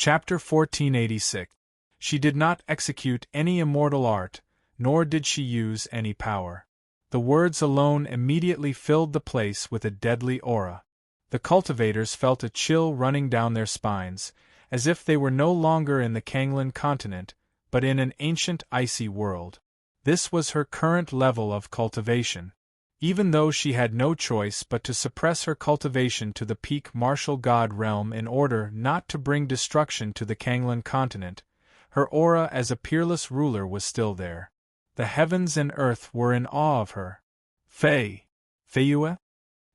Chapter 1486. She did not execute any immortal art, nor did she use any power. The words alone immediately filled the place with a deadly aura. The cultivators felt a chill running down their spines, as if they were no longer in the Kanglan continent, but in an ancient icy world. This was her current level of cultivation. Even though she had no choice but to suppress her cultivation to the peak martial god realm in order not to bring destruction to the Kanglan continent, her aura as a peerless ruler was still there. The heavens and earth were in awe of her. Feyue?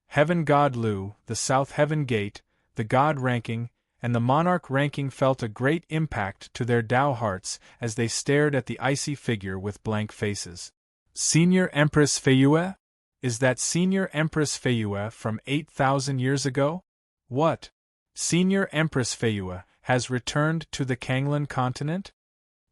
Heaven God Lu, the South Heaven Gate, the God ranking, and the Monarch ranking felt a great impact to their Tao hearts as they stared at the icy figure with blank faces. Senior Empress Feyue? Is that Senior Empress Feyue from 8,000 years ago? What? Senior Empress Feyue has returned to the Kanglan continent?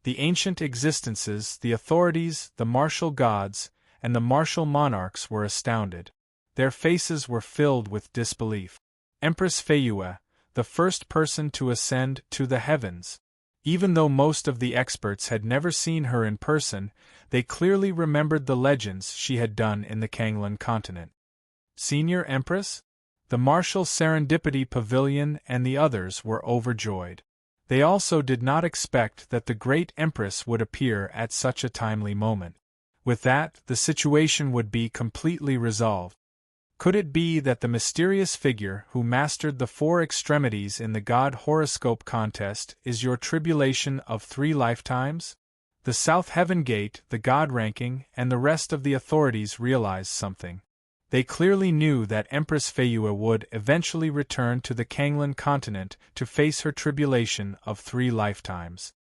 The ancient existences, the authorities, the martial gods, and the martial monarchs were astounded. Their faces were filled with disbelief. Empress Feyue, the first person to ascend to the heavens. Even though most of the experts had never seen her in person, they clearly remembered the legends she had done in the Kanglan continent. Senior Empress? The Martial Serendipity Pavilion and the others were overjoyed. They also did not expect that the great Empress would appear at such a timely moment. With that, the situation would be completely resolved. Could it be that the mysterious figure who mastered the 4 extremities in the God Horoscope contest is your tribulation of 3 lifetimes? The South Heaven Gate, the God ranking, and the rest of the authorities realized something. They clearly knew that Empress Feyue would eventually return to the Kanglan continent to face her tribulation of 3 lifetimes.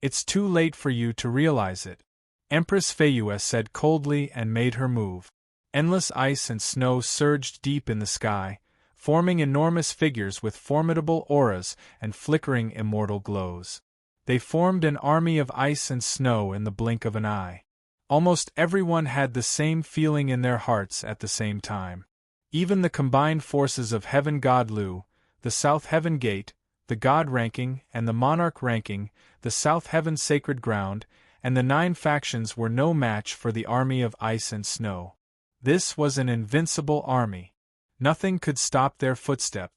It's too late for you to realize it, Empress Feyue said coldly and made her move. Endless ice and snow surged deep in the sky, forming enormous figures with formidable auras and flickering immortal glows. They formed an army of ice and snow in the blink of an eye. Almost everyone had the same feeling in their hearts at the same time. Even the combined forces of Heaven God Lu, the South Heaven Gate, the God ranking, and the Monarch ranking, the South Heaven Sacred Ground, and the 9 factions were no match for the army of ice and snow. This was an invincible army. Nothing could stop their footstep.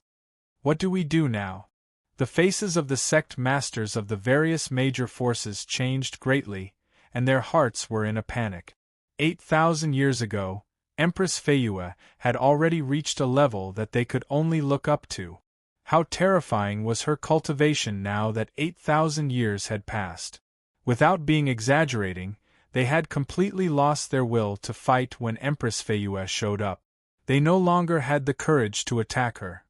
What do we do now? The faces of the sect masters of the various major forces changed greatly, and their hearts were in a panic. 8,000 years ago, Empress Feyue had already reached a level that they could only look up to. How terrifying was her cultivation now that 8,000 years had passed. Without being exaggerating, they had completely lost their will to fight when Empress Feyue showed up. They no longer had the courage to attack her.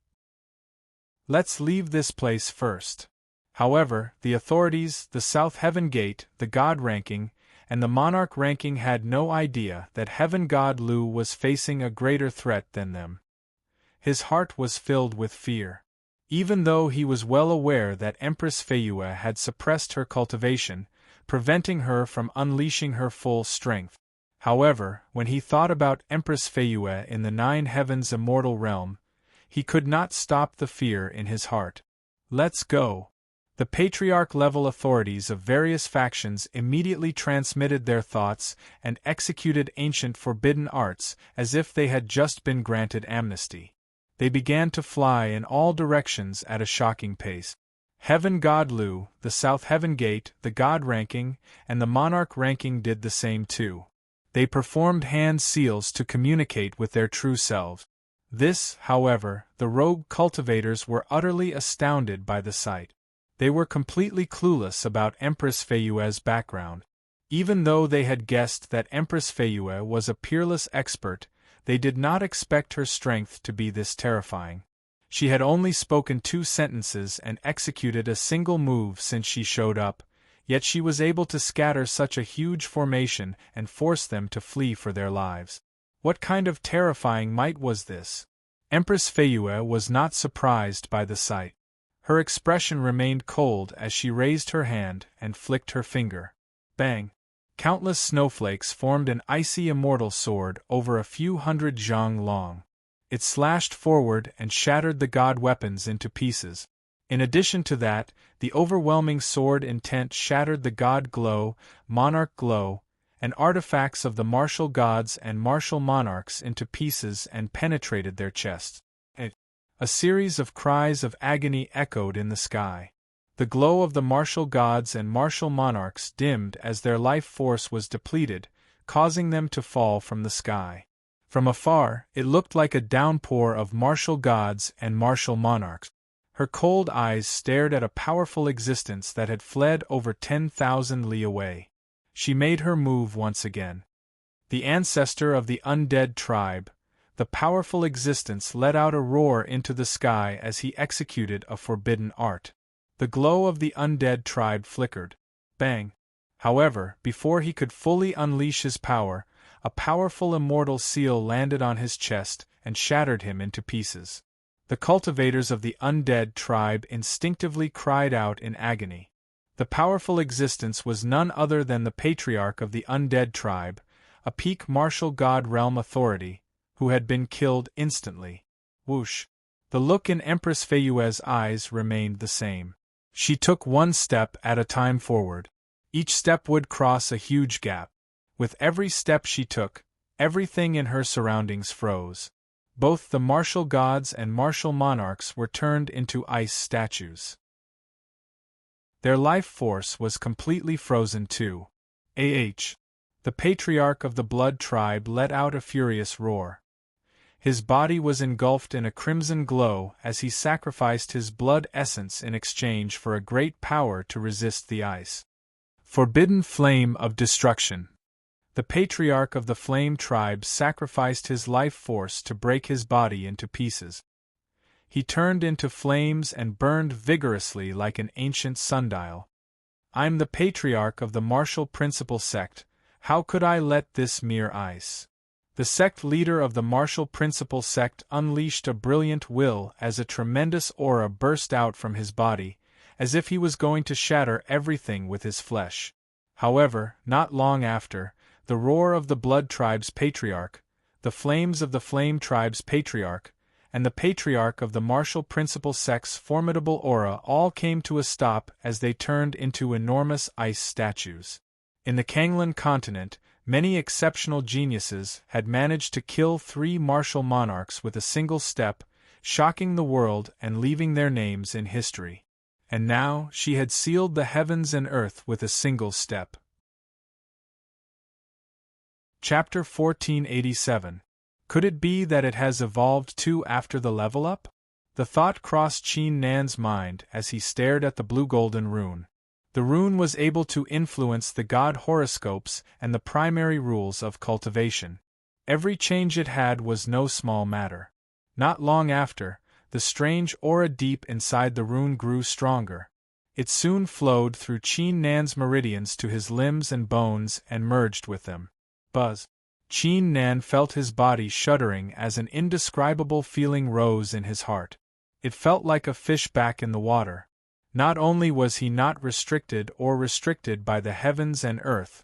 Let's leave this place first. However, the authorities, the South Heaven Gate, the God ranking, and the Monarch ranking had no idea that Heaven God Lu was facing a greater threat than them. His heart was filled with fear. Even though he was well aware that Empress Feyue had suppressed her cultivation, preventing her from unleashing her full strength. However, when he thought about Empress Feyue in the 9 heavens immortal realm, he could not stop the fear in his heart. Let's go. The patriarch-level authorities of various factions immediately transmitted their thoughts and executed ancient forbidden arts as if they had just been granted amnesty. They began to fly in all directions at a shocking pace. Heaven God Lu, the South Heaven Gate, the God ranking, and the Monarch ranking did the same too. They performed hand seals to communicate with their true selves. This, however, the rogue cultivators were utterly astounded by the sight. They were completely clueless about Empress Feyue's background. Even though they had guessed that Empress Feyue was a peerless expert, they did not expect her strength to be this terrifying. She had only spoken 2 sentences and executed a single move since she showed up, yet she was able to scatter such a huge formation and force them to flee for their lives. What kind of terrifying might was this? Empress Feyue was not surprised by the sight. Her expression remained cold as she raised her hand and flicked her finger. Bang! Countless snowflakes formed an icy immortal sword over a few hundred zhang long. It slashed forward and shattered the god weapons into pieces. In addition to that, the overwhelming sword intent shattered the god glow, monarch glow, and artifacts of the martial gods and martial monarchs into pieces and penetrated their chests. A series of cries of agony echoed in the sky. The glow of the martial gods and martial monarchs dimmed as their life force was depleted, causing them to fall from the sky. From afar, it looked like a downpour of martial gods and martial monarchs. Her cold eyes stared at a powerful existence that had fled over 10,000 li away. She made her move once again. The ancestor of the undead tribe, the powerful existence let out a roar into the sky as he executed a forbidden art. The glow of the undead tribe flickered. Bang! However, before he could fully unleash his power, a powerful immortal seal landed on his chest and shattered him into pieces. The cultivators of the undead tribe instinctively cried out in agony. The powerful existence was none other than the patriarch of the undead tribe, a peak martial god realm authority, who had been killed instantly. Whoosh! The look in Empress Feiyue's eyes remained the same. She took one step at a time forward. Each step would cross a huge gap. With every step she took, everything in her surroundings froze. Both the martial gods and martial monarchs were turned into ice statues. Their life force was completely frozen too. The patriarch of the blood tribe let out a furious roar. His body was engulfed in a crimson glow as he sacrificed his blood essence in exchange for a great power to resist the ice. Forbidden flame of destruction. The patriarch of the flame tribe sacrificed his life force to break his body into pieces. He turned into flames and burned vigorously like an ancient sundial. I'm the patriarch of the martial principle sect, how could I let this mere ice? The sect leader of the martial principle sect unleashed a brilliant will as a tremendous aura burst out from his body, as if he was going to shatter everything with his flesh. However, not long after, the roar of the blood tribe's patriarch, the flames of the flame tribe's patriarch, and the patriarch of the martial principle sect's formidable aura all came to a stop as they turned into enormous ice statues. In the Kanglan continent, many exceptional geniuses had managed to kill 3 martial monarchs with a single step, shocking the world and leaving their names in history. And now she had sealed the heavens and earth with a single step. Chapter 1487. Could it be that it has evolved too after the level up? The thought crossed Qin Nan's mind as he stared at the blue-golden rune. The rune was able to influence the god horoscopes and the primary rules of cultivation. Every change it had was no small matter. Not long after, the strange aura deep inside the rune grew stronger. It soon flowed through Qin Nan's meridians to his limbs and bones and merged with them. Buzz. Qin Nan felt his body shuddering as an indescribable feeling rose in his heart. It felt like a fish back in the water. Not only was he not restricted by the heavens and earth,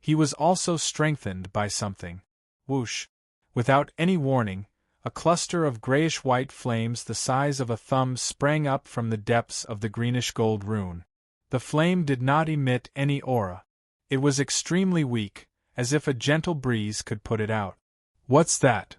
he was also strengthened by something. Whoosh! Without any warning, a cluster of grayish-white flames the size of a thumb sprang up from the depths of the greenish-gold rune. The flame did not emit any aura. It was extremely weak, as if a gentle breeze could put it out. What's that?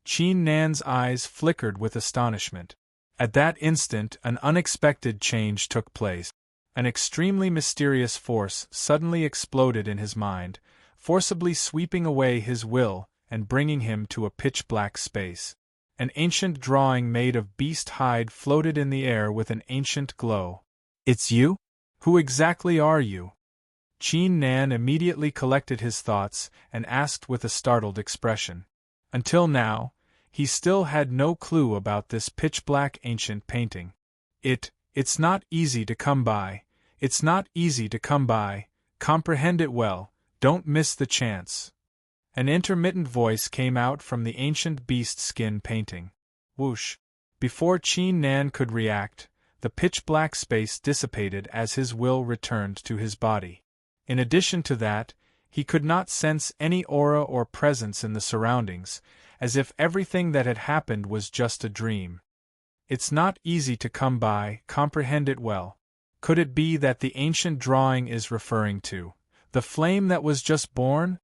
Qin Nan's eyes flickered with astonishment. At that instant, an unexpected change took place. An extremely mysterious force suddenly exploded in his mind, forcibly sweeping away his will and bringing him to a pitch-black space. An ancient drawing made of beast hide floated in the air with an ancient glow. It's you? Who exactly are you? Qin Nan immediately collected his thoughts and asked with a startled expression. Until now, he still had no clue about this pitch-black ancient painting. It's not easy to come by. It's not easy to come by. Comprehend it well, don't miss the chance. An intermittent voice came out from the ancient beast skin painting. Whoosh! Before Qin Nan could react, the pitch-black space dissipated as his will returned to his body. In addition to that, he could not sense any aura or presence in the surroundings, as if everything that had happened was just a dream. It's not easy to come by, comprehend it well. Could it be that the ancient drawing is referring to the flame that was just born?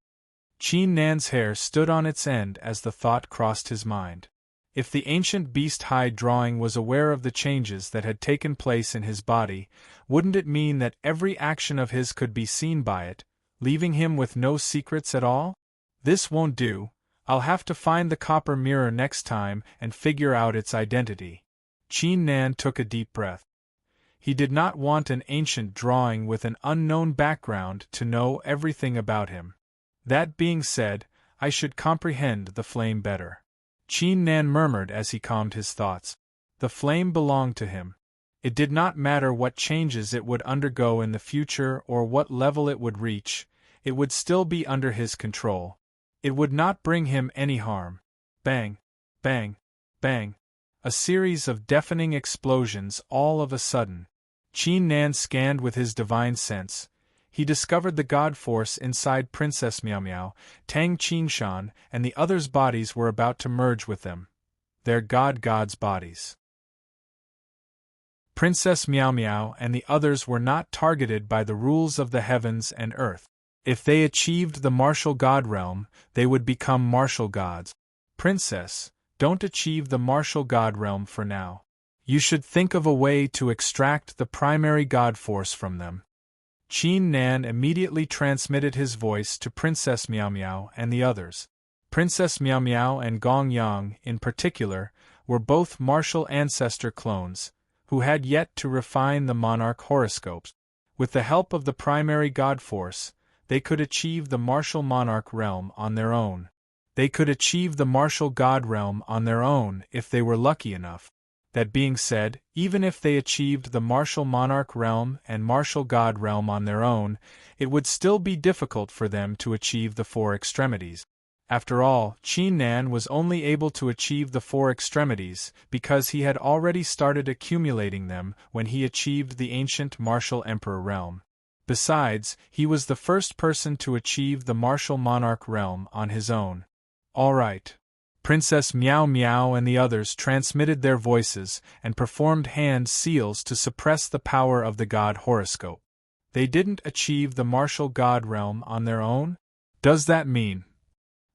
Qin Nan's hair stood on its end as the thought crossed his mind. If the ancient beast-hide drawing was aware of the changes that had taken place in his body, wouldn't it mean that every action of his could be seen by it, leaving him with no secrets at all? This won't do. I'll have to find the copper mirror next time and figure out its identity. Qin Nan took a deep breath. He did not want an ancient drawing with an unknown background to know everything about him. That being said, I should comprehend the flame better. Qin Nan murmured as he calmed his thoughts. The flame belonged to him. It did not matter what changes it would undergo in the future or what level it would reach, it would still be under his control. It would not bring him any harm. Bang, bang, bang. A series of deafening explosions all of a sudden. Qin Nan scanned with his divine sense. He discovered the god force inside Princess Miao Miao, Tang Qingshan, and the others' bodies were about to merge with them. Their god's bodies. Princess Miao Miao and the others were not targeted by the rules of the heavens and earth. If they achieved the martial god realm, they would become martial gods. Princess, don't achieve the martial god realm for now. You should think of a way to extract the primary god force from them. Qin Nan immediately transmitted his voice to Princess Miao Miao and the others. Princess Miao Miao and Gong Yang, in particular, were both martial ancestor clones, who had yet to refine the monarch horoscopes. With the help of the primary god force, they could achieve the martial monarch realm on their own. They could achieve the martial god realm on their own if they were lucky enough. That being said, even if they achieved the martial monarch realm and martial god realm on their own, it would still be difficult for them to achieve the four extremities. After all, Qin Nan was only able to achieve the four extremities because he had already started accumulating them when he achieved the ancient martial emperor realm. Besides, he was the first person to achieve the martial monarch realm on his own. All right. Princess Miao Miao and the others transmitted their voices and performed hand seals to suppress the power of the god horoscope. They didn't achieve the martial god realm on their own? Does that mean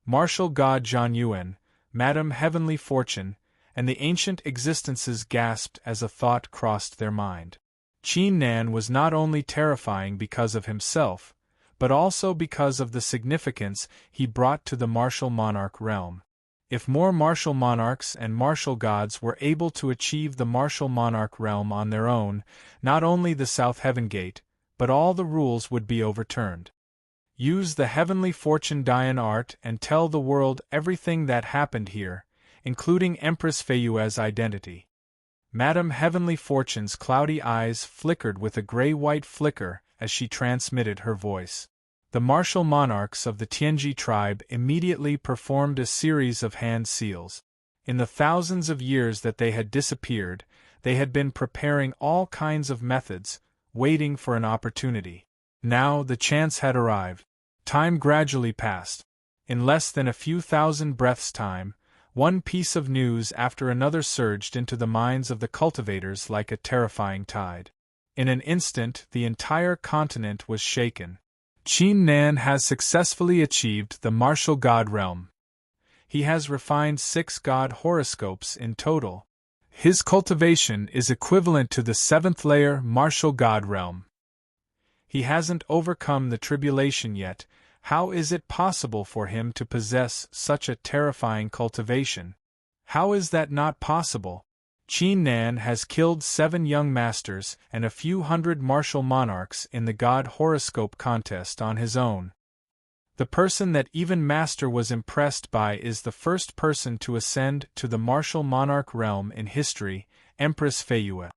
martial god Zhan Yuan, Madame Heavenly Fortune, and the ancient existences gasped as a thought crossed their mind. Qin Nan was not only terrifying because of himself, but also because of the significance he brought to the martial monarch realm. If more martial monarchs and martial gods were able to achieve the martial monarch realm on their own, not only the South Heaven Gate, but all the rules would be overturned. Use the Heavenly Fortune Dian art and tell the world everything that happened here, including Empress Feiyue's identity. Madame Heavenly Fortune's cloudy eyes flickered with a gray-white flicker as she transmitted her voice. The martial monarchs of the Tianji tribe immediately performed a series of hand seals. In the thousands of years that they had disappeared, they had been preparing all kinds of methods, waiting for an opportunity. Now the chance had arrived. Time gradually passed. In less than a few thousand breaths' time, one piece of news after another surged into the minds of the cultivators like a terrifying tide. In an instant, the entire continent was shaken. Qin Nan has successfully achieved the martial god realm. He has refined 6 god horoscopes in total. His cultivation is equivalent to the 7th layer martial god realm. He hasn't overcome the tribulation yet. How is it possible for him to possess such a terrifying cultivation? How is that not possible? Qin Nan has killed 7 young masters and a few hundred martial monarchs in the god horoscope contest on his own. The person that even Master was impressed by is the first person to ascend to the martial monarch realm in history, Empress Feiyue.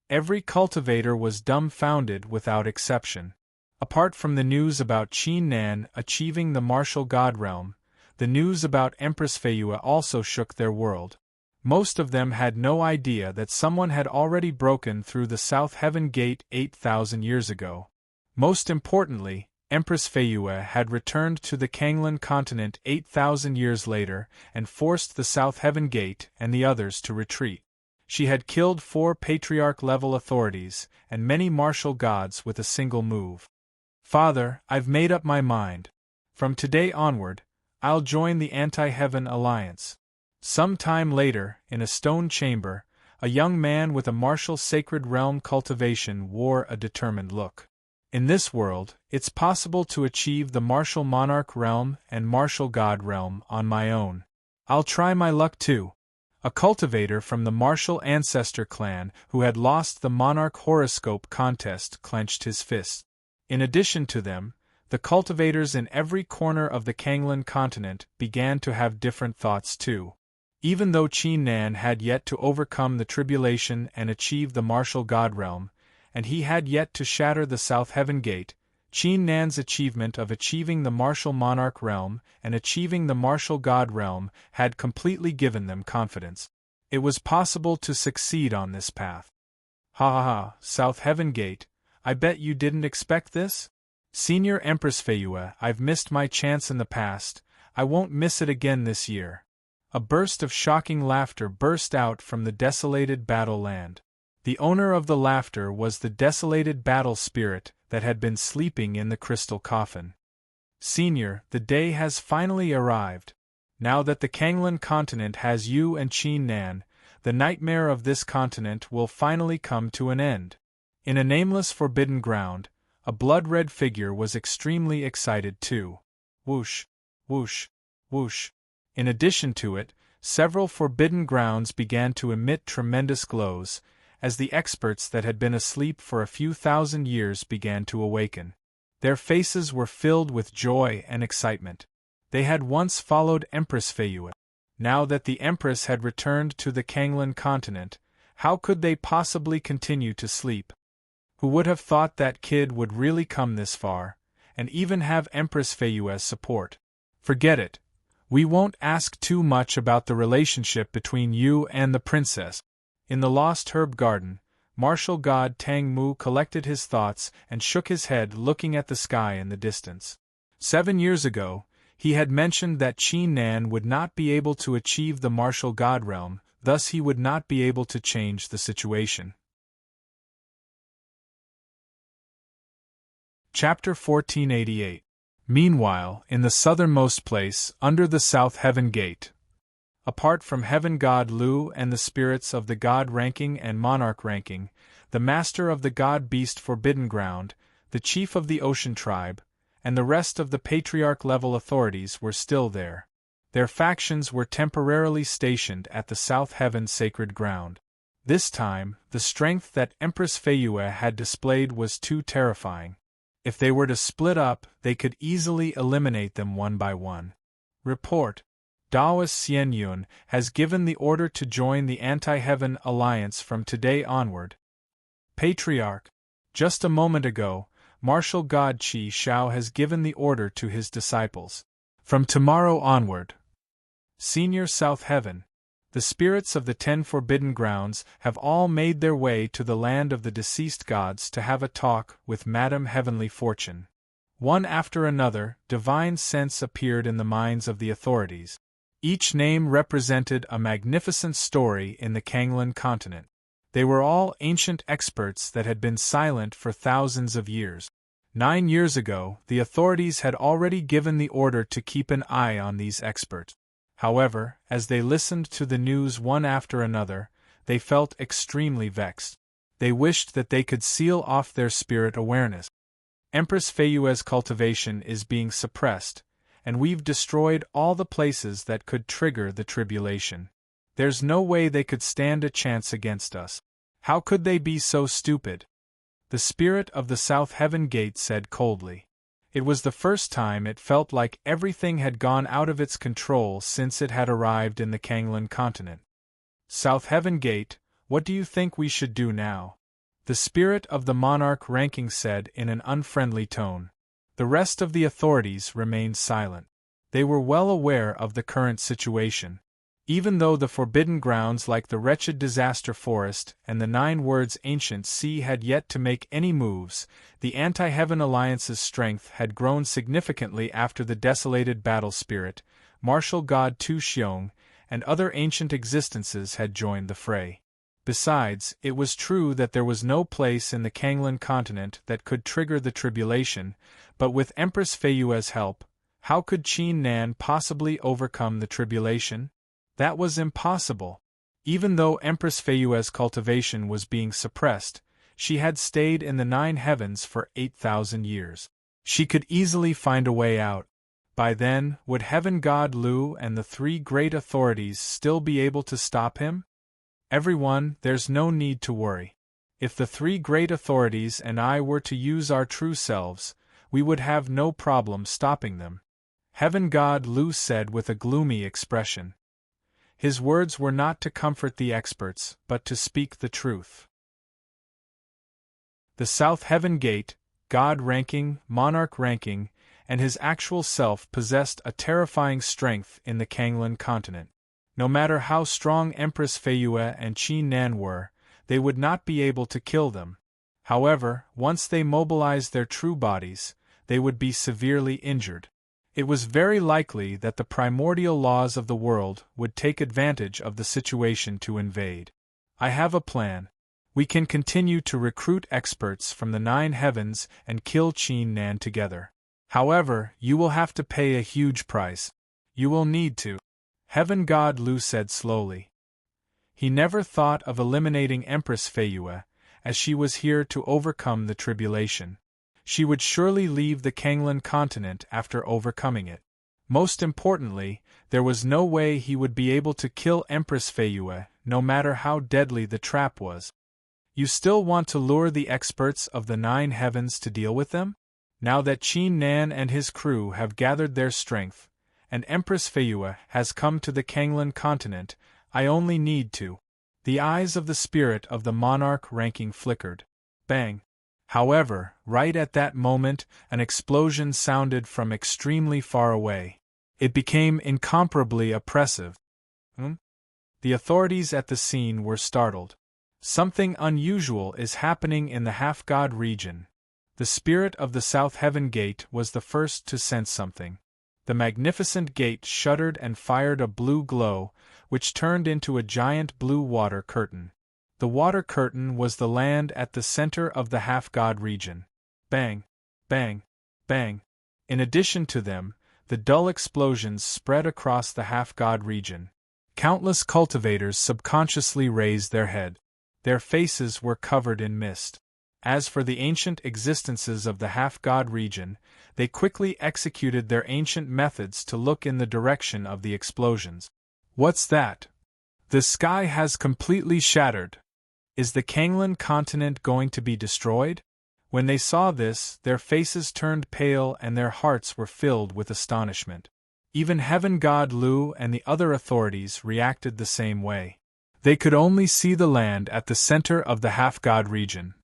Every cultivator was dumbfounded without exception. Apart from the news about Qin Nan achieving the martial god realm, the news about Empress Feiyue also shook their world. Most of them had no idea that someone had already broken through the South Heaven Gate 8,000 years ago. Most importantly, Empress Feiyue had returned to the Kanglan continent 8,000 years later and forced the South Heaven Gate and the others to retreat. She had killed 4 patriarch-level authorities and many martial gods with a single move. Father, I've made up my mind. From today onward, I'll join the Anti-Heaven Alliance. Some time later, in a stone chamber, a young man with a martial sacred realm cultivation wore a determined look. In this world, it's possible to achieve the martial monarch realm and martial god realm on my own. I'll try my luck too. A cultivator from the martial ancestor clan who had lost the monarch horoscope contest clenched his fists. In addition to them, the cultivators in every corner of the Kanglan continent began to have different thoughts too. Even though Qin Nan had yet to overcome the tribulation and achieve the martial god realm, and he had yet to shatter the South Heaven Gate, Qin Nan's achievement of achieving the martial monarch realm and achieving the martial god realm had completely given them confidence. It was possible to succeed on this path. Ha ha ha, South Heaven Gate, I bet you didn't expect this? Senior Empress Feiyue, I've missed my chance in the past, I won't miss it again this year. A burst of shocking laughter burst out from the desolated battle land. The owner of the laughter was the desolated battle spirit that had been sleeping in the crystal coffin. Senior, the day has finally arrived. Now that the Kanglan continent has you and Qin Nan, the nightmare of this continent will finally come to an end. In a nameless forbidden ground, a blood-red figure was extremely excited too. Whoosh, whoosh, whoosh. In addition to it, several forbidden grounds began to emit tremendous glows, as the experts that had been asleep for a few thousand years began to awaken. Their faces were filled with joy and excitement. They had once followed Empress Feiyue. Now that the Empress had returned to the Kanglan continent, how could they possibly continue to sleep? Who would have thought that kid would really come this far, and even have Empress Feiyue's support? Forget it. We won't ask too much about the relationship between you and the princess. In the Lost Herb Garden, martial god Tang Mu collected his thoughts and shook his head looking at the sky in the distance. 7 years ago, he had mentioned that Qin Nan would not be able to achieve the martial god realm, thus he would not be able to change the situation. Chapter 1488. Meanwhile, in the southernmost place, under the South Heaven Gate, apart from Heaven God Lu and the spirits of the God ranking and monarch ranking, the master of the God Beast Forbidden Ground, the chief of the Ocean Tribe, and the rest of the patriarch-level authorities were still there. Their factions were temporarily stationed at the South Heaven Sacred Ground. This time, the strength that Empress Feiyue had displayed was too terrifying. If they were to split up, they could easily eliminate them one by one. Report. Daoist Xianyun has given the order to join the Anti-Heaven Alliance from today onward. Patriarch. Just a moment ago, Martial God Qi Shao has given the order to his disciples. From tomorrow onward. Senior South Heaven. The spirits of the 10 forbidden grounds have all made their way to the land of the deceased gods to have a talk with Madame Heavenly Fortune. One after another, divine sense appeared in the minds of the authorities. Each name represented a magnificent story in the Kanglan continent. They were all ancient experts that had been silent for thousands of years. 9 years ago, the authorities had already given the order to keep an eye on these experts. However, as they listened to the news one after another, they felt extremely vexed. They wished that they could seal off their spirit awareness. Empress Feiyue's cultivation is being suppressed, and we've destroyed all the places that could trigger the tribulation. There's no way they could stand a chance against us. How could they be so stupid? The spirit of the South Heaven Gate said coldly. It was the first time it felt like everything had gone out of its control since it had arrived in the Kanglan continent. South Heaven Gate, what do you think we should do now? The spirit of the monarch ranking said in an unfriendly tone. The rest of the authorities remained silent. They were well aware of the current situation. Even though the forbidden grounds like the wretched disaster forest and the 9 words ancient sea had yet to make any moves, the anti-heaven alliance's strength had grown significantly after the desolated battle spirit, martial god Tu Xiong, and other ancient existences had joined the fray. Besides, it was true that there was no place in the Kanglan continent that could trigger the tribulation, but with Empress Feiyue's help, how could Qin Nan possibly overcome the tribulation? That was impossible. Even though Empress Feiyue's cultivation was being suppressed, she had stayed in the 9 heavens for 8,000 years. She could easily find a way out. By then, would Heaven God Lu and the 3 great authorities still be able to stop him? Everyone, there's no need to worry. If the 3 great authorities and I were to use our true selves, we would have no problem stopping them. Heaven God Lu said with a gloomy expression. His words were not to comfort the experts, but to speak the truth. The South Heaven Gate, God ranking, monarch ranking, and his actual self possessed a terrifying strength in the Kanglan continent. No matter how strong Empress Feiyue and Qin Nan were, they would not be able to kill them. However, once they mobilized their true bodies, they would be severely injured. It was very likely that the primordial laws of the world would take advantage of the situation to invade. I have a plan. We can continue to recruit experts from the 9 heavens and kill Qin Nan together. However, you will have to pay a huge price. You will need to. Heaven God Lu said slowly. He never thought of eliminating Empress Feiyue, as she was here to overcome the tribulation. She would surely leave the Kanglan continent after overcoming it. Most importantly, there was no way he would be able to kill Empress Feiyue, no matter how deadly the trap was. You still want to lure the experts of the 9 heavens to deal with them? Now that Qin Nan and his crew have gathered their strength, and Empress Feiyue has come to the Kanglan continent, I only need to. The eyes of the spirit of the monarch ranking flickered. Bang! However, right at that moment, an explosion sounded from extremely far away. It became incomparably oppressive. The authorities at the scene were startled. Something unusual is happening in the half-god region. The spirit of the South Heaven Gate was the first to sense something. The magnificent gate shuddered and fired a blue glow, which turned into a giant blue water curtain. The water curtain was the land at the center of the half-god region. Bang! Bang! Bang! In addition to them, the dull explosions spread across the half-god region. Countless cultivators subconsciously raised their head. Their faces were covered in mist. As for the ancient existences of the half-god region, they quickly executed their ancient methods to look in the direction of the explosions. What's that? The sky has completely shattered. Is the Kanglan continent going to be destroyed? When they saw this, their faces turned pale and their hearts were filled with astonishment. Even Heaven God Lu and the other authorities reacted the same way. They could only see the land at the center of the half-god region.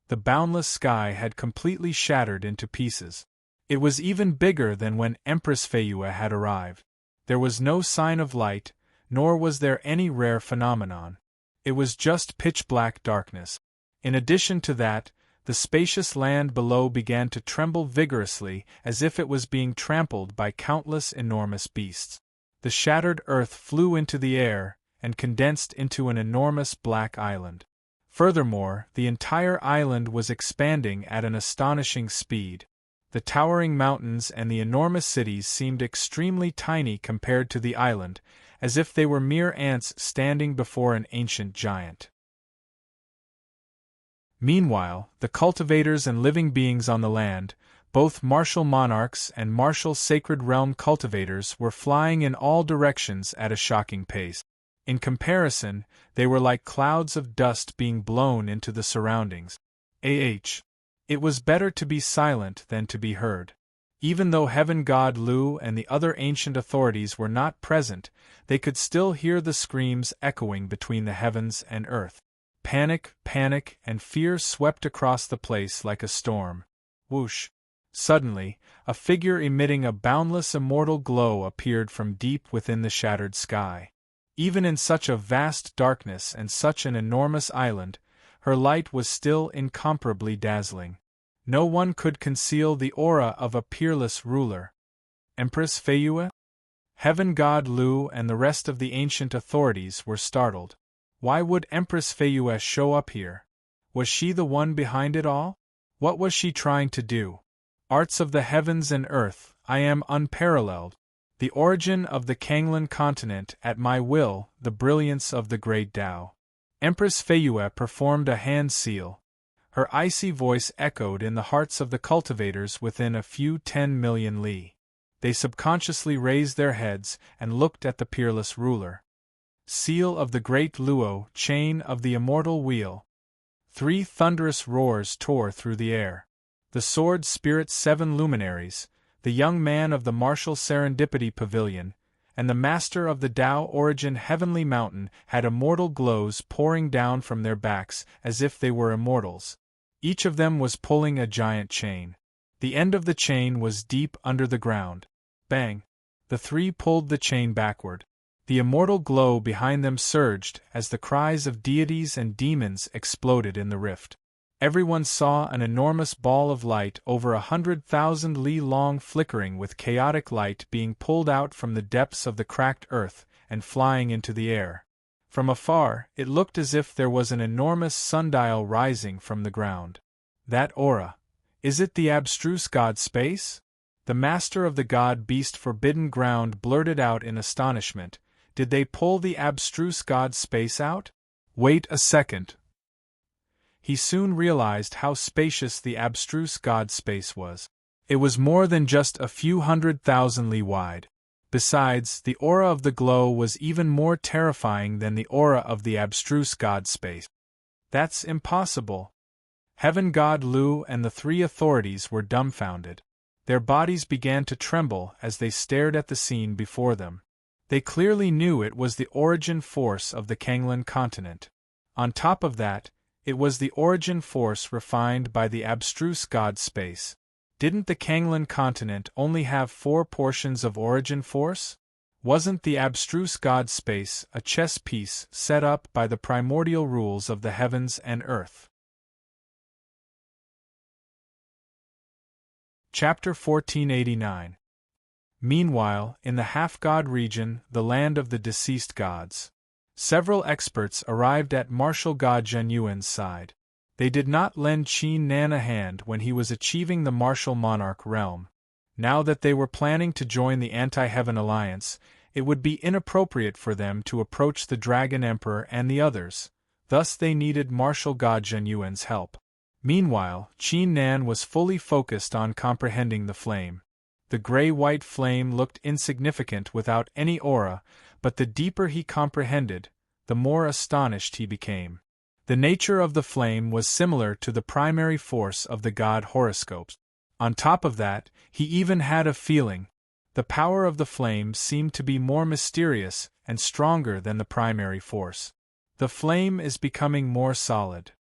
The boundless sky had completely shattered into pieces. It was even bigger than when Empress Feiyue had arrived. There was no sign of light, nor was there any rare phenomenon. It was just pitch-black darkness. In addition to that, the spacious land below began to tremble vigorously as if it was being trampled by countless enormous beasts. The shattered earth flew into the air and condensed into an enormous black island. Furthermore, the entire island was expanding at an astonishing speed. The towering mountains and the enormous cities seemed extremely tiny compared to the island, as if they were mere ants standing before an ancient giant. Meanwhile, the cultivators and living beings on the land, both martial monarchs and martial sacred realm cultivators, were flying in all directions at a shocking pace. In comparison, they were like clouds of dust being blown into the surroundings. It was better to be silent than to be heard. Even though Heaven God Lu and the other ancient authorities were not present, they could still hear the screams echoing between the heavens and earth. Panic, panic, and fear swept across the place like a storm. Whoosh! Suddenly, a figure emitting a boundless immortal glow appeared from deep within the shattered sky. Even in such a vast darkness and such an enormous island, her light was still incomparably dazzling. No one could conceal the aura of a peerless ruler. Empress Feiyue? Heaven God Lu and the rest of the ancient authorities were startled. Why would Empress Feiyue show up here? Was she the one behind it all? What was she trying to do? Arts of the heavens and earth, I am unparalleled. The origin of the Kanglan continent at my will, the brilliance of the great Tao. Empress Feiyue performed a hand seal. Her icy voice echoed in the hearts of the cultivators within a few 10 million li. They subconsciously raised their heads and looked at the peerless ruler. Seal of the great Luo, chain of the immortal wheel. 3 thunderous roars tore through the air. The sword spirit's 7 luminaries, the young man of the martial serendipity pavilion, and the master of the Tao origin heavenly mountain had immortal glows pouring down from their backs as if they were immortals. Each of them was pulling a giant chain. The end of the chain was deep under the ground. Bang! The 3 pulled the chain backward. The immortal glow behind them surged as the cries of deities and demons exploded in the rift. Everyone saw an enormous ball of light over 100,000 li long flickering with chaotic light being pulled out from the depths of the cracked earth and flying into the air. From afar, it looked as if there was an enormous sundial rising from the ground. That aura. Is it the abstruse god space? The master of the god-beast forbidden ground blurted out in astonishment. Did they pull the abstruse god space out? Wait a second. He soon realized how spacious the abstruse god space was. It was more than just a few 100,000 li wide. Besides, the aura of the glow was even more terrifying than the aura of the abstruse god space. That's impossible. Heaven God Lu and the 3 authorities were dumbfounded. Their bodies began to tremble as they stared at the scene before them. They clearly knew it was the origin force of the Kanglan continent. On top of that, it was the origin force refined by the abstruse god space. Didn't the Kanglan continent only have 4 portions of origin force? Wasn't the abstruse god space a chess piece set up by the primordial rules of the heavens and earth? Chapter 1489. Meanwhile, in the half-god region, the land of the deceased gods, several experts arrived at martial god Zhen Yuan's side. They did not lend Qin Nan a hand when he was achieving the martial monarch realm. Now that they were planning to join the Anti-Heaven Alliance, it would be inappropriate for them to approach the Dragon Emperor and the others. Thus they needed martial god Zhen Yuan's help. Meanwhile, Qin Nan was fully focused on comprehending the flame. The gray-white flame looked insignificant without any aura, but the deeper he comprehended, the more astonished he became. The nature of the flame was similar to the primary force of the god horoscopes. On top of that, he even had a feeling. The power of the flame seemed to be more mysterious and stronger than the primary force. The flame is becoming more solid.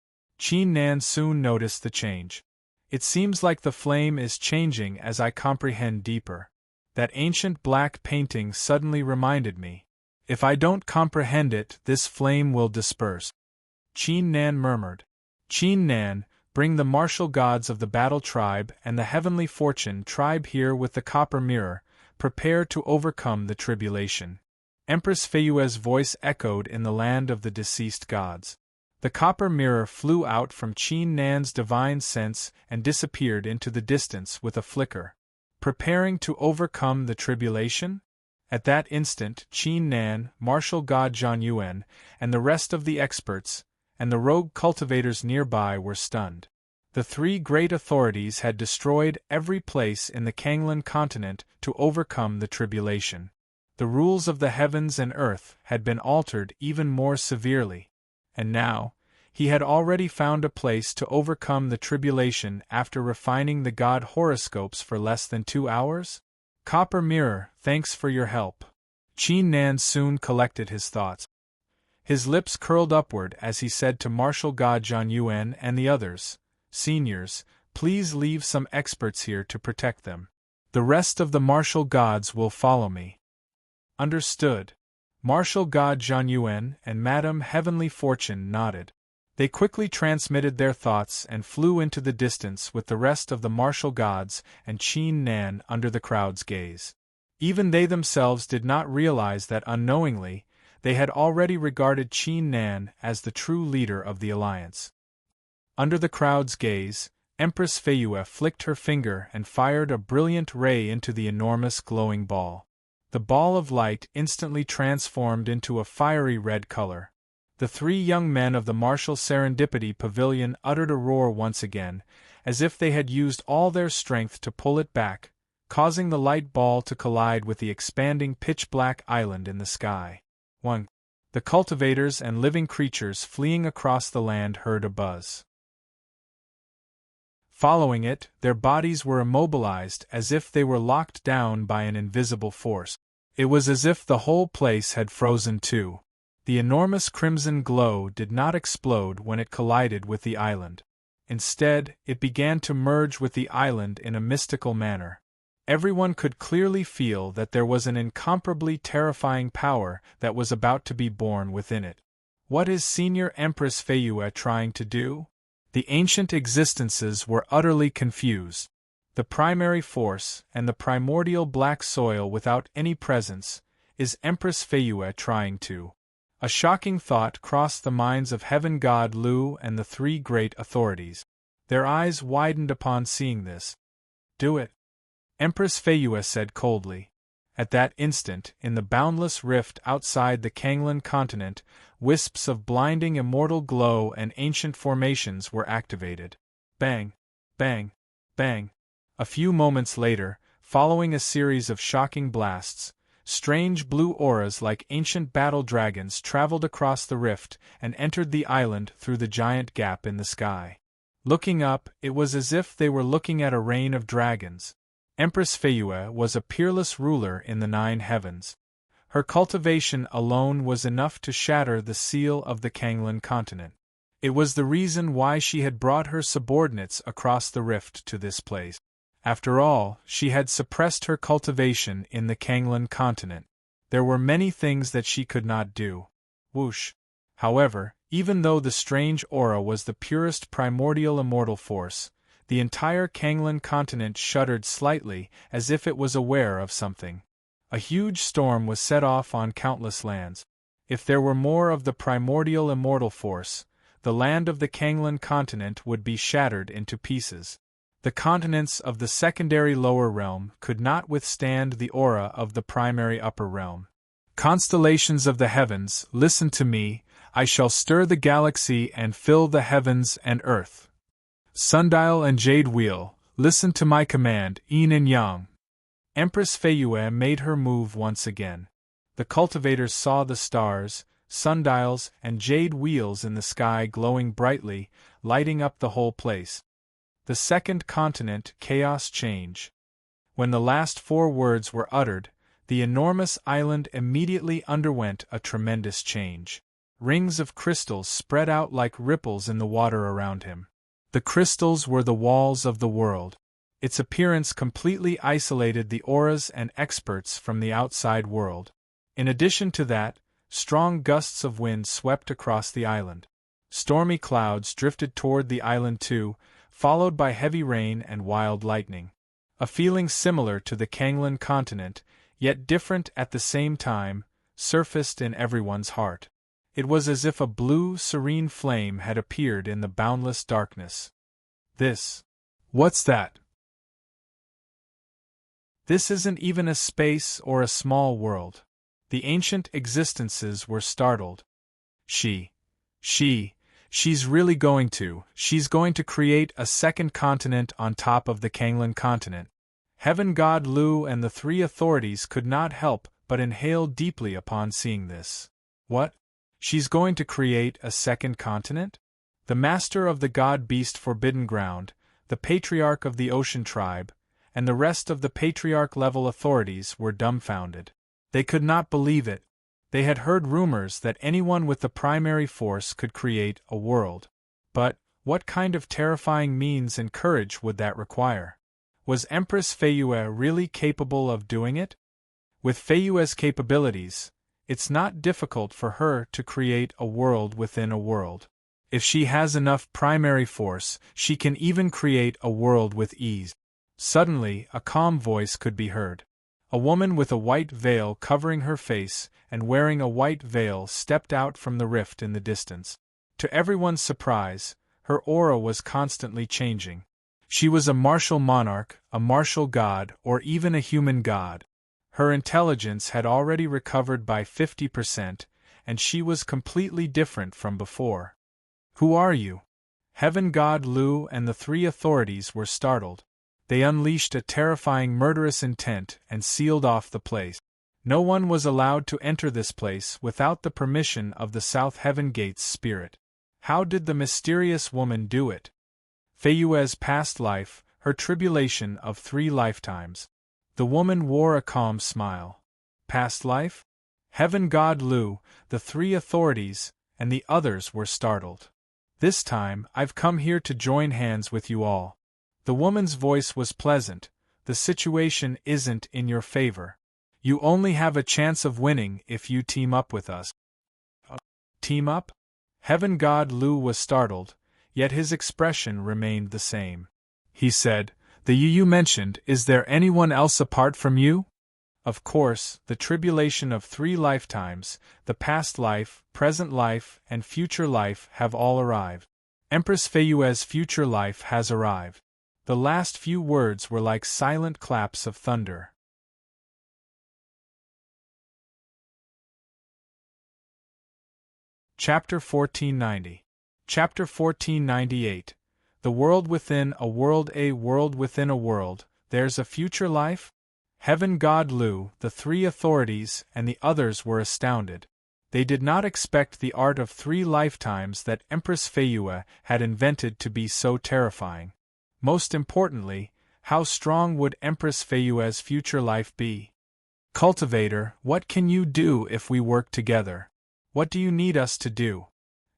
Qin Nan soon noticed the change. It seems like the flame is changing as I comprehend deeper. That ancient black painting suddenly reminded me. If I don't comprehend it, this flame will disperse. Qin Nan murmured. Qin Nan, bring the martial gods of the battle tribe and the heavenly fortune tribe here with the copper mirror. Prepare to overcome the tribulation. Empress Feiyue's voice echoed in the land of the deceased gods. The copper mirror flew out from Qin Nan's divine sense and disappeared into the distance with a flicker. Preparing to overcome the tribulation? At that instant, Qin Nan, martial god Zhen Yuan, and the rest of the experts, and the rogue cultivators nearby were stunned. The 3 great authorities had destroyed every place in the Kanglan continent to overcome the tribulation. The rules of the heavens and earth had been altered even more severely. And now, he had already found a place to overcome the tribulation after refining the god horoscopes for less than 2 hours? Copper mirror, thanks for your help. Qin Nan soon collected his thoughts. His lips curled upward as he said to martial god Zhen Yuan and the others, Seniors, please leave some experts here to protect them. The rest of the martial gods will follow me. Understood. Martial God Zhang Yuan and Madame Heavenly Fortune nodded. They quickly transmitted their thoughts and flew into the distance with the rest of the martial gods and Qin Nan under the crowd's gaze. Even they themselves did not realize that unknowingly, they had already regarded Qin Nan as the true leader of the alliance. Under the crowd's gaze, Empress Feiyue flicked her finger and fired a brilliant ray into the enormous glowing ball. The ball of light instantly transformed into a fiery red color. The three young men of the martial serendipity pavilion uttered a roar once again, as if they had used all their strength to pull it back, causing the light ball to collide with the expanding pitch-black island in the sky. 1. The cultivators and living creatures fleeing across the land heard a buzz. Following it, their bodies were immobilized as if they were locked down by an invisible force. It was as if the whole place had frozen too. The enormous crimson glow did not explode when it collided with the island. Instead, it began to merge with the island in a mystical manner. Everyone could clearly feel that there was an incomparably terrifying power that was about to be born within it. What is Senior Empress Feiyue trying to do? The ancient existences were utterly confused. The primary force, and the primordial black soil without any presence, is Empress Feiyue trying to. A shocking thought crossed the minds of Heaven God Lu and the three great authorities. Their eyes widened upon seeing this. Do it, Empress Feiyue said coldly. At that instant, in the boundless rift outside the Kanglan continent, wisps of blinding immortal glow and ancient formations were activated. Bang! Bang! Bang! A few moments later, following a series of shocking blasts, strange blue auras like ancient battle dragons traveled across the rift and entered the island through the giant gap in the sky. Looking up, it was as if they were looking at a reign of dragons. Empress Feiyue was a peerless ruler in the 9 heavens. Her cultivation alone was enough to shatter the seal of the Kanglan continent. It was the reason why she had brought her subordinates across the rift to this place. After all, she had suppressed her cultivation in the Kanglan continent. There were many things that she could not do. Whoosh! However, even though the strange aura was the purest primordial immortal force, the entire Kanglan continent shuddered slightly as if it was aware of something. A huge storm was set off on countless lands. If there were more of the primordial immortal force, the land of the Kanglan continent would be shattered into pieces. The continents of the secondary lower realm could not withstand the aura of the primary upper realm. Constellations of the heavens, listen to me, I shall stir the galaxy and fill the heavens and earth. Sundial and Jade Wheel, listen to my command, yin and yang. Empress Feiyue made her move once again. The cultivators saw the stars, sundials, and jade wheels in the sky glowing brightly, lighting up the whole place. The second continent, chaos change. When the last 4 words were uttered, the enormous island immediately underwent a tremendous change. Rings of crystals spread out like ripples in the water around him. The crystals were the walls of the world. Its appearance completely isolated the auras and experts from the outside world. In addition to that, strong gusts of wind swept across the island. Stormy clouds drifted toward the island too, followed by heavy rain and wild lightning. A feeling similar to the Kanglan continent, yet different at the same time, surfaced in everyone's heart. It was as if a blue, serene flame had appeared in the boundless darkness. What's that? This isn't even a space or a small world. The ancient existences were startled. She's really she's going to create a second continent on top of the Kanglan continent. Heaven God Lu and the 3 authorities could not help but inhale deeply upon seeing this. What? She's going to create a second continent? The master of the god-beast Forbidden Ground, the patriarch of the Ocean Tribe, and the rest of the patriarch-level authorities were dumbfounded. They could not believe it. They had heard rumors that anyone with the primary force could create a world. But, what kind of terrifying means and courage would that require? Was Empress Feiyue really capable of doing it? With Feiyue's capabilities, It's not difficult for her to create a world within a world. If she has enough primary force, she can even create a world with ease. Suddenly, a calm voice could be heard. A woman with a white veil covering her face and wearing a white veil stepped out from the rift in the distance. To everyone's surprise, her aura was constantly changing. She was a martial monarch, a martial god, or even a human god. Her intelligence had already recovered by 50%, and she was completely different from before. "Who are you?" Heaven God Lu and the three authorities were startled. They unleashed a terrifying murderous intent and sealed off the place. No one was allowed to enter this place without the permission of the South Heaven Gate's spirit. How did the mysterious woman do it? Feiyue's past life, her tribulation of 3 lifetimes. The woman wore a calm smile. Past life? Heaven God Lu, the three authorities, and the others were startled. "This time, I've come here to join hands with you all." The woman's voice was pleasant. "The situation isn't in your favor. You only have a chance of winning if you team up with us." Team up? Heaven God Lu was startled, yet his expression remained the same. He said, "The you mentioned, is there anyone else apart from you?" Of course, the tribulation of 3 lifetimes, the past life, present life, and future life have all arrived. Empress Feiyue's future life has arrived. The last few words were like silent claps of thunder. Chapter 1490. Chapter 1498. The world within a world, a world within a world. There's a future life? Heaven God Lu, the three authorities, and the others were astounded. They did not expect the art of 3 lifetimes that Empress Feiyue had invented to be so terrifying. Most importantly, how strong would Empress Feiyue's future life be? "Cultivator, what can you do if we work together? What do you need us to do?"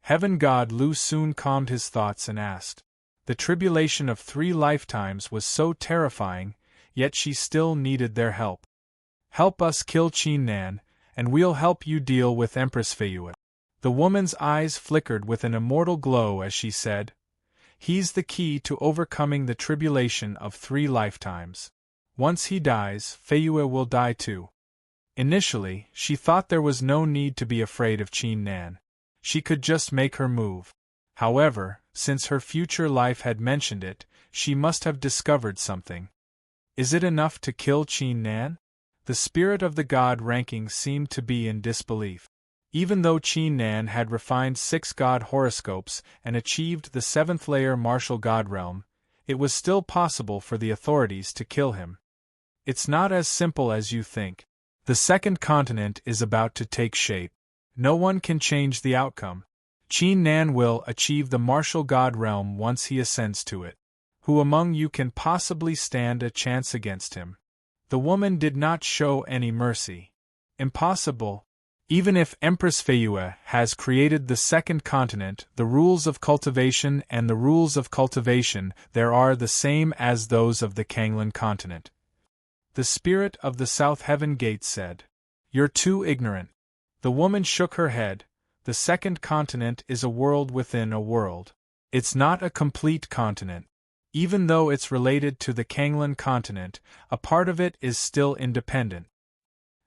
Heaven God Lu soon calmed his thoughts and asked. The tribulation of 3 lifetimes was so terrifying, yet she still needed their help. "Help us kill Qin Nan, and we'll help you deal with Empress Feiyue." The woman's eyes flickered with an immortal glow as she said, "He's the key to overcoming the tribulation of 3 lifetimes. Once he dies, Feiyue will die too." Initially, she thought there was no need to be afraid of Qin Nan. She could just make her move. However, since her future life had mentioned it, she must have discovered something. Is it enough to kill Qin Nan? The spirit of the god ranking seemed to be in disbelief. Even though Qin Nan had refined 6 god horoscopes and achieved the 7th layer martial god realm, it was still possible for the authorities to kill him. It's not as simple as you think. The second continent is about to take shape. No one can change the outcome. Qin Nan will achieve the martial god realm once he ascends to it. Who among you can possibly stand a chance against him? The woman did not show any mercy. Impossible. Even if Empress Feiyue has created the second continent, the rules of cultivation and the rules of cultivation there are the same as those of the Kanglan continent. The spirit of the South Heaven Gate said, "You're too ignorant." The woman shook her head. The second continent is a world within a world. It's not a complete continent. Even though it's related to the Kanglan continent, a part of it is still independent.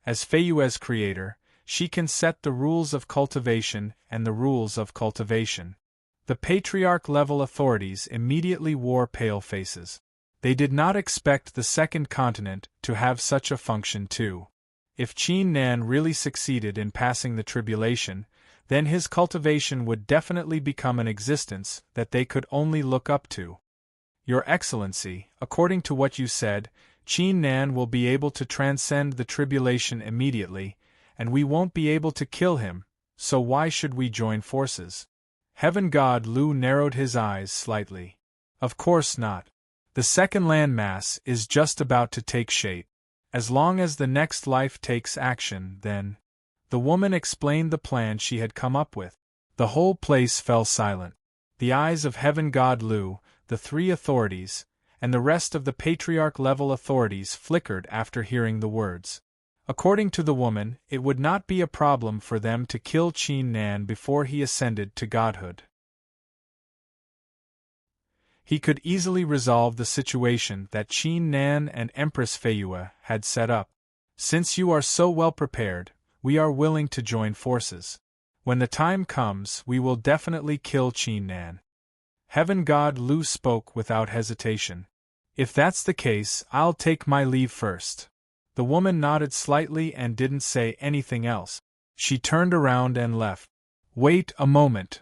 As Feiyue's creator, she can set the rules of cultivation and the rules of cultivation. The patriarch-level authorities immediately wore pale faces. They did not expect the second continent to have such a function too. If Qin Nan really succeeded in passing the tribulation, then his cultivation would definitely become an existence that they could only look up to. Your Excellency, according to what you said, Qin Nan will be able to transcend the tribulation immediately, and we won't be able to kill him, so why should we join forces? Heaven God Lu narrowed his eyes slightly. Of course not. The second landmass is just about to take shape. As long as the next life takes action, then. The woman explained the plan she had come up with. The whole place fell silent. The eyes of Heaven God Lu, the 3 authorities, and the rest of the patriarch-level authorities flickered after hearing the words. According to the woman, it would not be a problem for them to kill Qin Nan before he ascended to godhood. He could easily resolve the situation that Qin Nan and Empress Feiyue had set up. Since you are so well prepared, we are willing to join forces. When the time comes, we will definitely kill Qin Nan. Heaven God Lu spoke without hesitation. If that's the case, I'll take my leave first. The woman nodded slightly and didn't say anything else. She turned around and left. Wait a moment.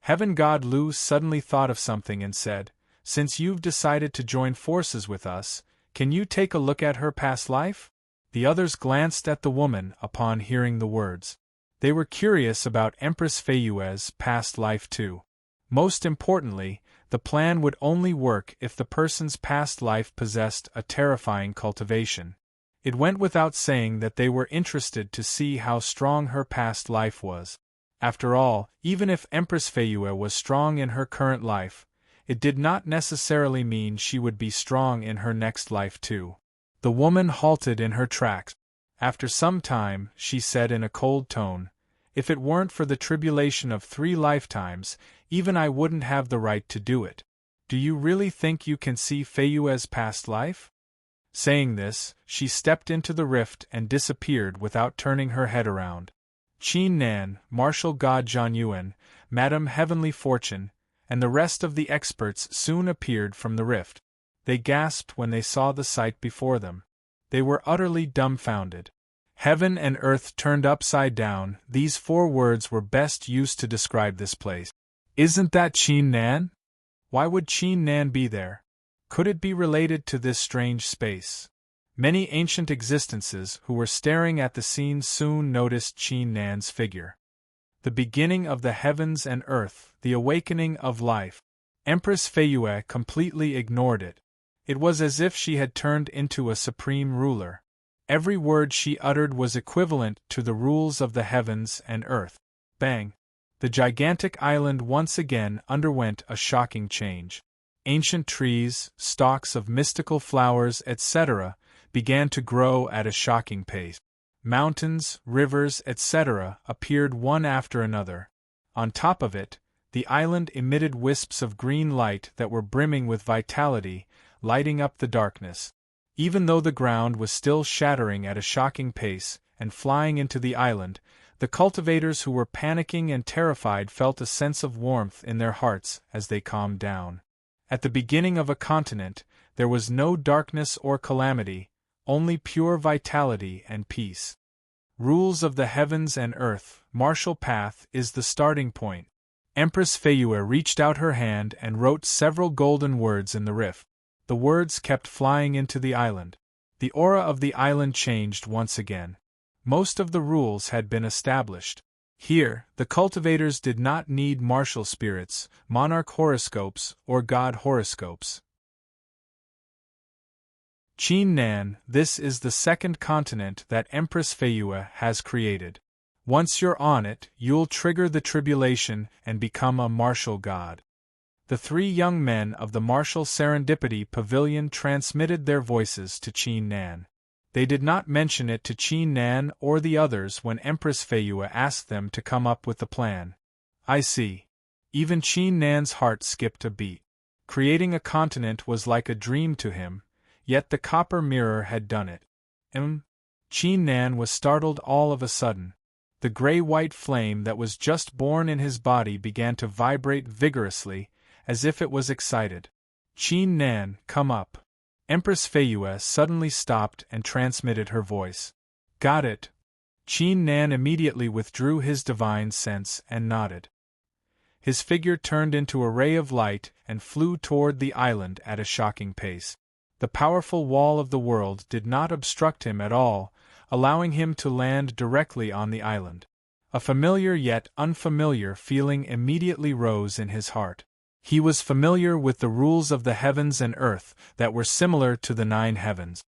Heaven God Lu suddenly thought of something and said, since you've decided to join forces with us, can you take a look at her past life? The others glanced at the woman upon hearing the words. They were curious about Empress Feiyue's past life too. Most importantly, the plan would only work if the person's past life possessed a terrifying cultivation. It went without saying that they were interested to see how strong her past life was. After all, even if Empress Feiyue was strong in her current life, it did not necessarily mean she would be strong in her next life too. The woman halted in her tracks. After some time, she said in a cold tone, if it weren't for the tribulation of 3 lifetimes, even I wouldn't have the right to do it. Do you really think you can see Feiyue's past life? Saying this, she stepped into the rift and disappeared without turning her head around. Qin Nan, Martial God Zhan Yuan, Madame Heavenly Fortune, and the rest of the experts soon appeared from the rift. They gasped when they saw the sight before them. They were utterly dumbfounded. Heaven and earth turned upside down, these 4 words were best used to describe this place. Isn't that Qin Nan? Why would Qin Nan be there? Could it be related to this strange space? Many ancient existences who were staring at the scene soon noticed Qin Nan's figure. The beginning of the heavens and earth, the awakening of life. Empress Feiyue completely ignored it. It was as if she had turned into a supreme ruler. Every word she uttered was equivalent to the rules of the heavens and earth. Bang! The gigantic island once again underwent a shocking change. Ancient trees, stalks of mystical flowers, etc., began to grow at a shocking pace. Mountains, rivers, etc., appeared one after another. On top of it, the island emitted wisps of green light that were brimming with vitality, lighting up the darkness. Even though the ground was still shattering at a shocking pace and flying into the island, the cultivators who were panicking and terrified felt a sense of warmth in their hearts as they calmed down. At the beginning of a continent, there was no darkness or calamity, only pure vitality and peace. Rules of the heavens and earth, martial path is the starting point. Empress Feiyue reached out her hand and wrote several golden words in the rift. The words kept flying into the island. The aura of the island changed once again. Most of the rules had been established. Here, the cultivators did not need martial spirits, monarch horoscopes, or god horoscopes. Qin Nan, this is the second continent that Empress Feiyue has created. Once you're on it, you'll trigger the tribulation and become a martial god. The 3 young men of the Martial Serendipity Pavilion transmitted their voices to Qin Nan. They did not mention it to Qin Nan or the others when Empress Feiyue asked them to come up with the plan. I see. Even Qin Nan's heart skipped a beat. Creating a continent was like a dream to him, yet the copper mirror had done it. Qin Nan was startled all of a sudden. The gray-white flame that was just born in his body began to vibrate vigorously, as if it was excited. Qin Nan, come up. Empress Feiyue suddenly stopped and transmitted her voice. Got it. Qin Nan immediately withdrew his divine sense and nodded. His figure turned into a ray of light and flew toward the island at a shocking pace. The powerful wall of the world did not obstruct him at all, allowing him to land directly on the island. A familiar yet unfamiliar feeling immediately rose in his heart. He was familiar with the rules of the heavens and earth that were similar to the 9 heavens.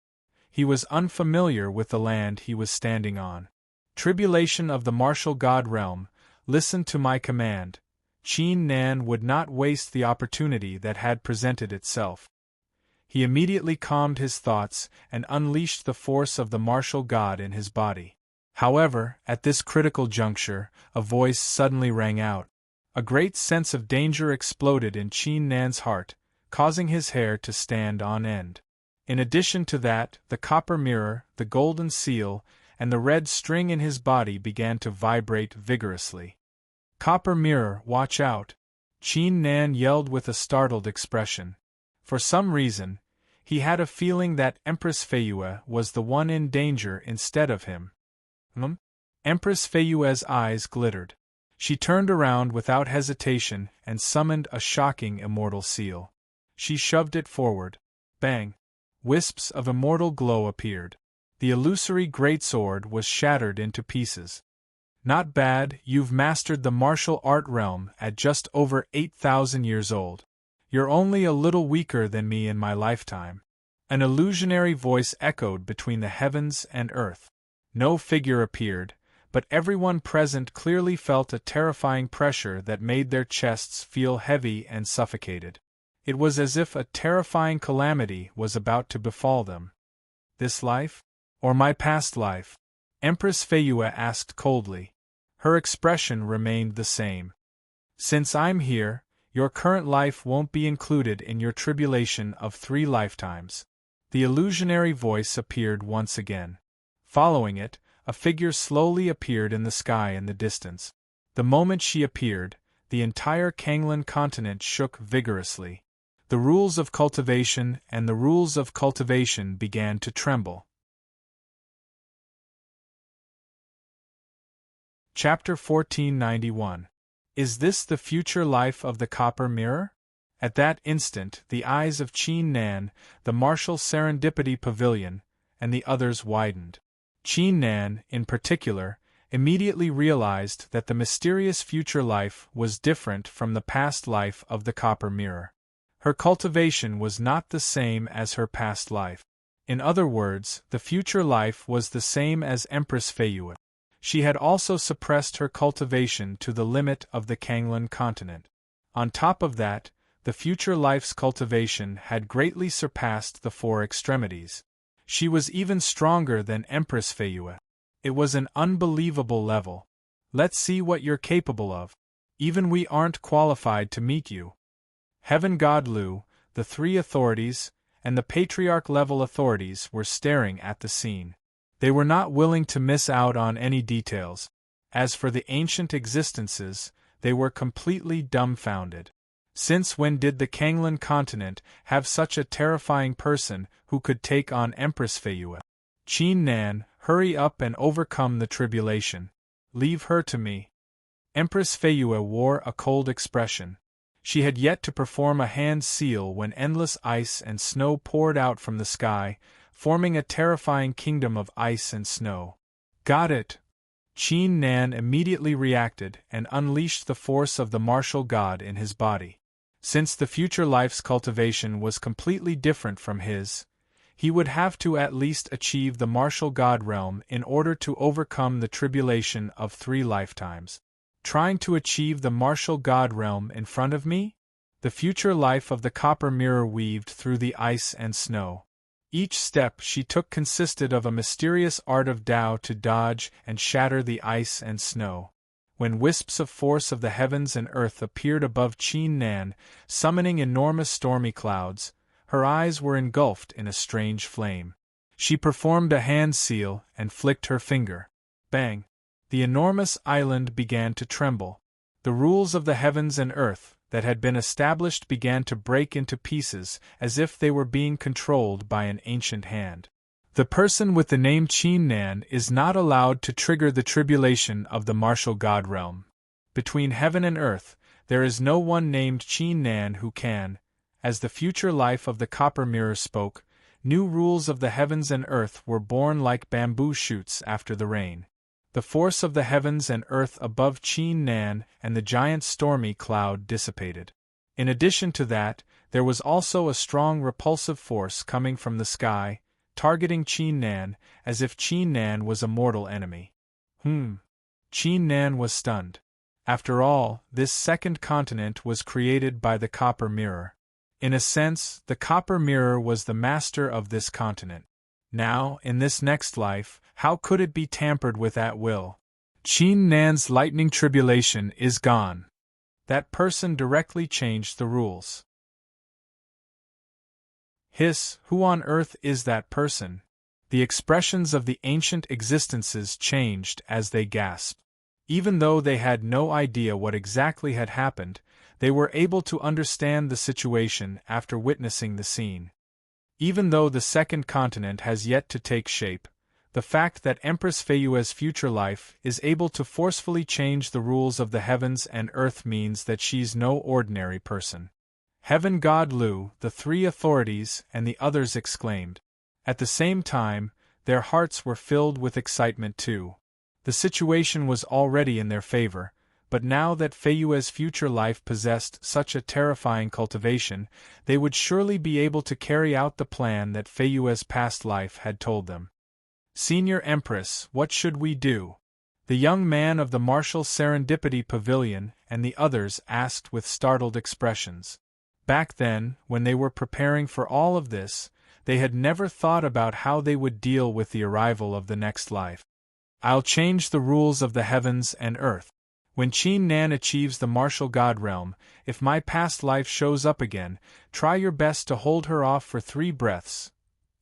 He was unfamiliar with the land he was standing on. Tribulation of the martial god realm, listen to my command. Qin Nan would not waste the opportunity that had presented itself. He immediately calmed his thoughts and unleashed the force of the martial god in his body. However, at this critical juncture, a voice suddenly rang out. A great sense of danger exploded in Qin Nan's heart, causing his hair to stand on end. In addition to that, the copper mirror, the golden seal, and the red string in his body began to vibrate vigorously. "Copper mirror, watch out!" Qin Nan yelled with a startled expression. For some reason, he had a feeling that Empress Feiyue was the one in danger instead of him. Empress Feiyue's eyes glittered. She turned around without hesitation and summoned a shocking immortal seal. She shoved it forward. Bang! Wisps of immortal glow appeared. The illusory greatsword was shattered into pieces. "Not bad, you've mastered the martial art realm at just over 8,000 years old. You're only a little weaker than me in my lifetime." An illusionary voice echoed between the heavens and earth. No figure appeared, but everyone present clearly felt a terrifying pressure that made their chests feel heavy and suffocated. It was as if a terrifying calamity was about to befall them. "This life? Or my past life?" Empress Feiyue asked coldly. Her expression remained the same. "Since I'm here, your current life won't be included in your tribulation of 3 lifetimes." The illusionary voice appeared once again. Following it, a figure slowly appeared in the sky in the distance. The moment she appeared, the entire Kanglan continent shook vigorously. The rules of cultivation and the rules of cultivation began to tremble. Chapter 1491. Is this the future life of the Copper Mirror? At that instant, the eyes of Qin Nan, the martial serendipity pavilion, and the others widened. Qin Nan, in particular, immediately realized that the mysterious future life was different from the past life of the Copper Mirror. Her cultivation was not the same as her past life. In other words, the future life was the same as Empress Feiyue. She had also suppressed her cultivation to the limit of the Kanglan continent. On top of that, the future life's cultivation had greatly surpassed the 4 extremities. She was even stronger than Empress Feiyue. It was an unbelievable level. "Let's see what you're capable of. Even we aren't qualified to meet you." Heaven God Lu, the 3 authorities, and the Patriarch-level authorities were staring at the scene. They were not willing to miss out on any details. As for the ancient existences, they were completely dumbfounded. Since when did the Kanglan continent have such a terrifying person who could take on Empress Feiyue? "Qin Nan, hurry up and overcome the tribulation. Leave her to me." Empress Feiyue wore a cold expression. She had yet to perform a hand seal when endless ice and snow poured out from the sky, forming a terrifying kingdom of ice and snow. "Got it!" Qin Nan immediately reacted and unleashed the force of the martial god in his body. Since the future life's cultivation was completely different from his, he would have to at least achieve the martial god realm in order to overcome the tribulation of 3 lifetimes. Trying to achieve the martial god realm in front of me? The future life of the Copper Mirror weaved through the ice and snow. Each step she took consisted of a mysterious art of Tao to dodge and shatter the ice and snow. When wisps of force of the heavens and earth appeared above Qin Nan, summoning enormous stormy clouds, her eyes were engulfed in a strange flame. She performed a hand seal and flicked her finger. Bang! The enormous island began to tremble. The rules of the heavens and earth that had been established began to break into pieces as if they were being controlled by an ancient hand. The person with the name Qin Nan is not allowed to trigger the tribulation of the martial god realm. Between heaven and earth, there is no one named Qin Nan who can, as the future life of the Copper Mirror spoke, new rules of the heavens and earth were born like bamboo shoots after the rain. The force of the heavens and earth above Qin Nan and the giant stormy cloud dissipated. In addition to that, there was also a strong repulsive force coming from the sky, targeting Qin Nan, as if Qin Nan was a mortal enemy. Qin Nan was stunned. After all, this second continent was created by the Copper Mirror. In a sense, the copper mirror was the master of this continent. Now, in this next life, how could it be tampered with at will? Qin Nan's lightning tribulation is gone. That person directly changed the rules. Hiss, who on earth is that person? The expressions of the ancient existences changed as they gasped. Even though they had no idea what exactly had happened, they were able to understand the situation after witnessing the scene. Even though the second continent has yet to take shape, the fact that Empress Feiyue's future life is able to forcefully change the rules of the heavens and earth means that she's no ordinary person. Heaven God Lu, the three authorities, and the others exclaimed. At the same time, their hearts were filled with excitement too. The situation was already in their favor, but now that Feiyue's future life possessed such a terrifying cultivation, they would surely be able to carry out the plan that Feiyue's past life had told them. Senior Empress, what should we do? The young man of the martial serendipity pavilion and the others asked with startled expressions. Back then, when they were preparing for all of this, they had never thought about how they would deal with the arrival of the next life. I'll change the rules of the heavens and earth. When Qin Nan achieves the martial god realm, if my past life shows up again, try your best to hold her off for 3 breaths,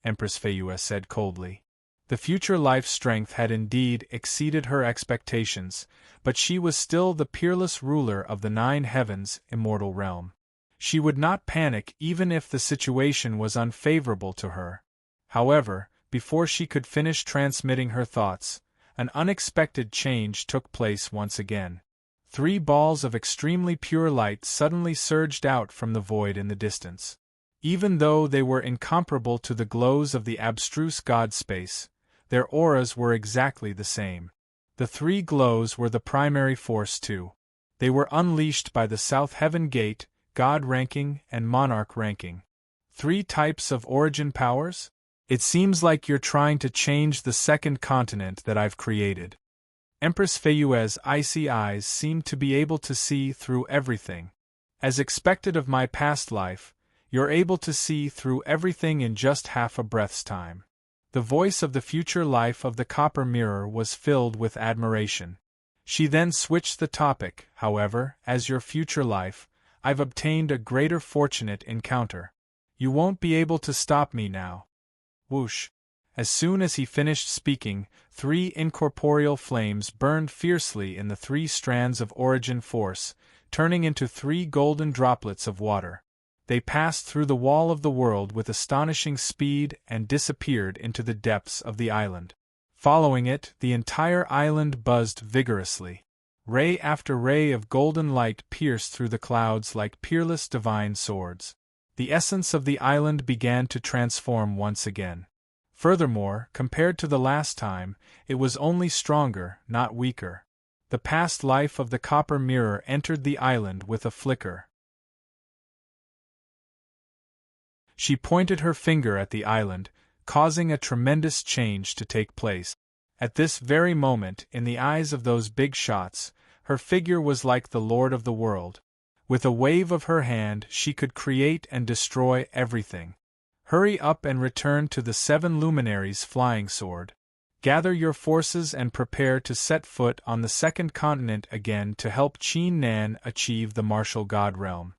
Empress Feiyue said coldly. The future life's strength had indeed exceeded her expectations, but she was still the peerless ruler of the 9 heavens' immortal realm. She would not panic even if the situation was unfavorable to her. However, before she could finish transmitting her thoughts, an unexpected change took place once again. 3 balls of extremely pure light suddenly surged out from the void in the distance. Even though they were incomparable to the glows of the abstruse god space, their auras were exactly the same. The 3 glows were the primary force too. They were unleashed by the South Heaven Gate, God ranking, and Monarch ranking. 3 types of origin powers? It seems like you're trying to change the second continent that I've created. Empress Feiyue's icy eyes seemed to be able to see through everything. As expected of my past life, you're able to see through everything in just half a breath's time. The voice of the future life of the copper mirror was filled with admiration. She then switched the topic. However, as your future life, I've obtained a greater fortunate encounter. You won't be able to stop me now. Whoosh! As soon as he finished speaking, 3 incorporeal flames burned fiercely in the 3 strands of origin force, turning into 3 golden droplets of water. They passed through the wall of the world with astonishing speed and disappeared into the depths of the island. Following it, the entire island buzzed vigorously. Ray after ray of golden light pierced through the clouds like peerless divine swords. The essence of the island began to transform once again. Furthermore, compared to the last time, it was only stronger, not weaker. The past life of the copper mirror entered the island with a flicker. She pointed her finger at the island, causing a tremendous change to take place. At this very moment, in the eyes of those big shots, her figure was like the Lord of the world. With a wave of her hand, she could create and destroy everything. Hurry up and return to the 7 luminaries' flying sword. Gather your forces and prepare to set foot on the second continent again to help Qin Nan achieve the martial god realm.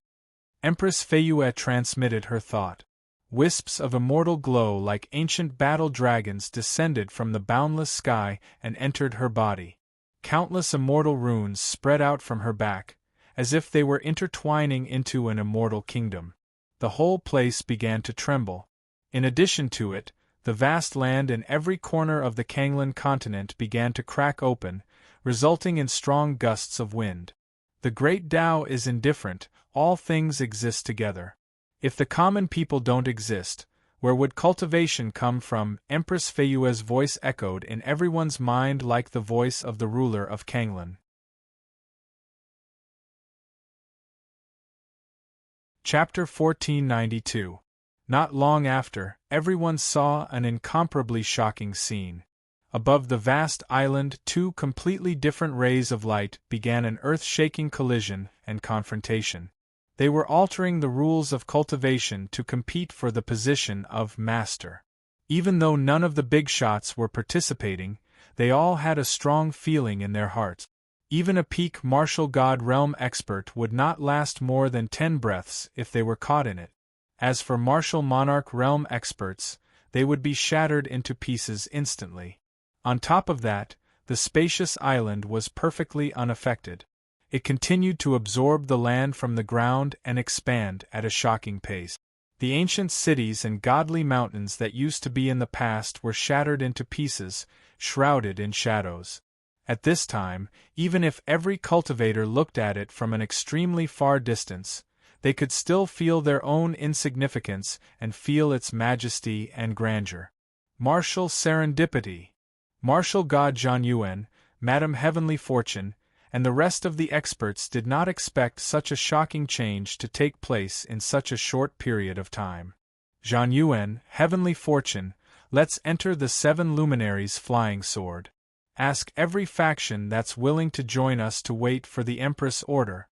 Empress Feiyue transmitted her thought. Wisps of immortal glow like ancient battle dragons descended from the boundless sky and entered her body. Countless immortal runes spread out from her back, as if they were intertwining into an immortal kingdom. The whole place began to tremble. In addition to it, the vast land in every corner of the Kanglan continent began to crack open, resulting in strong gusts of wind. The great Tao is indifferent, all things exist together. If the common people don't exist, where would cultivation come from? Empress Feiyue's voice echoed in everyone's mind like the voice of the ruler of Kanglan. Chapter 1492. Not long after, everyone saw an incomparably shocking scene. Above the vast island, 2 completely different rays of light began an earth-shaking collision and confrontation. They were altering the rules of cultivation to compete for the position of master. Even though none of the big shots were participating, they all had a strong feeling in their hearts. Even a peak martial god realm expert would not last more than 10 breaths if they were caught in it. As for martial monarch realm experts, they would be shattered into pieces instantly. On top of that, the spacious island was perfectly unaffected. It continued to absorb the land from the ground and expand at a shocking pace. The ancient cities and godly mountains that used to be in the past were shattered into pieces, shrouded in shadows. At this time, even if every cultivator looked at it from an extremely far distance, they could still feel their own insignificance and feel its majesty and grandeur. Martial serendipity. Martial god Zhang Yuan, Madame Heavenly Fortune, and the rest of the experts did not expect such a shocking change to take place in such a short period of time. Zhang Yuan, Heavenly Fortune, let's enter the 7 luminaries flying sword. Ask every faction that's willing to join us to wait for the Empress order.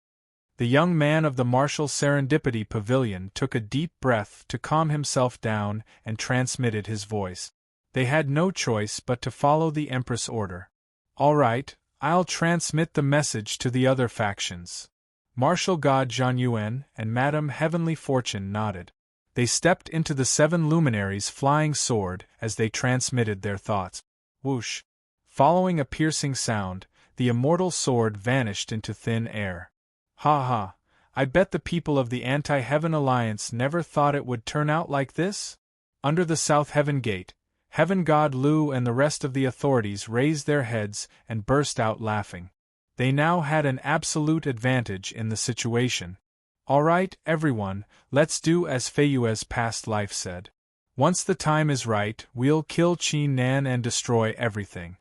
The young man of the martial serendipity pavilion took a deep breath to calm himself down and transmitted his voice. They had no choice but to follow the Empress order. All right, I'll transmit the message to the other factions. Martial God Zhang Yuan and Madame Heavenly Fortune nodded. They stepped into the 7 luminaries flying sword as they transmitted their thoughts. Whoosh! Following a piercing sound, the immortal sword vanished into thin air. Ha ha! I bet the people of the Anti-Heaven Alliance never thought it would turn out like this? Under the South Heaven Gate, Heaven God Lu and the rest of the authorities raised their heads and burst out laughing. They now had an absolute advantage in the situation. All right, everyone, let's do as Feiyue's past life said. Once the time is right, we'll kill Qin Nan and destroy everything.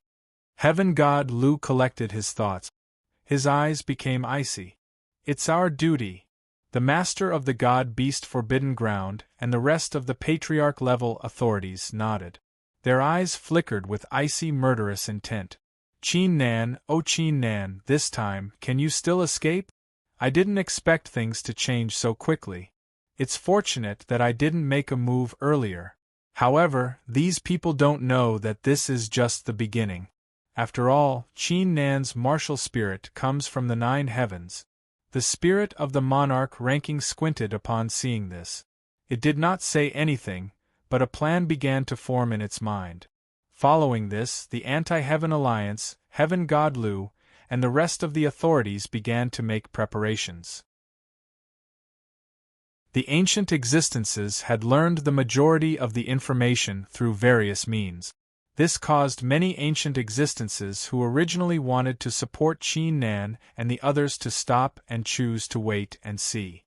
Heaven God Lu collected his thoughts. His eyes became icy. It's our duty. The master of the god-beast Forbidden Ground and the rest of the patriarch-level authorities nodded. Their eyes flickered with icy murderous intent. Qin Nan, oh Qin Nan, this time, can you still escape? I didn't expect things to change so quickly. It's fortunate that I didn't make a move earlier. However, these people don't know that this is just the beginning. After all, Qin Nan's martial spirit comes from the 9 heavens. The spirit of the monarch ranking squinted upon seeing this. It did not say anything, but a plan began to form in its mind. Following this, the Anti-Heaven Alliance, Heaven God Lu, and the rest of the authorities began to make preparations. The ancient existences had learned the majority of the information through various means. This caused many ancient existences who originally wanted to support Qin Nan and the others to stop and choose to wait and see.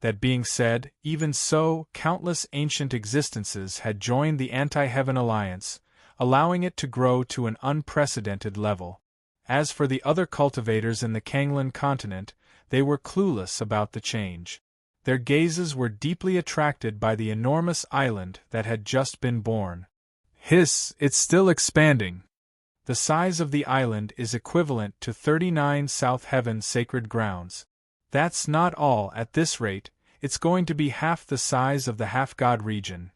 That being said, even so, countless ancient existences had joined the Anti-Heaven Alliance, allowing it to grow to an unprecedented level. As for the other cultivators in the Kanglan continent, they were clueless about the change. Their gazes were deeply attracted by the enormous island that had just been born. Hiss, it's still expanding. The size of the island is equivalent to 39 South Heaven sacred grounds. That's not all. At this rate, it's going to be half the size of the half-god region.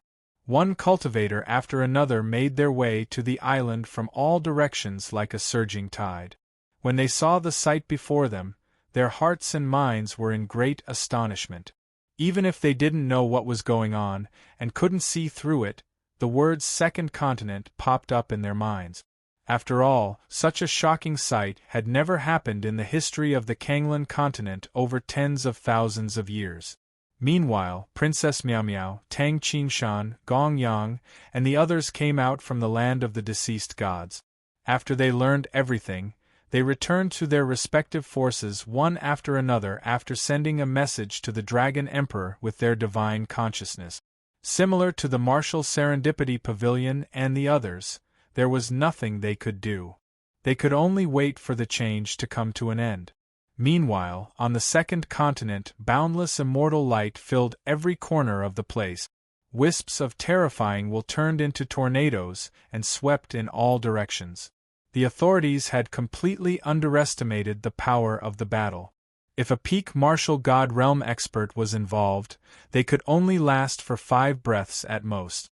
One cultivator after another made their way to the island from all directions like a surging tide. When they saw the sight before them, their hearts and minds were in great astonishment. Even if they didn't know what was going on, and couldn't see through it, the words second continent popped up in their minds. After all, such a shocking sight had never happened in the history of the Kanglan continent over tens of thousands of years. Meanwhile, Princess Miao Miao, Tang Qingshan, Gong Yang, and the others came out from the land of the deceased gods. After they learned everything, they returned to their respective forces one after another after sending a message to the Dragon Emperor with their divine consciousness. Similar to the martial serendipity pavilion and the others, there was nothing they could do. They could only wait for the change to come to an end. Meanwhile, on the second continent, boundless immortal light filled every corner of the place. Wisps of terrifying will turned into tornadoes and swept in all directions. The authorities had completely underestimated the power of the battle. If a peak martial god realm expert was involved, they could only last for 5 breaths at most.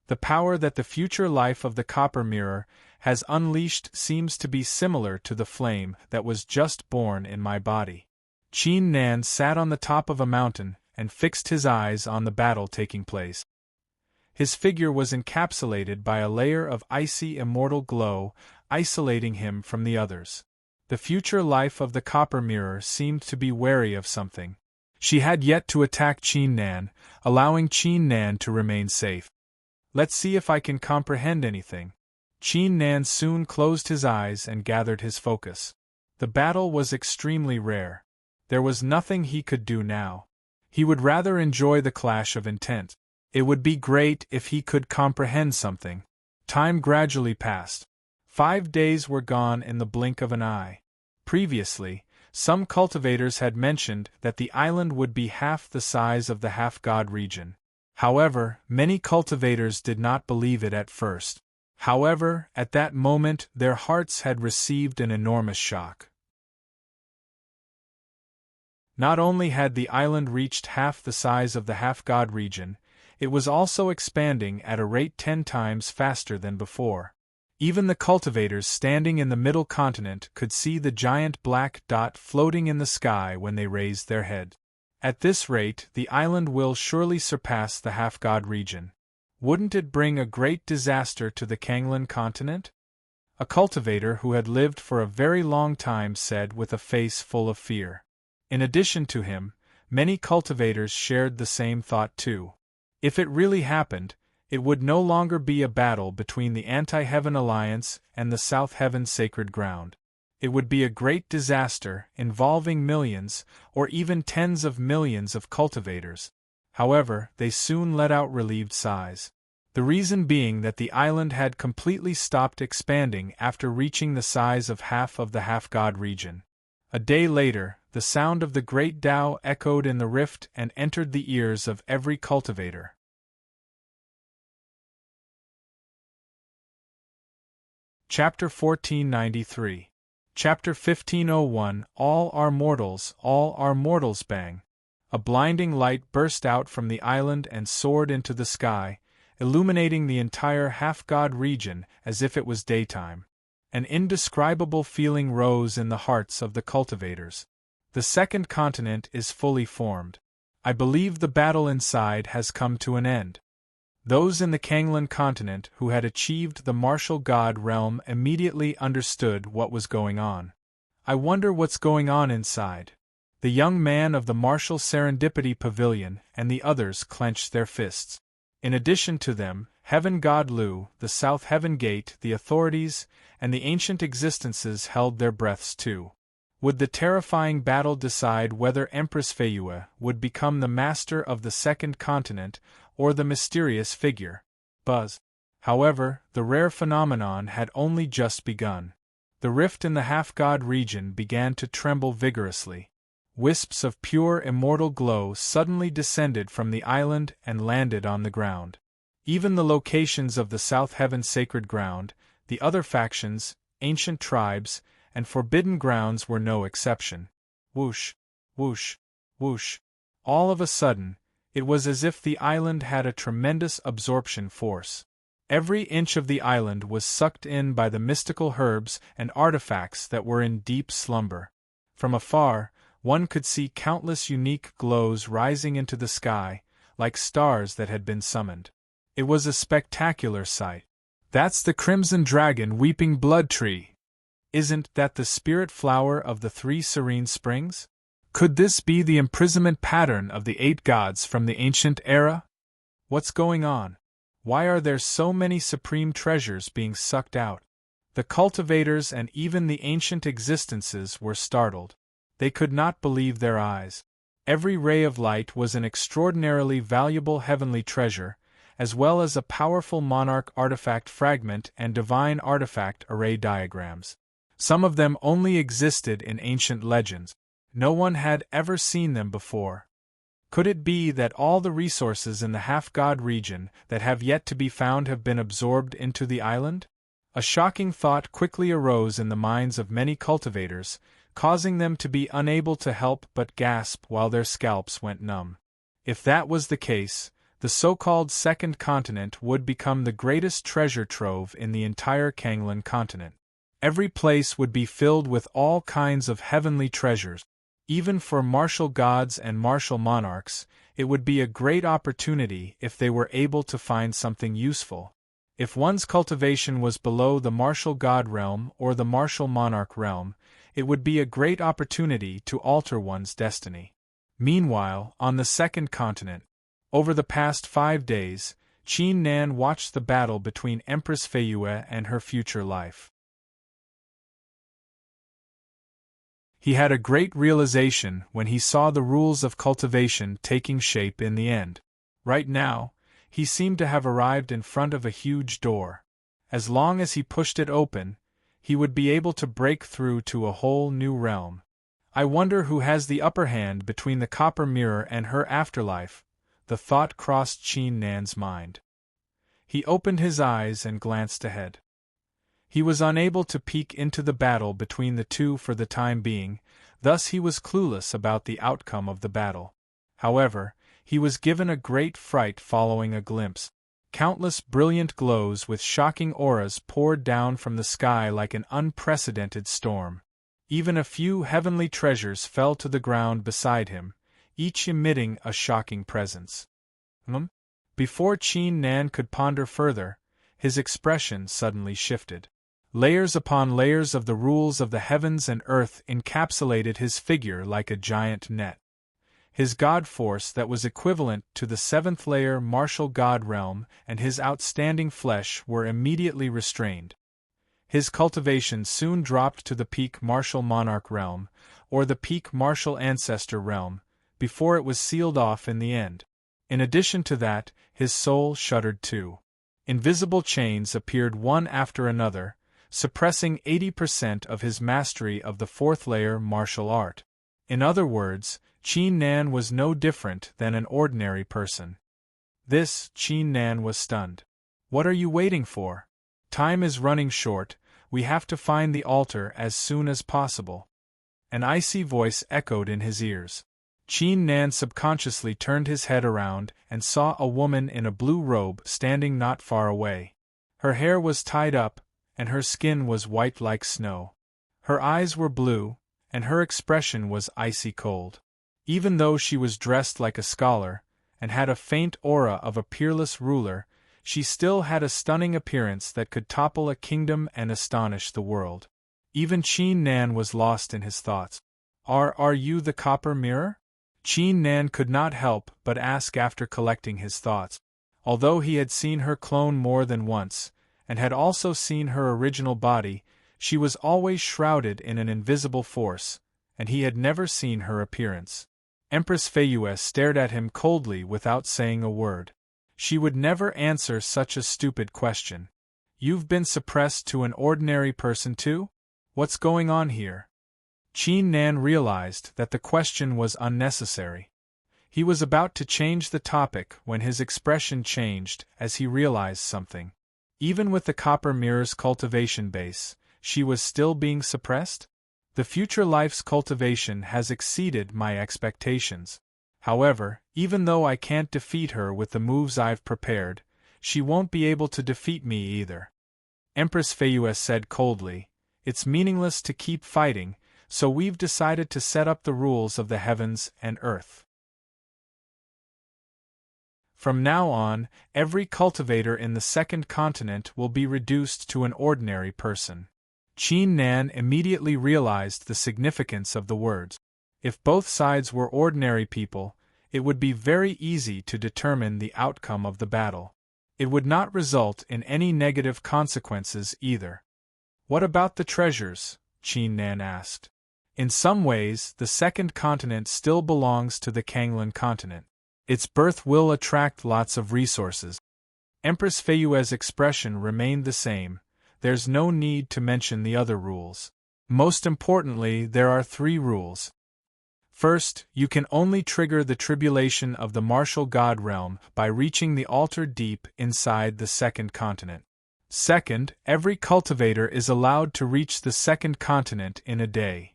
The power that the future life of the copper mirror has unleashed seems to be similar to the flame that was just born in my body. Qin Nan sat on the top of a mountain and fixed his eyes on the battle taking place. His figure was encapsulated by a layer of icy immortal glow, isolating him from the others. The future life of the copper mirror seemed to be wary of something. She had yet to attack Qin Nan, allowing Qin Nan to remain safe. Let's see if I can comprehend anything. Qin Nan soon closed his eyes and gathered his focus. The battle was extremely rare. There was nothing he could do now. He would rather enjoy the clash of intent. It would be great if he could comprehend something. Time gradually passed. 5 days were gone in the blink of an eye. Previously, some cultivators had mentioned that the island would be half the size of the half-god region. However, many cultivators did not believe it at first. However, at that moment their hearts had received an enormous shock. Not only had the island reached half the size of the half-god region, it was also expanding at a rate 10 times faster than before. Even the cultivators standing in the middle continent could see the giant black dot floating in the sky when they raised their head. At this rate, the island will surely surpass the half-god region. Wouldn't it bring a great disaster to the Kanglan continent? A cultivator who had lived for a very long time said with a face full of fear. In addition to him, many cultivators shared the same thought too. If it really happened, it would no longer be a battle between the Anti-Heaven Alliance and the South Heaven Sacred Ground. It would be a great disaster involving millions, or even tens of millions of cultivators. However, they soon let out relieved sighs. The reason being that the island had completely stopped expanding after reaching the size of half of the half-god region. A day later, the sound of the great Tao echoed in the rift and entered the ears of every cultivator. Chapter 1493. Chapter 1501. All are mortals, bang. A blinding light burst out from the island and soared into the sky, illuminating the entire half-god region as if it was daytime. An indescribable feeling rose in the hearts of the cultivators. The second continent is fully formed. I believe the battle inside has come to an end. Those in the Kanglan continent who had achieved the martial god realm immediately understood what was going on. I wonder what's going on inside. The young man of the martial serendipity pavilion and the others clenched their fists. In addition to them, Heaven God Lu, the South Heaven Gate, the authorities, and the ancient existences held their breaths too. Would the terrifying battle decide whether Empress Feiyue would become the master of the second continent or the mysterious figure, Buzz? However, the rare phenomenon had only just begun. The rift in the half-god region began to tremble vigorously. Wisps of pure immortal glow suddenly descended from the island and landed on the ground. Even the locations of the South Heaven Sacred Ground, the other factions, ancient tribes, and forbidden grounds were no exception. Whoosh, whoosh, whoosh. All of a sudden, it was as if the island had a tremendous absorption force. Every inch of the island was sucked in by the mystical herbs and artifacts that were in deep slumber. From afar, one could see countless unique glows rising into the sky, like stars that had been summoned. It was a spectacular sight. That's the Crimson Dragon Weeping Blood Tree. Isn't that the spirit flower of the 3 serene springs? Could this be the imprisonment pattern of the 8 gods from the ancient era? What's going on? Why are there so many supreme treasures being sucked out? The cultivators and even the ancient existences were startled. They could not believe their eyes. Every ray of light was an extraordinarily valuable heavenly treasure, as well as a powerful monarch artifact fragment and divine artifact array diagrams. Some of them only existed in ancient legends. No one had ever seen them before. Could it be that all the resources in the half-god region that have yet to be found have been absorbed into the island? A shocking thought quickly arose in the minds of many cultivators, causing them to be unable to help but gasp while their scalps went numb. If that was the case, the so-called second continent would become the greatest treasure trove in the entire Kanglan continent. Every place would be filled with all kinds of heavenly treasures. Even for martial gods and martial monarchs, it would be a great opportunity if they were able to find something useful. If one's cultivation was below the martial god realm or the martial monarch realm, it would be a great opportunity to alter one's destiny. Meanwhile, on the second continent, over the past 5 days, Qin Nan watched the battle between Empress Feiyue and her future life. He had a great realization when he saw the rules of cultivation taking shape in the end. Right now, he seemed to have arrived in front of a huge door. As long as he pushed it open, he would be able to break through to a whole new realm. I wonder who has the upper hand between the copper mirror and her afterlife, the thought crossed Qin Nan's mind. He opened his eyes and glanced ahead. He was unable to peek into the battle between the two for the time being, thus he was clueless about the outcome of the battle. However, he was given a great fright following a glimpse. Countless brilliant glows with shocking auras poured down from the sky like an unprecedented storm. Even a few heavenly treasures fell to the ground beside him, each emitting a shocking presence. Before Qin Nan could ponder further, his expression suddenly shifted. Layers upon layers of the rules of the heavens and earth encapsulated his figure like a giant net. His god force that was equivalent to the 7th layer martial god realm and his outstanding flesh were immediately restrained. His cultivation soon dropped to the peak martial monarch realm, or the peak martial ancestor realm, before it was sealed off in the end. In addition to that, his soul shuddered too. Invisible chains appeared one after another, suppressing 80% of his mastery of the 4th layer martial art. In other words, Qin Nan was no different than an ordinary person. Qin Nan was stunned. What are you waiting for? Time is running short, we have to find the altar as soon as possible. An icy voice echoed in his ears. Qin Nan subconsciously turned his head around and saw a woman in a blue robe standing not far away. Her hair was tied up, and her skin was white like snow. Her eyes were blue, and her expression was icy cold. Even though she was dressed like a scholar, and had a faint aura of a peerless ruler, she still had a stunning appearance that could topple a kingdom and astonish the world. Even Qin Nan was lost in his thoughts. Are you the copper mirror? Qin Nan could not help but ask after collecting his thoughts. Although he had seen her clone more than once, and had also seen her original body, she was always shrouded in an invisible force, and he had never seen her appearance. Empress Feiyue stared at him coldly without saying a word. She would never answer such a stupid question. You've been suppressed to an ordinary person too? What's going on here? Qin Nan realized that the question was unnecessary. He was about to change the topic when his expression changed as he realized something. Even with the copper mirror's cultivation base, she was still being suppressed? The future life's cultivation has exceeded my expectations. However, even though I can't defeat her with the moves I've prepared, she won't be able to defeat me either. Empress Feiyue said coldly, It's meaningless to keep fighting, so we've decided to set up the rules of the heavens and earth. From now on, every cultivator in the second continent will be reduced to an ordinary person. Qin Nan immediately realized the significance of the words. If both sides were ordinary people, it would be very easy to determine the outcome of the battle. It would not result in any negative consequences either. What about the treasures? Qin Nan asked. In some ways, the second continent still belongs to the Kanglan continent. Its birth will attract lots of resources. Empress Feiyue's expression remained the same. There's no need to mention the other rules. Most importantly, there are 3 rules. First, you can only trigger the tribulation of the martial god realm by reaching the altar deep inside the second continent. Second, every cultivator is allowed to reach the second continent in a day.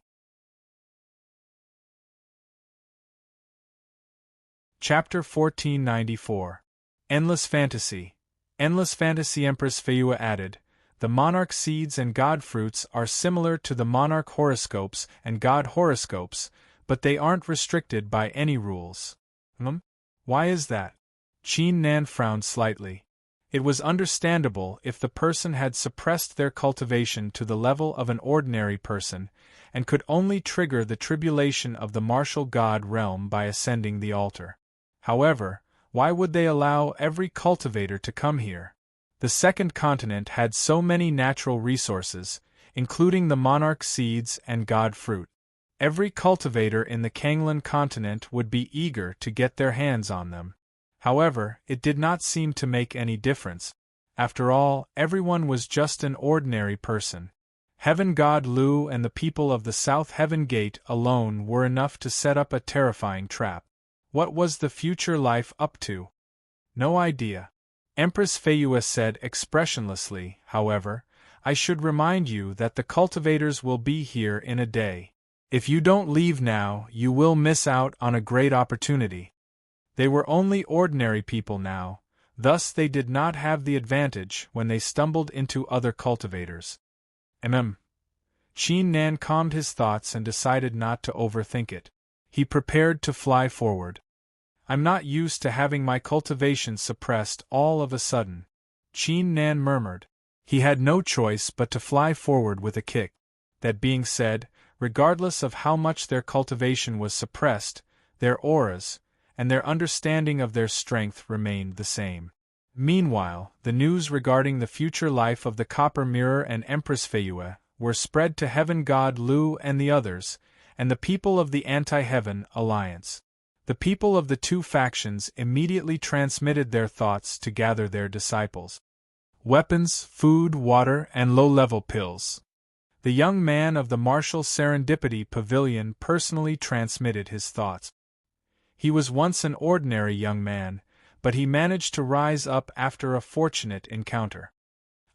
Chapter 1494. Endless Fantasy. Endless Fantasy. Empress Feua added, the monarch seeds and god fruits are similar to the monarch horoscopes and god horoscopes, but they aren't restricted by any rules. Why is that? Qin Nan frowned slightly. It was understandable if the person had suppressed their cultivation to the level of an ordinary person, and could only trigger the tribulation of the martial god realm by ascending the altar. However, why would they allow every cultivator to come here? The second continent had so many natural resources, including the monarch seeds and god fruit. Every cultivator in the Kanglan continent would be eager to get their hands on them. However, it did not seem to make any difference. After all, everyone was just an ordinary person. Heaven God Lu and the people of the South Heaven Gate alone were enough to set up a terrifying trap. What was the future life up to? No idea. Empress Feua said expressionlessly, however, I should remind you that the cultivators will be here in a day. If you don't leave now, you will miss out on a great opportunity. They were only ordinary people now, thus they did not have the advantage when they stumbled into other cultivators. Qin Nan calmed his thoughts and decided not to overthink it. He prepared to fly forward. I'm not used to having my cultivation suppressed all of a sudden, Qin Nan murmured. He had no choice but to fly forward with a kick. That being said, regardless of how much their cultivation was suppressed, their auras, and their understanding of their strength remained the same. Meanwhile, the news regarding the future life of the Copper Mirror and Empress Feua were spread to Heaven God Lu and the others, and the people of the Anti-Heaven Alliance. The people of the two factions immediately transmitted their thoughts to gather their disciples. Weapons, food, water, and low-level pills. The young man of the Martial Serendipity Pavilion personally transmitted his thoughts. He was once an ordinary young man, but he managed to rise up after a fortunate encounter.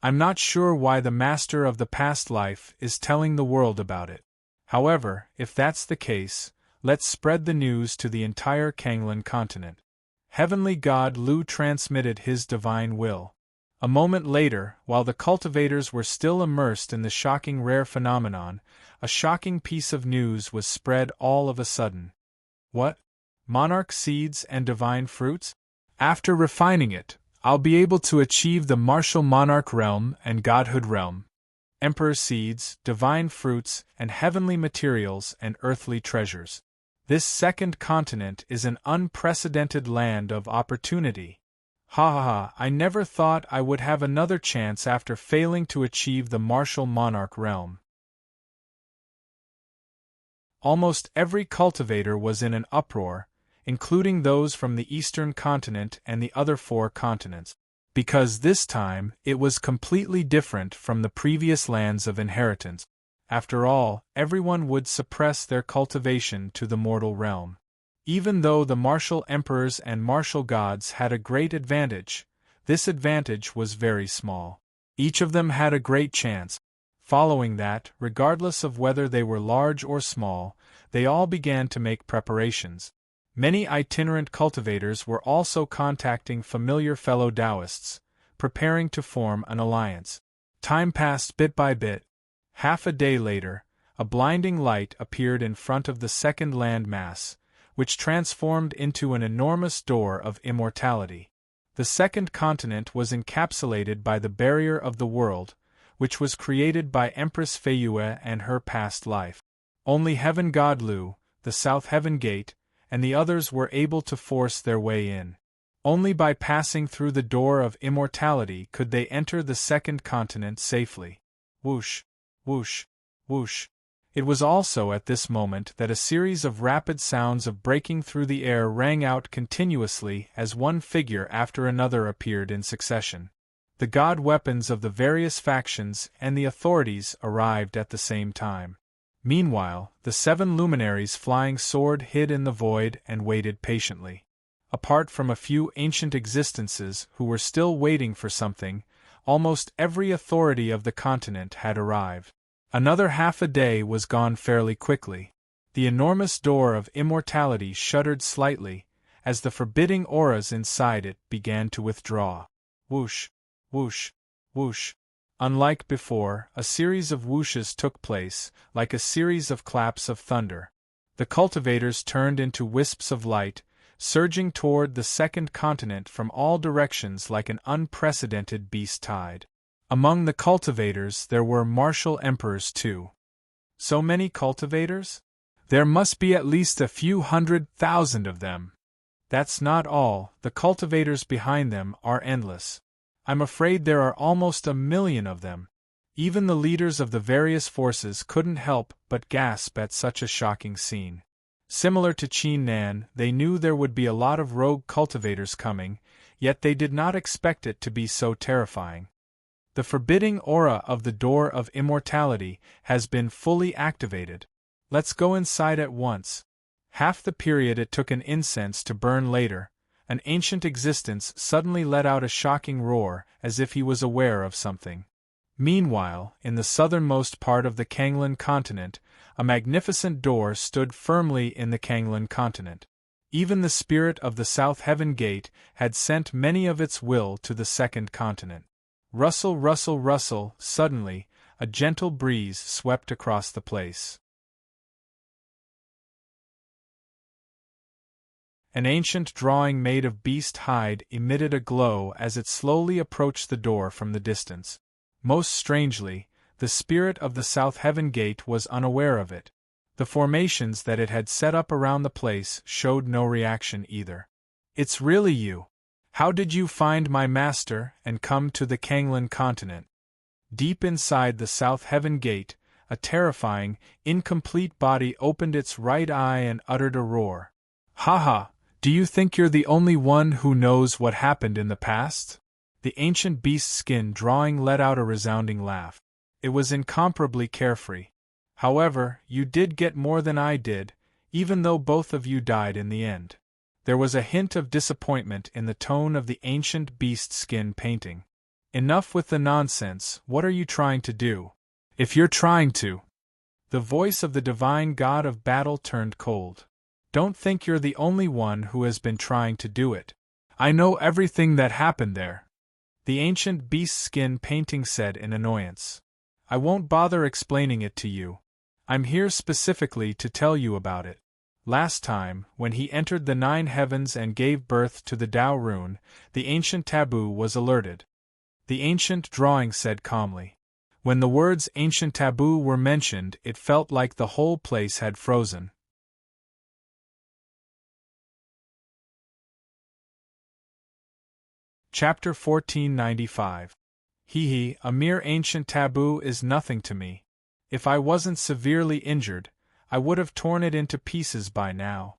I'm not sure why the master of the past life is telling the world about it. However, if that's the case, let's spread the news to the entire Kanglan continent. Heavenly God Lu transmitted his divine will. A moment later, while the cultivators were still immersed in the shocking rare phenomenon, a shocking piece of news was spread all of a sudden. What? Monarch seeds and divine fruits? After refining it, I'll be able to achieve the martial monarch realm and godhood realm. Emperor seeds, divine fruits, and heavenly materials and earthly treasures. This second continent is an unprecedented land of opportunity. Ha ha ha, I never thought I would have another chance after failing to achieve the martial monarch realm. Almost every cultivator was in an uproar, including those from the eastern continent and the other 4 continents, because this time it was completely different from the previous lands of inheritance. After all, everyone would suppress their cultivation to the mortal realm. Even though the martial emperors and martial gods had a great advantage, this advantage was very small. Each of them had a great chance. Following that, regardless of whether they were large or small, they all began to make preparations. Many itinerant cultivators were also contacting familiar fellow Taoists, preparing to form an alliance. Time passed bit by bit. Half a day later, a blinding light appeared in front of the second land mass, which transformed into an enormous door of immortality. The second continent was encapsulated by the barrier of the world, which was created by Empress Feua and her past life. Only Heaven God Lu, the South Heaven Gate, and the others were able to force their way in. Only by passing through the door of immortality could they enter the second continent safely. Whoosh, whoosh, whoosh. It was also at this moment that a series of rapid sounds of breaking through the air rang out continuously as one figure after another appeared in succession. The god weapons of the various factions and the authorities arrived at the same time. Meanwhile, the 7 luminaries flying sword hid in the void and waited patiently. Apart from a few ancient existences who were still waiting for something, almost every authority of the continent had arrived. Another half a day was gone fairly quickly. The enormous door of immortality shuddered slightly, as the forbidding auras inside it began to withdraw. Whoosh, whoosh, whoosh. Unlike before, a series of whooshes took place, like a series of claps of thunder. The cultivators turned into wisps of light, surging toward the second continent from all directions like an unprecedented beast tide. Among the cultivators there were martial emperors too. So many cultivators? There must be at least a few 100,000 of them. That's not all, the cultivators behind them are endless. I'm afraid there are almost 1,000,000 of them. Even the leaders of the various forces couldn't help but gasp at such a shocking scene. Similar to Qin Nan, they knew there would be a lot of rogue cultivators coming, yet they did not expect it to be so terrifying. The forbidding aura of the Door of Immortality has been fully activated. Let's go inside at once. Half the period it took an incense to burn later, an ancient existence suddenly let out a shocking roar as if he was aware of something. Meanwhile, in the southernmost part of the Kanglan continent, a magnificent door stood firmly in the Kanglan continent. Even the spirit of the South Heaven Gate had sent many of its will to the second continent. Rustle, rustle, rustle, suddenly, a gentle breeze swept across the place. An ancient drawing made of beast hide emitted a glow as it slowly approached the door from the distance. Most strangely, the spirit of the South Heaven Gate was unaware of it. The formations that it had set up around the place showed no reaction either. It's really you. How did you find my master and come to the Kanglan continent? Deep inside the South Heaven Gate, a terrifying, incomplete body opened its right eye and uttered a roar. Ha ha! Do you think you're the only one who knows what happened in the past? The ancient beast's skin drawing let out a resounding laugh. It was incomparably carefree. However, you did get more than I did, even though both of you died in the end. There was a hint of disappointment in the tone of the ancient beast skin painting. Enough with the nonsense, what are you trying to do? If you're trying to... The voice of the divine god of battle turned cold. Don't think you're the only one who has been trying to do it. I know everything that happened there. The ancient beast skin painting said in annoyance. I won't bother explaining it to you. I'm here specifically to tell you about it. Last time, when he entered the 9 heavens and gave birth to the Tao rune, the ancient taboo was alerted. The ancient drawing said calmly. When the words ancient taboo were mentioned, it felt like the whole place had frozen. Chapter 1495. Hee, a mere ancient taboo is nothing to me. If I wasn't severely injured, I would have torn it into pieces by now.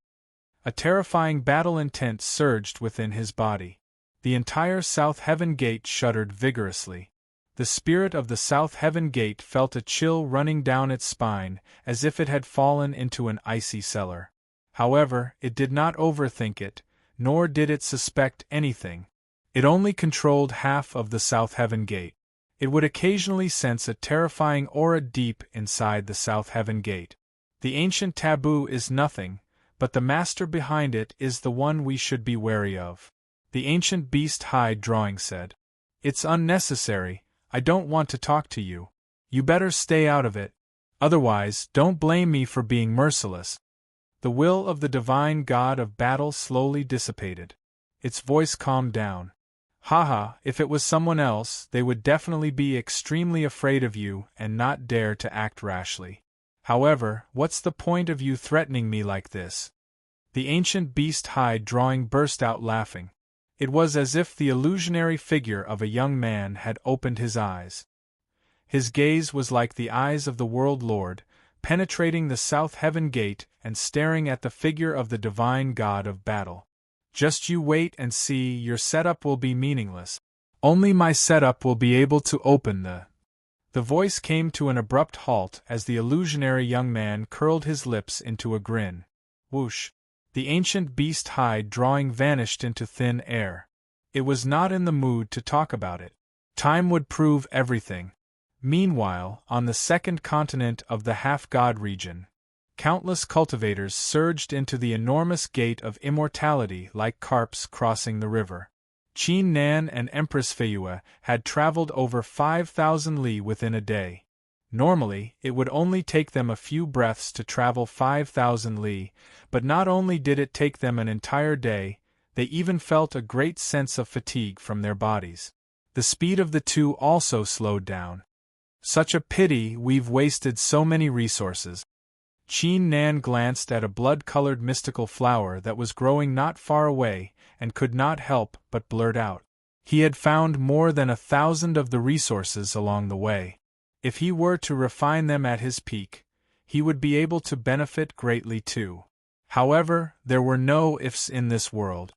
A terrifying battle intent surged within his body. The entire South Heaven Gate shuddered vigorously. The spirit of the South Heaven Gate felt a chill running down its spine, as if it had fallen into an icy cellar. However, it did not overthink it, nor did it suspect anything. It only controlled half of the South Heaven Gate. It would occasionally sense a terrifying aura deep inside the South Heaven Gate. The ancient taboo is nothing, but the master behind it is the one we should be wary of. The ancient beast hide drawing said. It's unnecessary, I don't want to talk to you. You better stay out of it. Otherwise, don't blame me for being merciless. The will of the divine god of battle slowly dissipated. Its voice calmed down. Haha, if it was someone else, they would definitely be extremely afraid of you and not dare to act rashly. However, what's the point of you threatening me like this? The ancient beast hide drawing burst out laughing. It was as if the illusionary figure of a young man had opened his eyes. His gaze was like the eyes of the World Lord, penetrating the South Heaven Gate and staring at the figure of the divine god of battle. Just you wait and see, your setup will be meaningless. Only my setup will be able to open the... The voice came to an abrupt halt as the illusionary young man curled his lips into a grin. Whoosh! The ancient beast hide drawing vanished into thin air. It was not in the mood to talk about it. Time would prove everything. Meanwhile, on the second continent of the half-god region, Countless cultivators surged into the enormous gate of immortality like carps crossing the river. Qin Nan and Empress Feiyue had traveled over 5,000 li within a day. Normally, it would only take them a few breaths to travel 5,000 li, but not only did it take them an entire day, they even felt a great sense of fatigue from their bodies. The speed of the two also slowed down. Such a pity we've wasted so many resources. Qin Nan glanced at a blood-colored mystical flower that was growing not far away and could not help but blurt out. He had found more than 1,000 of the resources along the way. If he were to refine them at his peak, he would be able to benefit greatly too. However, there were no ifs in this world.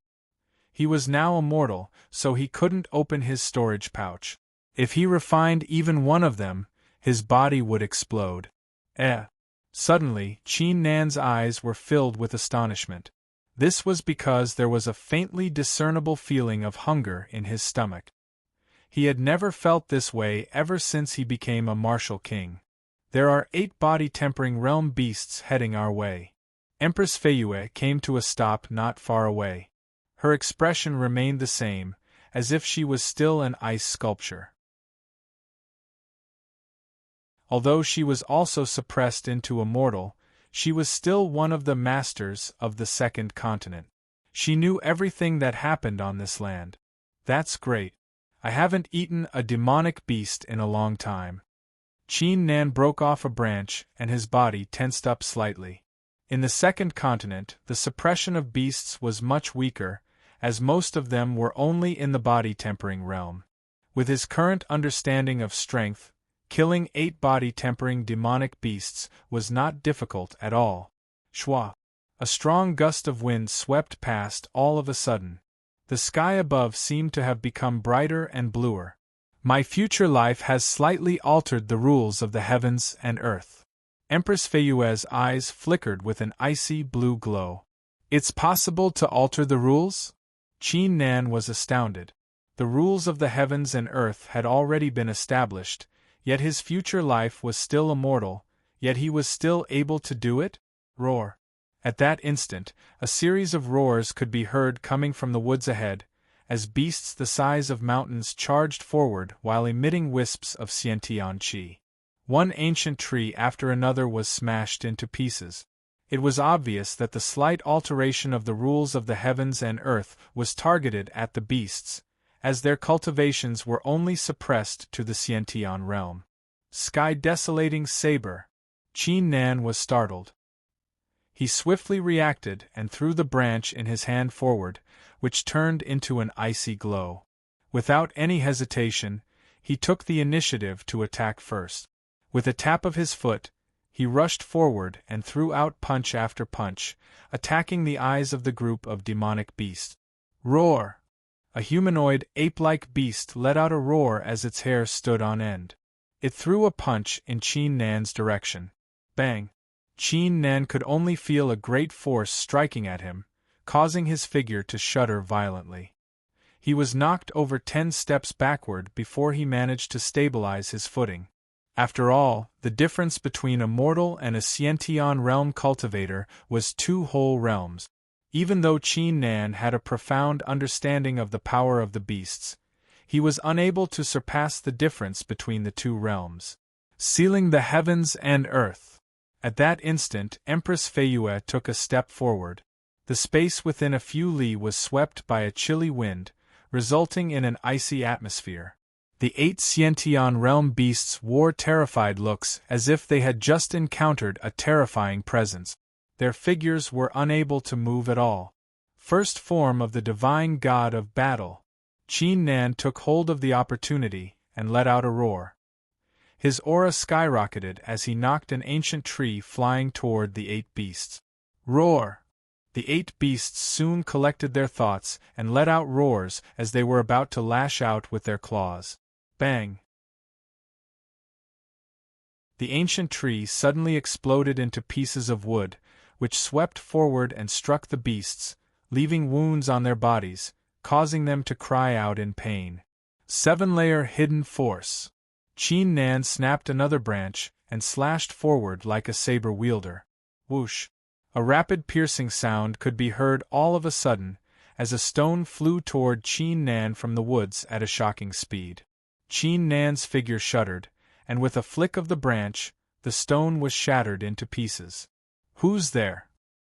He was now immortal, so he couldn't open his storage pouch. If he refined even one of them, his body would explode. Suddenly, Qin Nan's eyes were filled with astonishment. This was because there was a faintly discernible feeling of hunger in his stomach. He had never felt this way ever since he became a martial king. There are 8 body-tempering realm beasts heading our way. Empress Feiyue came to a stop not far away. Her expression remained the same, as if she was still an ice sculpture. Although she was also suppressed into immortal, she was still one of the masters of the second continent. She knew everything that happened on this land. That's great. I haven't eaten a demonic beast in a long time. Qin Nan broke off a branch and his body tensed up slightly. In the second continent, the suppression of beasts was much weaker, as most of them were only in the body-tempering realm. With his current understanding of strength, killing 8 body-tempering demonic beasts was not difficult at all. Shwa! A strong gust of wind swept past all of a sudden. The sky above seemed to have become brighter and bluer. My future life has slightly altered the rules of the heavens and earth. Empress Feiyue's eyes flickered with an icy blue glow. It's possible to alter the rules? Qin Nan was astounded. The rules of the heavens and earth had already been established, yet his future life was still immortal, yet he was still able to do it? Roar! At that instant, a series of roars could be heard coming from the woods ahead, as beasts the size of mountains charged forward while emitting wisps of Xiantian qi. One ancient tree after another was smashed into pieces. It was obvious that the slight alteration of the rules of the heavens and earth was targeted at the beasts, as their cultivations were only suppressed to the Xiantian realm. Sky desolating saber! Qin Nan was startled. He swiftly reacted and threw the branch in his hand forward, which turned into an icy glow. Without any hesitation, he took the initiative to attack first. With a tap of his foot, he rushed forward and threw out punch after punch, attacking the eyes of the group of demonic beasts. Roar! A humanoid, ape-like beast let out a roar as its hair stood on end. It threw a punch in Qin Nan's direction. Bang! Qin Nan could only feel a great force striking at him, causing his figure to shudder violently. He was knocked over 10 steps backward before he managed to stabilize his footing. After all, the difference between a mortal and a Xiantian realm cultivator was 2 whole realms. Even though Qin Nan had a profound understanding of the power of the beasts, he was unable to surpass the difference between the 2 realms. Sealing the heavens and earth! At that instant, Empress Feiyue took a step forward. The space within a few li was swept by a chilly wind, resulting in an icy atmosphere. The 8 Xiantian realm beasts wore terrified looks as if they had just encountered a terrifying presence. Their figures were unable to move at all. First form of the divine god of battle. Qin Nan took hold of the opportunity and let out a roar. His aura skyrocketed as he knocked an ancient tree flying toward the 8 beasts. Roar! The 8 beasts soon collected their thoughts and let out roars as they were about to lash out with their claws. Bang! The ancient tree suddenly exploded into pieces of wood, which swept forward and struck the beasts, leaving wounds on their bodies, causing them to cry out in pain. 7-layer hidden force. Qin Nan snapped another branch and slashed forward like a saber wielder. Whoosh! A rapid piercing sound could be heard all of a sudden, as a stone flew toward Qin Nan from the woods at a shocking speed. Qin Nan's figure shuddered, and with a flick of the branch, the stone was shattered into pieces. Who's there?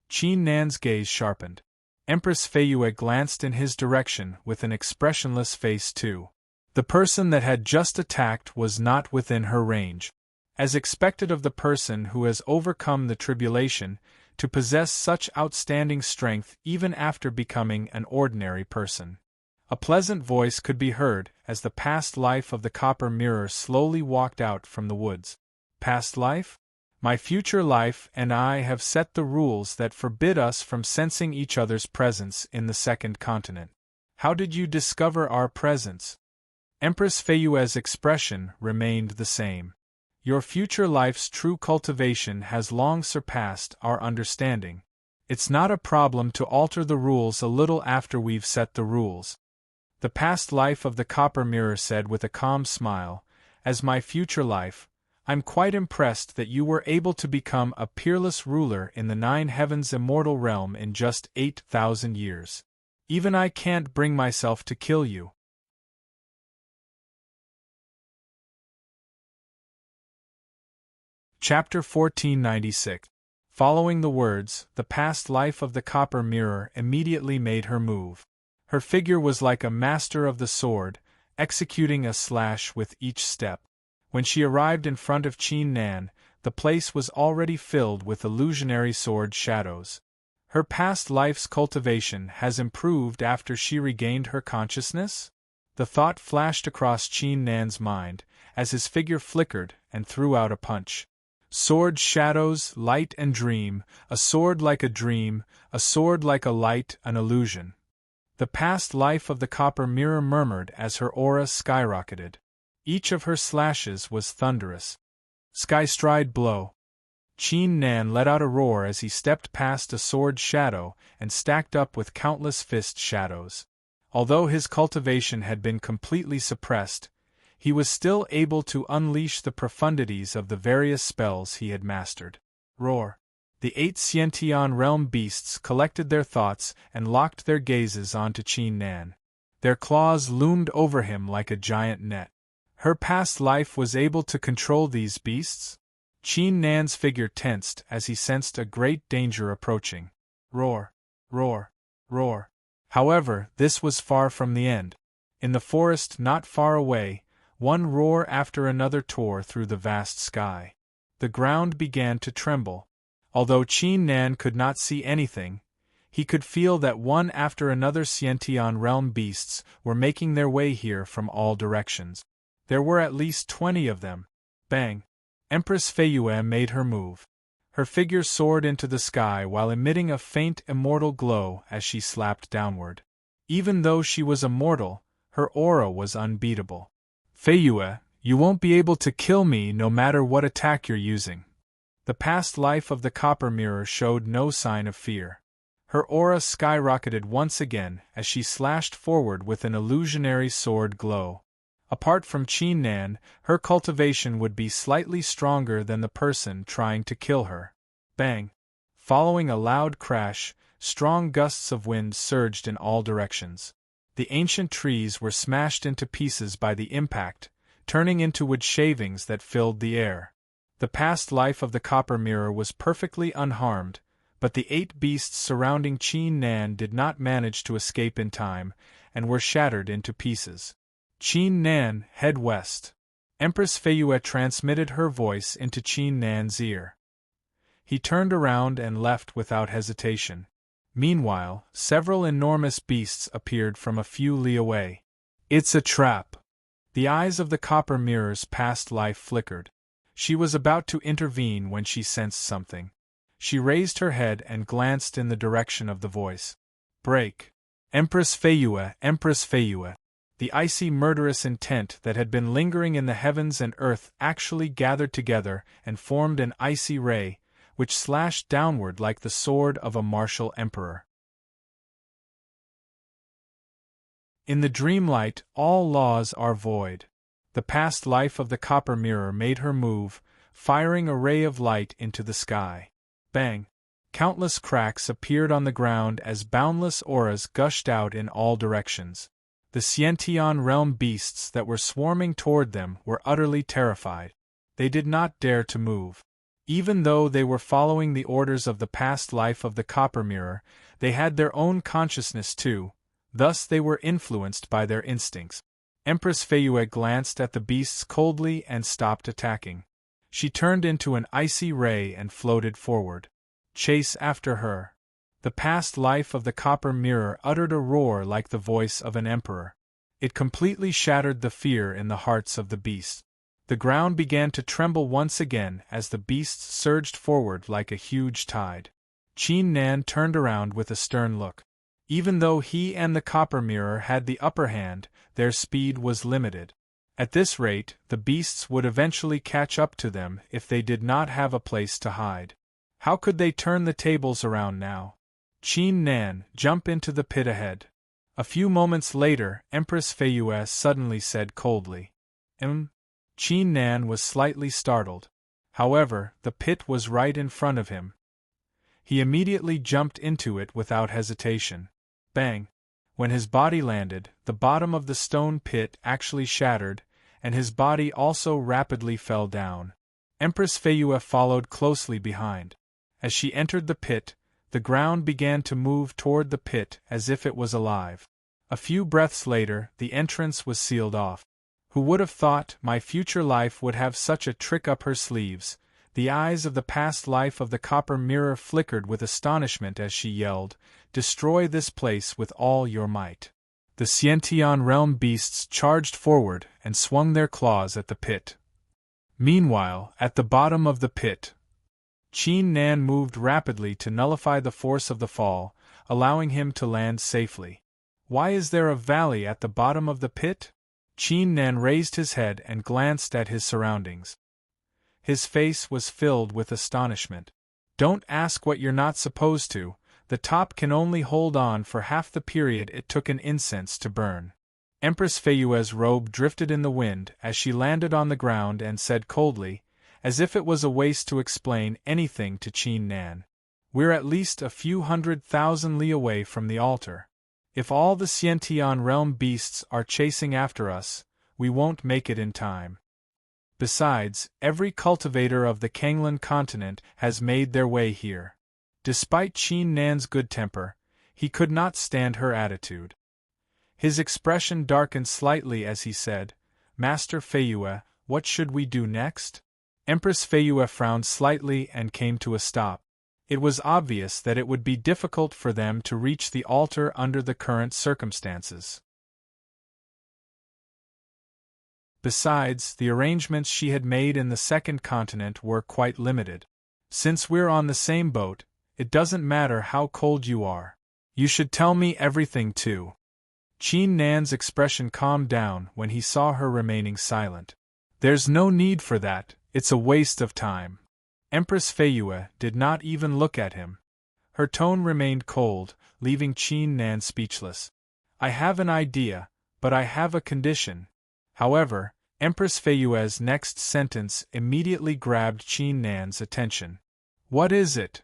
Qin Nan's gaze sharpened. Empress Feiyue glanced in his direction with an expressionless face too. The person that had just attacked was not within her range. As expected of the person who has overcome the tribulation, to possess such outstanding strength even after becoming an ordinary person. A pleasant voice could be heard as the past life of the copper mirror slowly walked out from the woods. Past life? My future life and I have set the rules that forbid us from sensing each other's presence in the second continent. How did you discover our presence? Empress Feiyue's expression remained the same. Your future life's true cultivation has long surpassed our understanding. It's not a problem to alter the rules a little after we've set the rules. The past life of the copper mirror said with a calm smile, as my future life, I'm quite impressed that you were able to become a peerless ruler in the Nine Heavens immortal realm in just 8,000 years. Even I can't bring myself to kill you. Chapter 1496. Following the words, the past life of the copper mirror immediately made her move. Her figure was like a master of the sword, executing a slash with each step. When she arrived in front of Qin Nan, the place was already filled with illusionary sword shadows. Her past life's cultivation has improved after she regained her consciousness? The thought flashed across Qin Nan's mind, as his figure flickered and threw out a punch. Sword shadows, light and dream, a sword like a dream, a sword like a light, an illusion. The past life of the copper mirror murmured as her aura skyrocketed. Each of her slashes was thunderous. Sky-stride blow. Qin Nan let out a roar as he stepped past a sword shadow and stacked up with countless fist shadows. Although his cultivation had been completely suppressed, he was still able to unleash the profundities of the various spells he had mastered. Roar. The 8 Xiantian realm beasts collected their thoughts and locked their gazes onto Qin Nan. Their claws loomed over him like a giant net. Her past life was able to control these beasts? Qin Nan's figure tensed as he sensed a great danger approaching. Roar. Roar. Roar. However, this was far from the end. In the forest not far away, one roar after another tore through the vast sky. The ground began to tremble. Although Qin Nan could not see anything, he could feel that one after another Xiantian realm beasts were making their way here from all directions. There were at least 20 of them. Bang! Empress Feiyue made her move. Her figure soared into the sky while emitting a faint immortal glow as she slapped downward. Even though she was a mortal, her aura was unbeatable. Feiyue, you won't be able to kill me no matter what attack you're using. The past life of the copper mirror showed no sign of fear. Her aura skyrocketed once again as she slashed forward with an illusionary sword glow. Apart from Qin Nan, her cultivation would be slightly stronger than the person trying to kill her. Bang! Following a loud crash, strong gusts of wind surged in all directions. The ancient trees were smashed into pieces by the impact, turning into wood shavings that filled the air. The past life of the copper mirror was perfectly unharmed, but the 8 beasts surrounding Qin Nan did not manage to escape in time, and were shattered into pieces. Qin Nan, head west. Empress Feiyue transmitted her voice into Qin Nan's ear. He turned around and left without hesitation. Meanwhile, several enormous beasts appeared from a few li away. It's a trap. The eyes of the copper mirror's past life flickered. She was about to intervene when she sensed something. She raised her head and glanced in the direction of the voice. Break. Empress Feiyue, Empress Feiyue. The icy murderous intent that had been lingering in the heavens and earth actually gathered together and formed an icy ray, which slashed downward like the sword of a martial emperor. In the dreamlight, all laws are void. The past life of the copper mirror made her move, firing a ray of light into the sky. Bang! Countless cracks appeared on the ground as boundless auras gushed out in all directions. The Sciention realm beasts that were swarming toward them were utterly terrified. They did not dare to move. Even though they were following the orders of the past life of the Copper Mirror, they had their own consciousness too, thus they were influenced by their instincts. Empress Feyue glanced at the beasts coldly and stopped attacking. She turned into an icy ray and floated forward. Chase after her. The past life of the Copper Mirror uttered a roar like the voice of an emperor. It completely shattered the fear in the hearts of the beasts. The ground began to tremble once again as the beasts surged forward like a huge tide. Qin Nan turned around with a stern look. Even though he and the Copper Mirror had the upper hand, their speed was limited. At this rate, the beasts would eventually catch up to them if they did not have a place to hide. How could they turn the tables around now? Qin Nan, jump into the pit ahead. A few moments later, Empress Feyue suddenly said coldly. Qin Nan was slightly startled. However, the pit was right in front of him. He immediately jumped into it without hesitation. Bang! When his body landed, the bottom of the stone pit actually shattered, and his body also rapidly fell down. Empress Feyue followed closely behind. As she entered the pit, the ground began to move toward the pit as if it was alive. A few breaths later, the entrance was sealed off. Who would have thought my future life would have such a trick up her sleeves? The eyes of the past life of the Copper Mirror flickered with astonishment as she yelled, "Destroy this place with all your might." The Sciention realm beasts charged forward and swung their claws at the pit. Meanwhile, at the bottom of the pit, Qin Nan moved rapidly to nullify the force of the fall, allowing him to land safely. Why is there a valley at the bottom of the pit? Qin Nan raised his head and glanced at his surroundings. His face was filled with astonishment. Don't ask what you're not supposed to. The top can only hold on for half the period it took an incense to burn. Empress Feyue's robe drifted in the wind as she landed on the ground and said coldly, as if it was a waste to explain anything to Qin Nan. We're at least a few 100,000 li away from the altar. If all the Sciention realm beasts are chasing after us, we won't make it in time. Besides, every cultivator of the Kanglan continent has made their way here. Despite Qin Nan's good temper, he could not stand her attitude. His expression darkened slightly as he said, "Master Feyue, what should we do next?" Empress Feyue frowned slightly and came to a stop. It was obvious that it would be difficult for them to reach the altar under the current circumstances. Besides, the arrangements she had made in the second continent were quite limited. Since we're on the same boat, it doesn't matter how cold you are. You should tell me everything too. Qin Nan's expression calmed down when he saw her remaining silent. There's no need for that, it's a waste of time. Empress Feyue did not even look at him. Her tone remained cold, leaving Qin Nan speechless. I have an idea, but I have a condition. However, Empress Feyue's next sentence immediately grabbed Qin Nan's attention. What is it?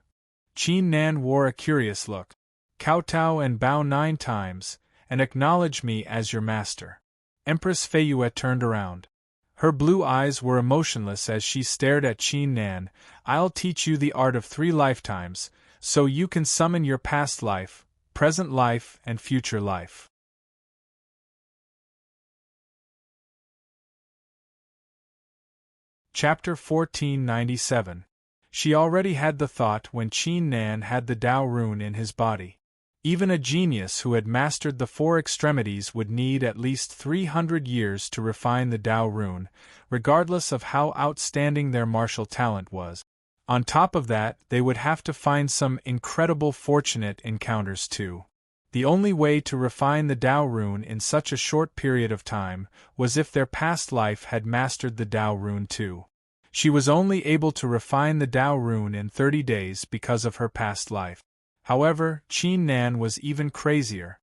Qin Nan wore a curious look. Kowtow and bow 9 times, and acknowledge me as your master. Empress Feyue turned around. Her blue eyes were emotionless as she stared at Qin Nan. I'll teach you the art of 3 lifetimes, so you can summon your past life, present life, and future life. Chapter 1497. She already had the thought when Qin Nan had the Tao rune in his body. Even a genius who had mastered the 4 extremities would need at least 300 years to refine the Tao rune, regardless of how outstanding their martial talent was. On top of that, they would have to find some incredible fortunate encounters too. The only way to refine the Tao rune in such a short period of time was if their past life had mastered the Tao rune too. She was only able to refine the Tao rune in 30 days because of her past life. However, Qin Nan was even crazier.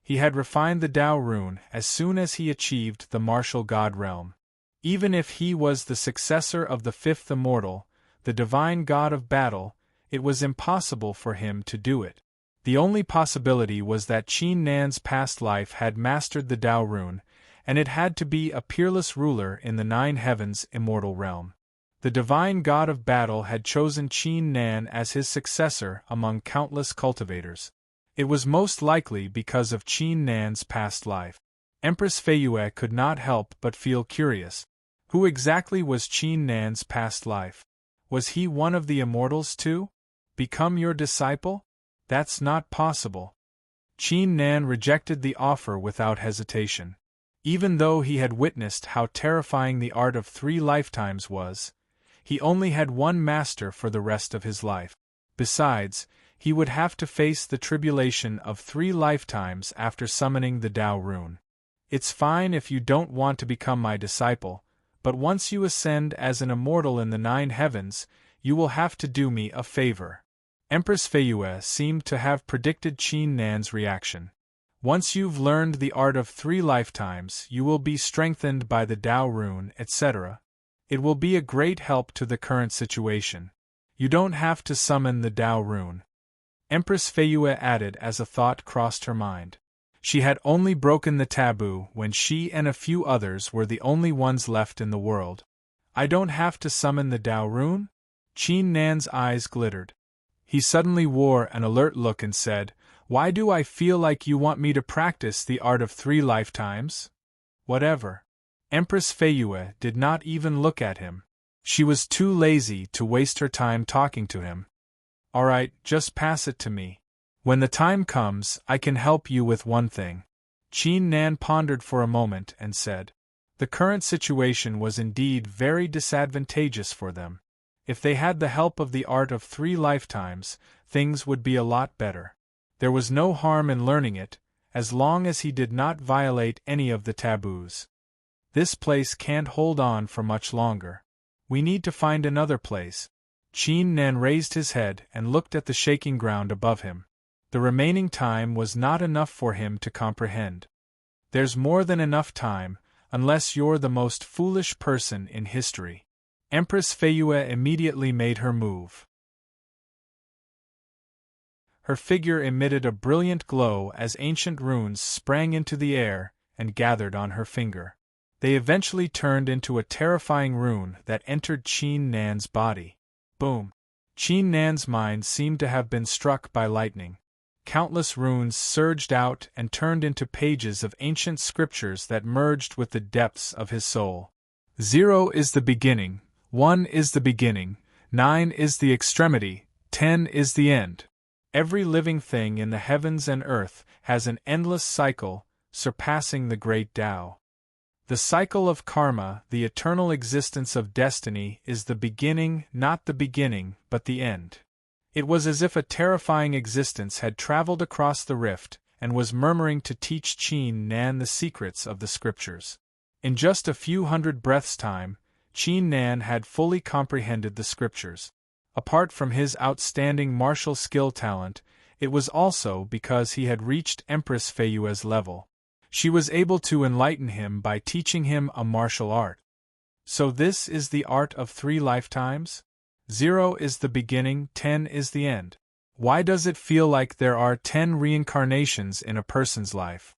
He had refined the Tao rune as soon as he achieved the martial god realm. Even if he was the successor of the 5th immortal, the divine god of battle, It was impossible for him to do it. The only possibility was that Qin Nan's past life had mastered the Tao rune, and it had to be a peerless ruler in the Nine Heavens' immortal realm. The divine god of battle had chosen Qin Nan as his successor among countless cultivators. It was most likely because of Qin Nan's past life. Empress Feiyue could not help but feel curious. Who exactly was Qin Nan's past life? Was he one of the immortals too? Become your disciple? That's not possible. Qin Nan rejected the offer without hesitation. Even though he had witnessed how terrifying the art of 3 lifetimes was, he only had one master for the rest of his life. Besides, he would have to face the tribulation of 3 lifetimes after summoning the Tao rune. It's fine if you don't want to become my disciple, but once you ascend as an immortal in the 9 heavens, you will have to do me a favor. Empress Feiyue seemed to have predicted Qin Nan's reaction. Once you've learned the art of 3 lifetimes, you will be strengthened by the Tao rune, etc. It will be a great help to the current situation. You don't have to summon the Tao rune. Empress Feiyue added as a thought crossed her mind. She had only broken the taboo when she and a few others were the only ones left in the world. I don't have to summon the Tao rune? Qin Nan's eyes glittered. He suddenly wore an alert look and said, "Why do I feel like you want me to practice the art of 3 lifetimes?" Whatever. Empress Feiyue did not even look at him. She was too lazy to waste her time talking to him. Alright, just pass it to me. When the time comes, I can help you with one thing. Qin Nan pondered for a moment and said. The current situation was indeed very disadvantageous for them. If they had the help of the art of 3 lifetimes, things would be a lot better. There was no harm in learning it, as long as he did not violate any of the taboos. This place can't hold on for much longer. We need to find another place. Qin Nan raised his head and looked at the shaking ground above him. The remaining time was not enough for him to comprehend. There's more than enough time, unless you're the most foolish person in history. Empress Feiyue immediately made her move. Her figure emitted a brilliant glow as ancient runes sprang into the air and gathered on her finger. They eventually turned into a terrifying rune that entered Qin Nan's body. Boom! Qin Nan's mind seemed to have been struck by lightning. Countless runes surged out and turned into pages of ancient scriptures that merged with the depths of his soul. 0 is the beginning, 1 is the beginning, 9 is the extremity, 10 is the end. Every living thing in the heavens and earth has an endless cycle, surpassing the great Tao. The cycle of karma, the eternal existence of destiny, is the beginning, not the beginning, but the end. It was as if a terrifying existence had traveled across the rift and was murmuring to teach Qin Nan the secrets of the scriptures. In just a few hundred breaths' time, Qin Nan had fully comprehended the scriptures. Apart from his outstanding martial skill talent, it was also because he had reached Empress Feiyue's level. She was able to enlighten him by teaching him a martial art. So this is the art of 3 lifetimes? 0 is the beginning, 10 is the end. Why does it feel like there are 10 reincarnations in a person's life?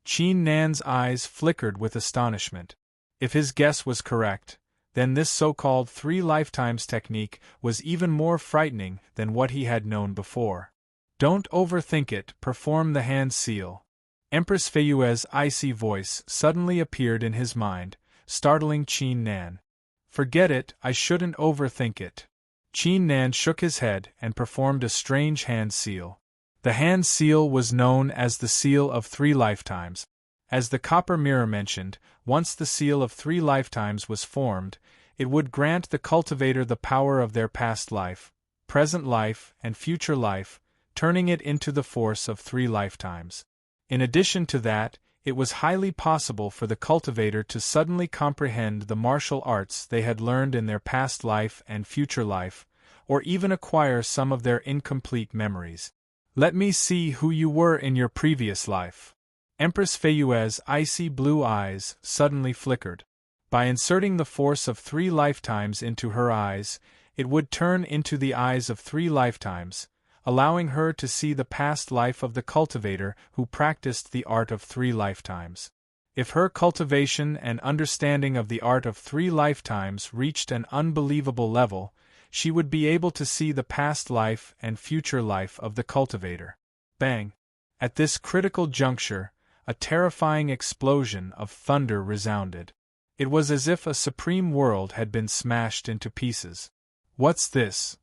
Qin Nan's eyes flickered with astonishment. If his guess was correct, then this so-called 3 lifetimes technique was even more frightening than what he had known before. Don't overthink it, perform the hand seal. Empress Feiyue's icy voice suddenly appeared in his mind, startling Qin Nan. Forget it, I shouldn't overthink it. Qin Nan shook his head and performed a strange hand seal. The hand seal was known as the seal of 3 lifetimes. As the copper mirror mentioned, once the seal of 3 lifetimes was formed, it would grant the cultivator the power of their past life, present life, and future life, turning it into the force of 3 lifetimes. In addition to that, it was highly possible for the cultivator to suddenly comprehend the martial arts they had learned in their past life and future life, or even acquire some of their incomplete memories. Let me see who you were in your previous life. Empress Feiyue's icy blue eyes suddenly flickered. By inserting the force of 3 lifetimes into her eyes, It would turn into the eyes of 3 lifetimes, allowing her to see the past life of the cultivator who practiced the art of 3 lifetimes. If her cultivation and understanding of the art of 3 lifetimes reached an unbelievable level, she would be able to see the past life and future life of the cultivator. Bang! At this critical juncture, a terrifying explosion of thunder resounded. It was as if a supreme world had been smashed into pieces. What's this?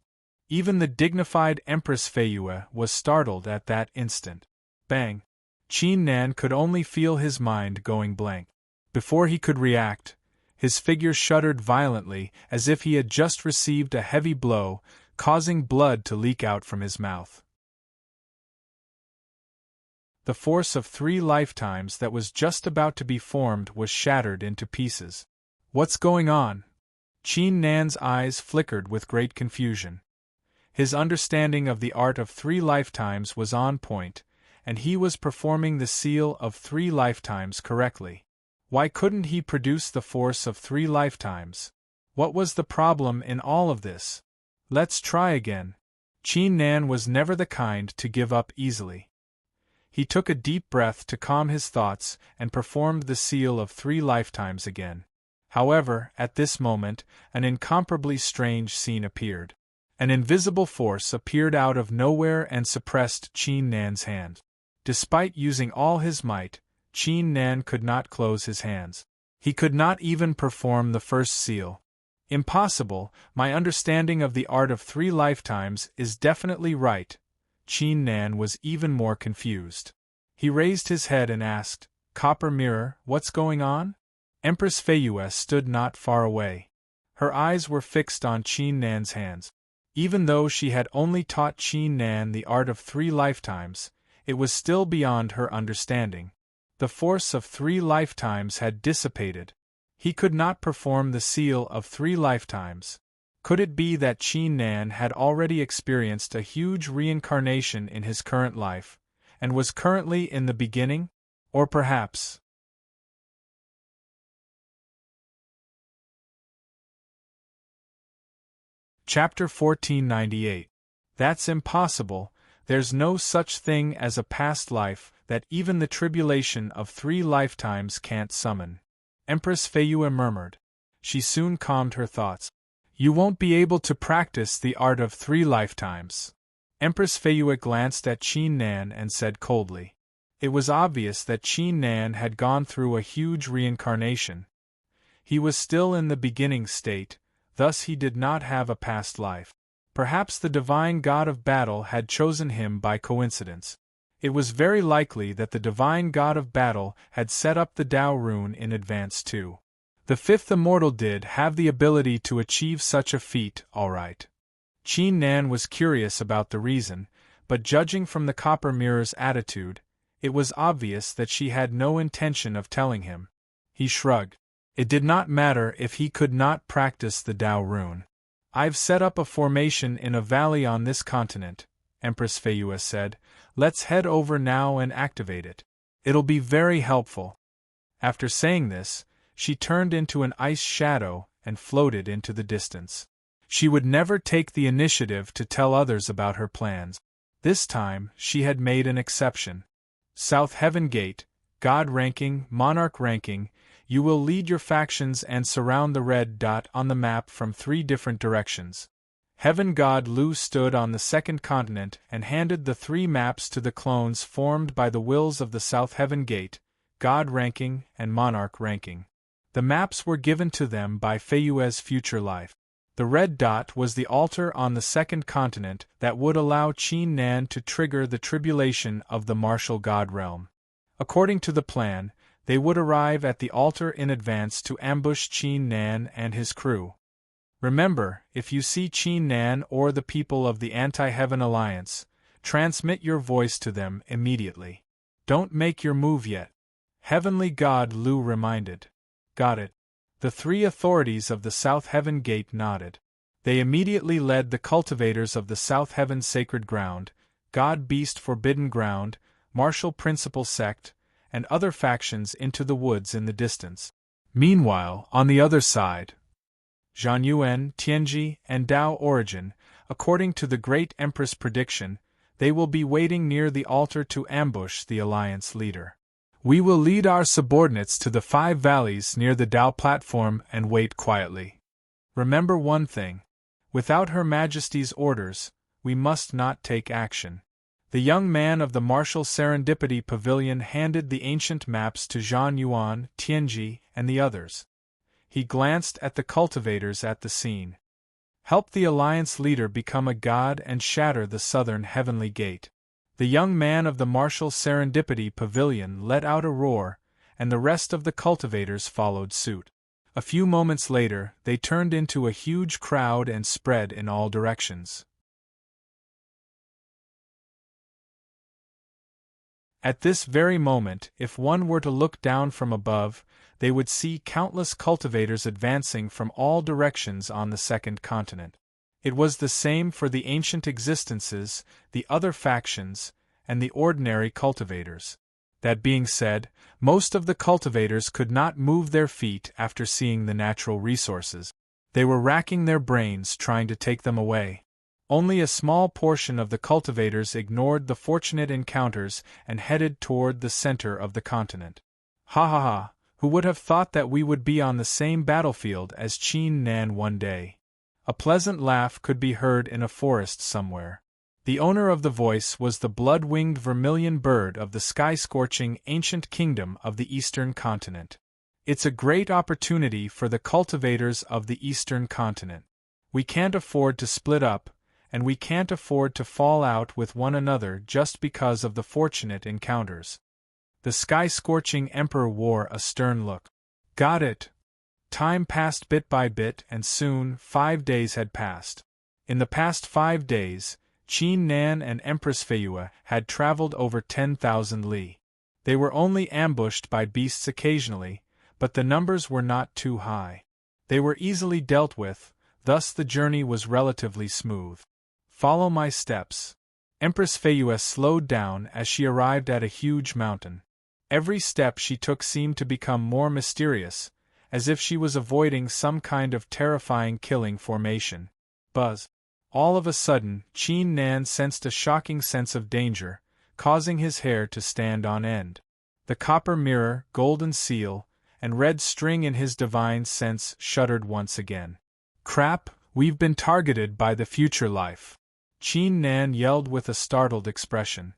Even the dignified Empress Feiyue was startled at that instant. Bang! Qin Nan could only feel his mind going blank. Before he could react, his figure shuddered violently as if he had just received a heavy blow, causing blood to leak out from his mouth. The force of 3 lifetimes that was just about to be formed was shattered into pieces. What's going on? Qin Nan's eyes flickered with great confusion. His understanding of the art of 3 lifetimes was on point, and he was performing the seal of 3 lifetimes correctly. Why couldn't he produce the force of 3 lifetimes? What was the problem in all of this? Let's try again. Qin Nan was never the kind to give up easily. He took a deep breath to calm his thoughts and performed the seal of 3 lifetimes again. However, at this moment, an incomparably strange scene appeared. An invisible force appeared out of nowhere and suppressed Qin Nan's hand. Despite using all his might, Qin Nan could not close his hands. He could not even perform the first seal. Impossible, my understanding of the art of 3 lifetimes is definitely right. Qin Nan was even more confused. He raised his head and asked, Copper Mirror, what's going on? Empress Feiyue stood not far away. Her eyes were fixed on Qin Nan's hands. Even though she had only taught Qin Nan the art of 3 lifetimes, it was still beyond her understanding. The force of 3 lifetimes had dissipated. He could not perform the seal of 3 lifetimes. Could it be that Qin Nan had already experienced a huge reincarnation in his current life, and was currently in the beginning? Or perhaps... Chapter 1498. That's impossible. There's no such thing as a past life that even the tribulation of 3 lifetimes can't summon. Empress Feiyue murmured. She soon calmed her thoughts. You won't be able to practice the art of 3 lifetimes. Empress Feiyue glanced at Qin Nan and said coldly. It was obvious that Qin Nan had gone through a huge reincarnation. He was still in the beginning state, thus he did not have a past life. Perhaps the divine god of battle had chosen him by coincidence. It was very likely that the divine god of battle had set up the Tao rune in advance too. The 5th immortal did have the ability to achieve such a feat, all right. Qin Nan was curious about the reason, but judging from the Copper Mirror's attitude, it was obvious that she had no intention of telling him. He shrugged. It did not matter if he could not practice the Tao rune. I've set up a formation in a valley on this continent, Empress Feiyue said. Let's head over now and activate it. It'll be very helpful. After saying this, she turned into an ice shadow and floated into the distance. She would never take the initiative to tell others about her plans. This time, she had made an exception. South Heaven Gate, God ranking, Monarch ranking, you will lead your factions and surround the red dot on the map from 3 different directions. Heaven God Lu stood on the 2nd continent and handed the 3 maps to the clones formed by the wills of the South Heaven Gate, God ranking and Monarch ranking. The maps were given to them by Feiyue's future life. The red dot was the altar on the 2nd continent that would allow Qin Nan to trigger the tribulation of the martial god realm. According to the plan, they would arrive at the altar in advance to ambush Qin Nan and his crew. Remember, if you see Qin Nan or the people of the Anti-Heaven Alliance, transmit your voice to them immediately. Don't make your move yet. Heavenly God Lu reminded. Got it. The 3 authorities of the South Heaven Gate nodded. They immediately led the cultivators of the South Heaven Sacred Ground, God Beast Forbidden Ground, Martial Principal Sect, and other factions into the woods in the distance. Meanwhile, on the other side, Zhanyuan, Tianji, and Dao origin, according to the great Empress prediction, they will be waiting near the altar to ambush the alliance leader. We will lead our subordinates to the 5 valleys near the Dao platform and wait quietly. Remember one thing. Without Her Majesty's orders, we must not take action. The young man of the martial serendipity pavilion handed the ancient maps to Zhan Yuan, Tianji, and the others. He glanced at the cultivators at the scene. Help the alliance leader become a god and shatter the southern heavenly gate. The young man of the martial serendipity pavilion let out a roar, and the rest of the cultivators followed suit. A few moments later, they turned into a huge crowd and spread in all directions. At this very moment, if one were to look down from above, they would see countless cultivators advancing from all directions on the second continent. It was the same for the ancient existences, the other factions, and the ordinary cultivators. That being said, most of the cultivators could not move their feet after seeing the natural resources. They were racking their brains trying to take them away. Only a small portion of the cultivators ignored the fortunate encounters and headed toward the center of the continent. Ha ha ha, who would have thought that we would be on the same battlefield as Qin Nan one day? A pleasant laugh could be heard in a forest somewhere. The owner of the voice was the blood-winged vermilion bird of the sky-scorching ancient kingdom of the eastern continent. It's a great opportunity for the cultivators of the eastern continent. We can't afford to split up, and we can't afford to fall out with one another just because of the fortunate encounters. The sky-scorching emperor wore a stern look. Got it. Time passed bit by bit and soon 5 days had passed. In the past 5 days, Qin Nan and Empress Feiyue had traveled over 10,000 li. They were only ambushed by beasts occasionally, but the numbers were not too high. They were easily dealt with, thus the journey was relatively smooth. Follow my steps. Empress Feiyue slowed down as she arrived at a huge mountain. Every step she took seemed to become more mysterious, as if she was avoiding some kind of terrifying killing formation. Buzz. All of a sudden, Qin Nan sensed a shocking sense of danger, causing his hair to stand on end. The copper mirror, golden seal, and red string in his divine sense shuddered once again. Crap, we've been targeted by the future life. Qin Nan yelled with a startled expression.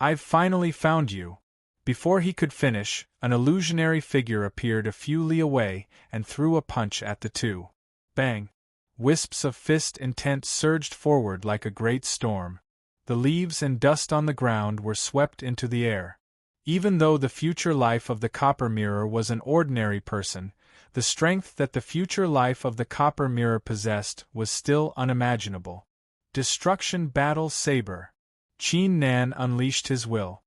I've finally found you. Before he could finish, an illusionary figure appeared a few li away and threw a punch at the two. Bang! Wisps of fist intent surged forward like a great storm. The leaves and dust on the ground were swept into the air. Even though the future life of the copper mirror was an ordinary person, the strength that the future life of the copper mirror possessed was still unimaginable. Destruction battle saber. Qin Nan unleashed his will.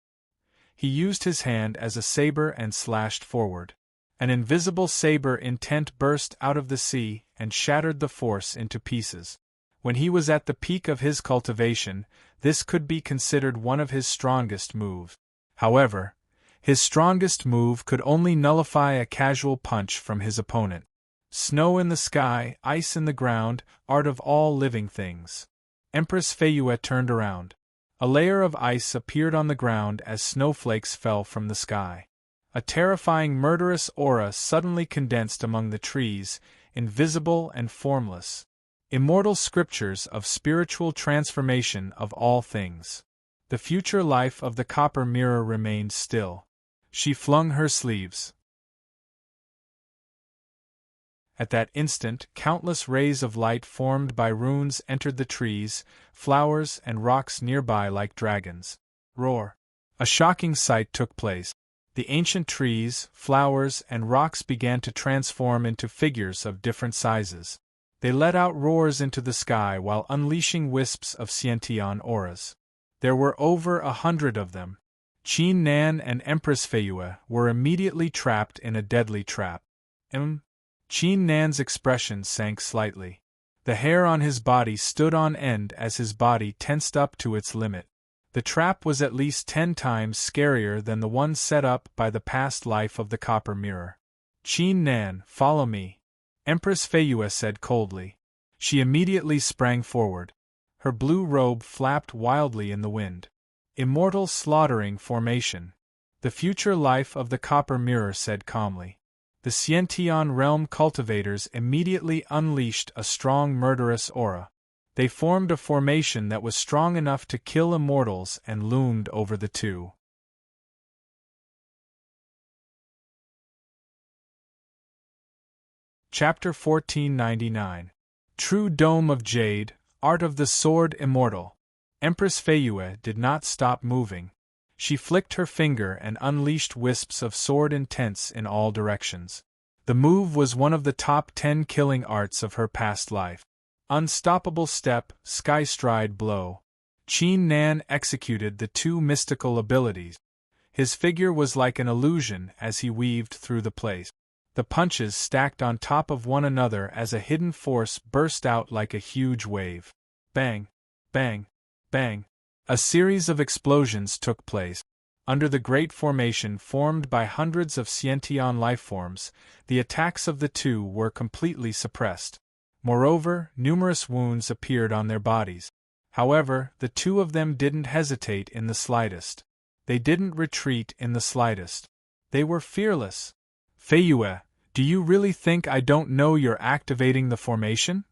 He used his hand as a saber and slashed forward. An invisible saber intent burst out of the sea and shattered the force into pieces. When he was at the peak of his cultivation, this could be considered one of his strongest moves. However, his strongest move could only nullify a casual punch from his opponent. Snow in the sky, ice in the ground, art of all living things. Empress Feiyue turned around. A layer of ice appeared on the ground as snowflakes fell from the sky. A terrifying murderous aura suddenly condensed among the trees, invisible and formless. Immortal scriptures of spiritual transformation of all things. The future life of the copper mirror remained still. She flung her sleeves. At that instant, countless rays of light formed by runes entered the trees, flowers, and rocks nearby like dragons. Roar! A shocking sight took place. The ancient trees, flowers, and rocks began to transform into figures of different sizes. They let out roars into the sky while unleashing wisps of Xiantian auras. There were over 100 of them. Qin Nan and Empress Feiyue were immediately trapped in a deadly trap. Qin Nan's expression sank slightly. The hair on his body stood on end as his body tensed up to its limit. The trap was at least 10 times scarier than the one set up by the past life of the copper mirror. Qin Nan, follow me. Empress Feiyue said coldly. She immediately sprang forward. Her blue robe flapped wildly in the wind. Immortal slaughtering formation. The future life of the Copper Mirror said calmly. The Xiantian realm cultivators immediately unleashed a strong murderous aura. They formed a formation that was strong enough to kill immortals and loomed over the two. Chapter 1499. True Dome of Jade, Art of the Sword Immortal. Empress Feiyue did not stop moving. She flicked her finger and unleashed wisps of sword intense in all directions. The move was one of the top 10 killing arts of her past life. Unstoppable step, sky stride blow. Qin Nan executed the two mystical abilities. His figure was like an illusion as he weaved through the place. The punches stacked on top of one another as a hidden force burst out like a huge wave. Bang, bang, bang. A series of explosions took place. Under the great formation formed by hundreds of Xiantian lifeforms, the attacks of the two were completely suppressed. Moreover, numerous wounds appeared on their bodies. However, the two of them didn't hesitate in the slightest. They didn't retreat in the slightest. They were fearless. Feiyue, do you really think I don't know you're activating the formation?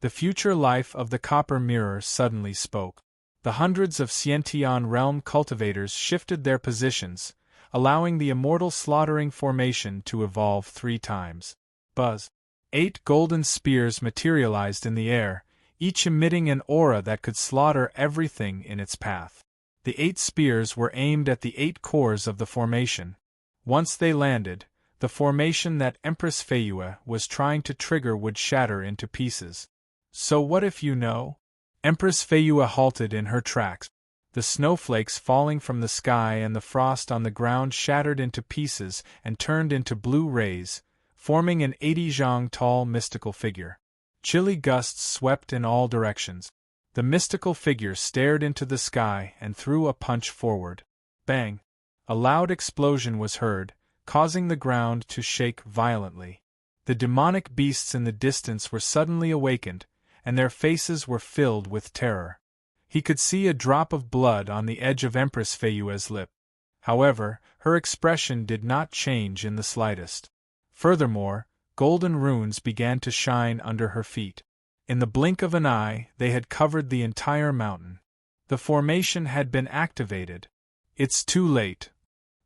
The future life of the Copper Mirror suddenly spoke. The hundreds of Xiantian realm cultivators shifted their positions, allowing the immortal slaughtering formation to evolve 3 times. Buzz. 8 golden spears materialized in the air, each emitting an aura that could slaughter everything in its path. The 8 spears were aimed at the 8 cores of the formation. Once they landed, the formation that Empress Feiyue was trying to trigger would shatter into pieces. So what if you know? Empress Feiyue halted in her tracks. The snowflakes falling from the sky and the frost on the ground shattered into pieces and turned into blue rays, forming an 80-zhang tall mystical figure. Chilly gusts swept in all directions. The mystical figure stared into the sky and threw a punch forward. Bang! A loud explosion was heard, causing the ground to shake violently. The demonic beasts in the distance were suddenly awakened, and their faces were filled with terror. He could see a drop of blood on the edge of Empress Feiyue's lip. However, her expression did not change in the slightest. Furthermore, golden runes began to shine under her feet. In the blink of an eye, they had covered the entire mountain. The formation had been activated. It's too late.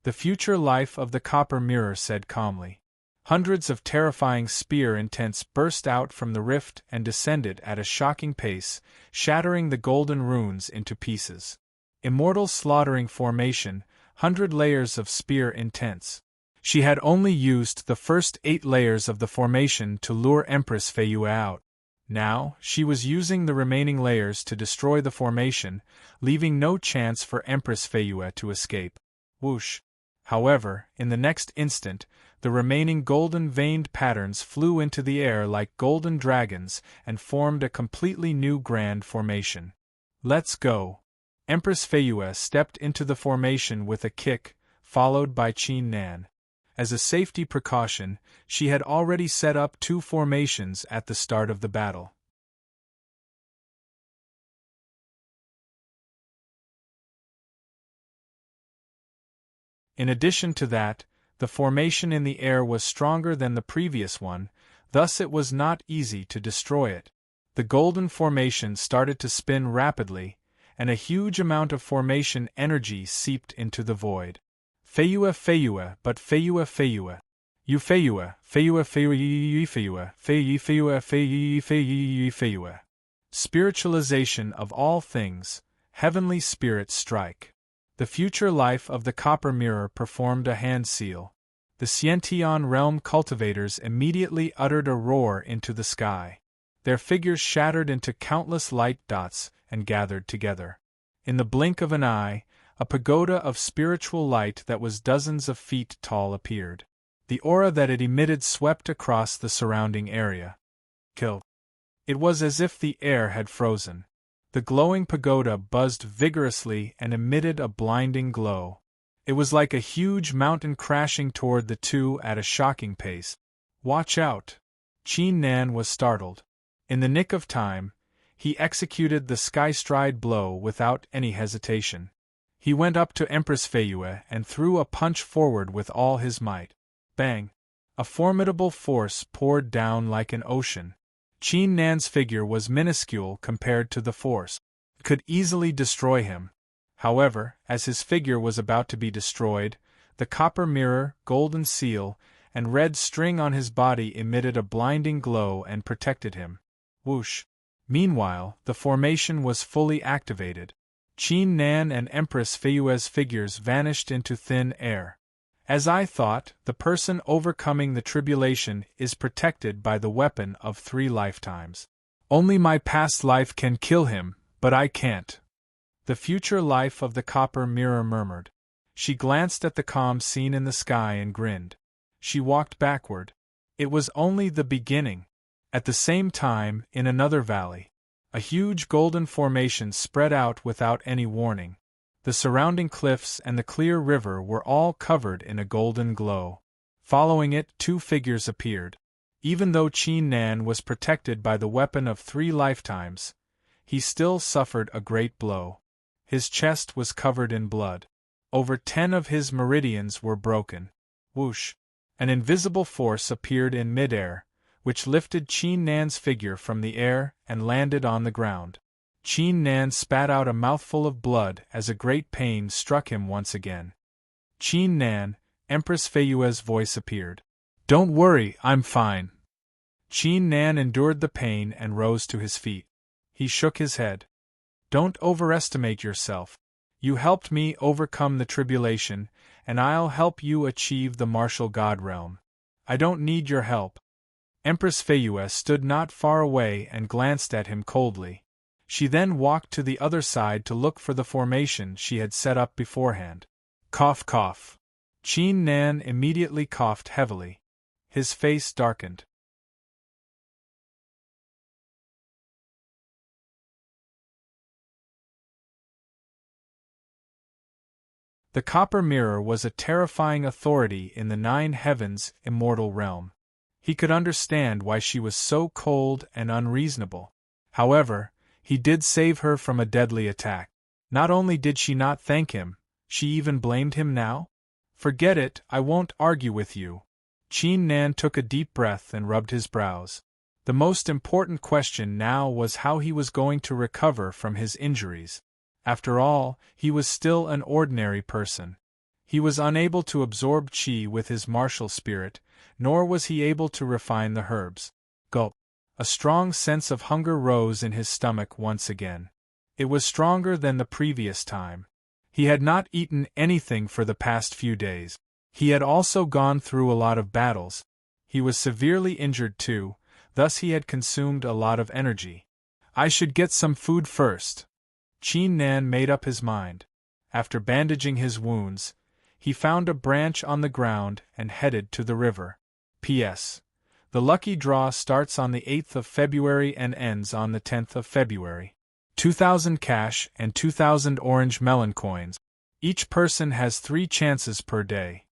The future life of the Copper Mirror said calmly. Hundreds of terrifying spear intents burst out from the rift and descended at a shocking pace, shattering the golden runes into pieces. Immortal slaughtering formation, 100 layers of spear intents. She had only used the first 8 layers of the formation to lure Empress Feiyue out. Now, she was using the remaining layers to destroy the formation, leaving no chance for Empress Feiyue to escape. Whoosh! However, in the next instant, the remaining golden-veined patterns flew into the air like golden dragons and formed a completely new grand formation. Let's go! Empress Feiyue stepped into the formation with a kick, followed by Qin Nan. As a safety precaution, she had already set up 2 formations at the start of the battle. In addition to that, the formation in the air was stronger than the previous one, thus it was not easy to destroy it. The golden formation started to spin rapidly, and a huge amount of formation energy seeped into the void. Feiyue Feiyue, but Feiyue Feiyue. You Feiyue, Feiyue Feiyue Feiyue, Feiyue Feiyue Feiyue Feiyue. Spiritualization of all things, heavenly spirit strike. The future life of the Copper Mirror performed a hand seal. The Xiantian realm cultivators immediately uttered a roar into the sky. Their figures shattered into countless light dots and gathered together. In the blink of an eye, a pagoda of spiritual light that was dozens of feet tall appeared. The aura that it emitted swept across the surrounding area. Kill. It was as if the air had frozen. The glowing pagoda buzzed vigorously and emitted a blinding glow. It was like a huge mountain crashing toward the two at a shocking pace. Watch out! Qin Nan was startled. In the nick of time, he executed the sky-stride blow without any hesitation. He went up to Empress Feiyue and threw a punch forward with all his might. Bang! A formidable force poured down like an ocean. Qin Nan's figure was minuscule compared to the force. It could easily destroy him. However, as his figure was about to be destroyed, the copper mirror, golden seal, and red string on his body emitted a blinding glow and protected him. Whoosh! Meanwhile, the formation was fully activated. Qin Nan and Empress Feiyue's figures vanished into thin air. As I thought, the person overcoming the tribulation is protected by the weapon of 3 lifetimes. Only my past life can kill him, but I can't. The future life of the copper mirror murmured. She glanced at the calm scene in the sky and grinned. She walked backward. It was only the beginning. At the same time, in another valley, a huge golden formation spread out without any warning. The surrounding cliffs and the clear river were all covered in a golden glow. Following it, 2 figures appeared. Even though Qin Nan was protected by the weapon of 3 lifetimes, he still suffered a great blow. His chest was covered in blood. Over 10 of his meridians were broken. Whoosh! An invisible force appeared in midair, which lifted Qin Nan's figure from the air and landed on the ground. Qin Nan spat out a mouthful of blood as a great pain struck him once again. Qin Nan, Empress Feiyue's voice appeared. Don't worry, I'm fine. Qin Nan endured the pain and rose to his feet. He shook his head. Don't overestimate yourself. You helped me overcome the tribulation, and I'll help you achieve the martial god realm. I don't need your help. Empress Feiyue stood not far away and glanced at him coldly. She then walked to the other side to look for the formation she had set up beforehand. Cough, cough. Qin Nan immediately coughed heavily. His face darkened. The copper mirror was a terrifying authority in the 9 heavens' immortal realm. He could understand why she was so cold and unreasonable. However, he did save her from a deadly attack. Not only did she not thank him, she even blamed him now? Forget it, I won't argue with you. Qin Nan took a deep breath and rubbed his brows. The most important question now was how he was going to recover from his injuries. After all, he was still an ordinary person. He was unable to absorb qi with his martial spirit, nor was he able to refine the herbs. Gulp. A strong sense of hunger rose in his stomach once again. It was stronger than the previous time. He had not eaten anything for the past few days. He had also gone through a lot of battles. He was severely injured too, thus he had consumed a lot of energy. I should get some food first. Qin Nan made up his mind. After bandaging his wounds, he found a branch on the ground and headed to the river. P.S. The lucky draw starts on the 8th of February and ends on the 10th of February. 2,000 cash and 2,000 orange melon coins. Each person has 3 chances per day.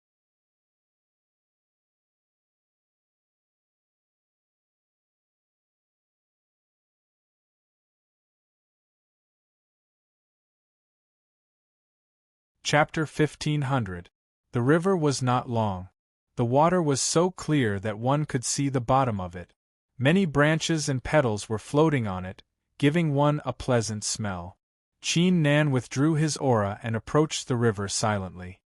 Chapter 1500. The river was not long. The water was so clear that one could see the bottom of it. Many branches and petals were floating on it, giving one a pleasant smell. Qin Nan withdrew his aura and approached the river silently.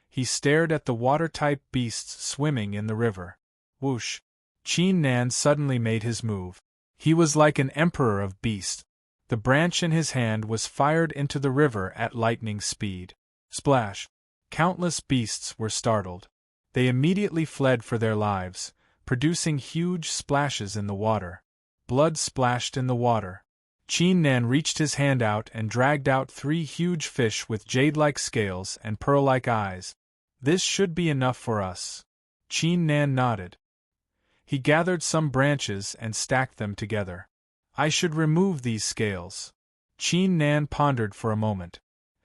He stared at the water-type beasts swimming in the river. Whoosh! Qin Nan suddenly made his move. He was like an emperor of beasts. The branch in his hand was fired into the river at lightning speed. Splash! Countless beasts were startled. They immediately fled for their lives, producing huge splashes in the water. Blood splashed in the water. Qin Nan reached his hand out and dragged out 3 huge fish with jade-like scales and pearl-like eyes. This should be enough for us. Qin Nan nodded. He gathered some branches and stacked them together. I should remove these scales. Qin Nan pondered for a moment.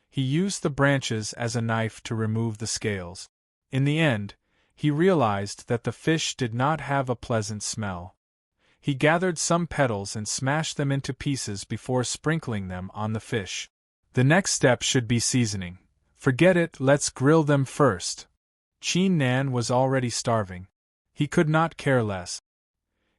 He used the branches as a knife to remove the scales. In the end, He realized that the fish did not have a pleasant smell. He gathered some petals and smashed them into pieces before sprinkling them on the fish. The next step should be seasoning. Forget it, let's grill them first. Qin Nan was already starving. He could not care less.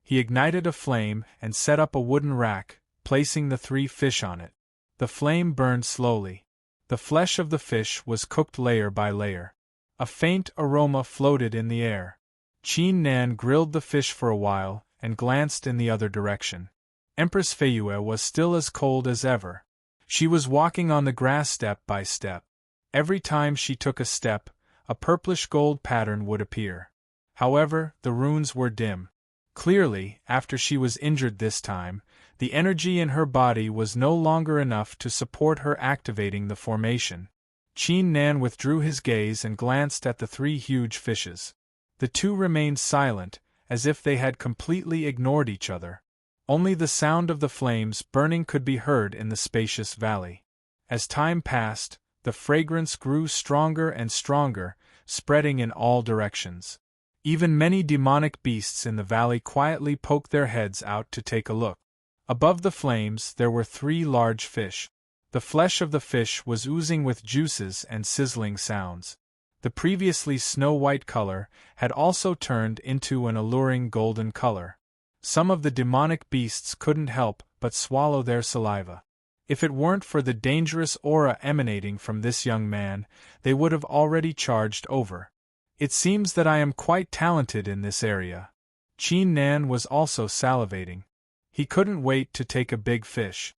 He ignited a flame and set up a wooden rack, placing the 3 fish on it. The flame burned slowly. The flesh of the fish was cooked layer by layer. A faint aroma floated in the air. Qin Nan grilled the fish for a while and glanced in the other direction. Empress Feiyue was still as cold as ever. She was walking on the grass step by step. Every time she took a step, a purplish gold pattern would appear. However, the runes were dim. Clearly, after she was injured this time, the energy in her body was no longer enough to support her activating the formation. Qin Nan withdrew his gaze and glanced at the 3 huge fishes. The 2 remained silent, as if they had completely ignored each other. Only the sound of the flames burning could be heard in the spacious valley. As time passed, the fragrance grew stronger and stronger, spreading in all directions. Even many demonic beasts in the valley quietly poked their heads out to take a look. Above the flames there were 3 large fish. The flesh of the fish was oozing with juices and sizzling sounds. The previously snow-white color had also turned into an alluring golden color. Some of the demonic beasts couldn't help but swallow their saliva. If it weren't for the dangerous aura emanating from this young man, they would have already charged over. It seems that I am quite talented in this area. Qin Nan was also salivating. He couldn't wait to take a big fish.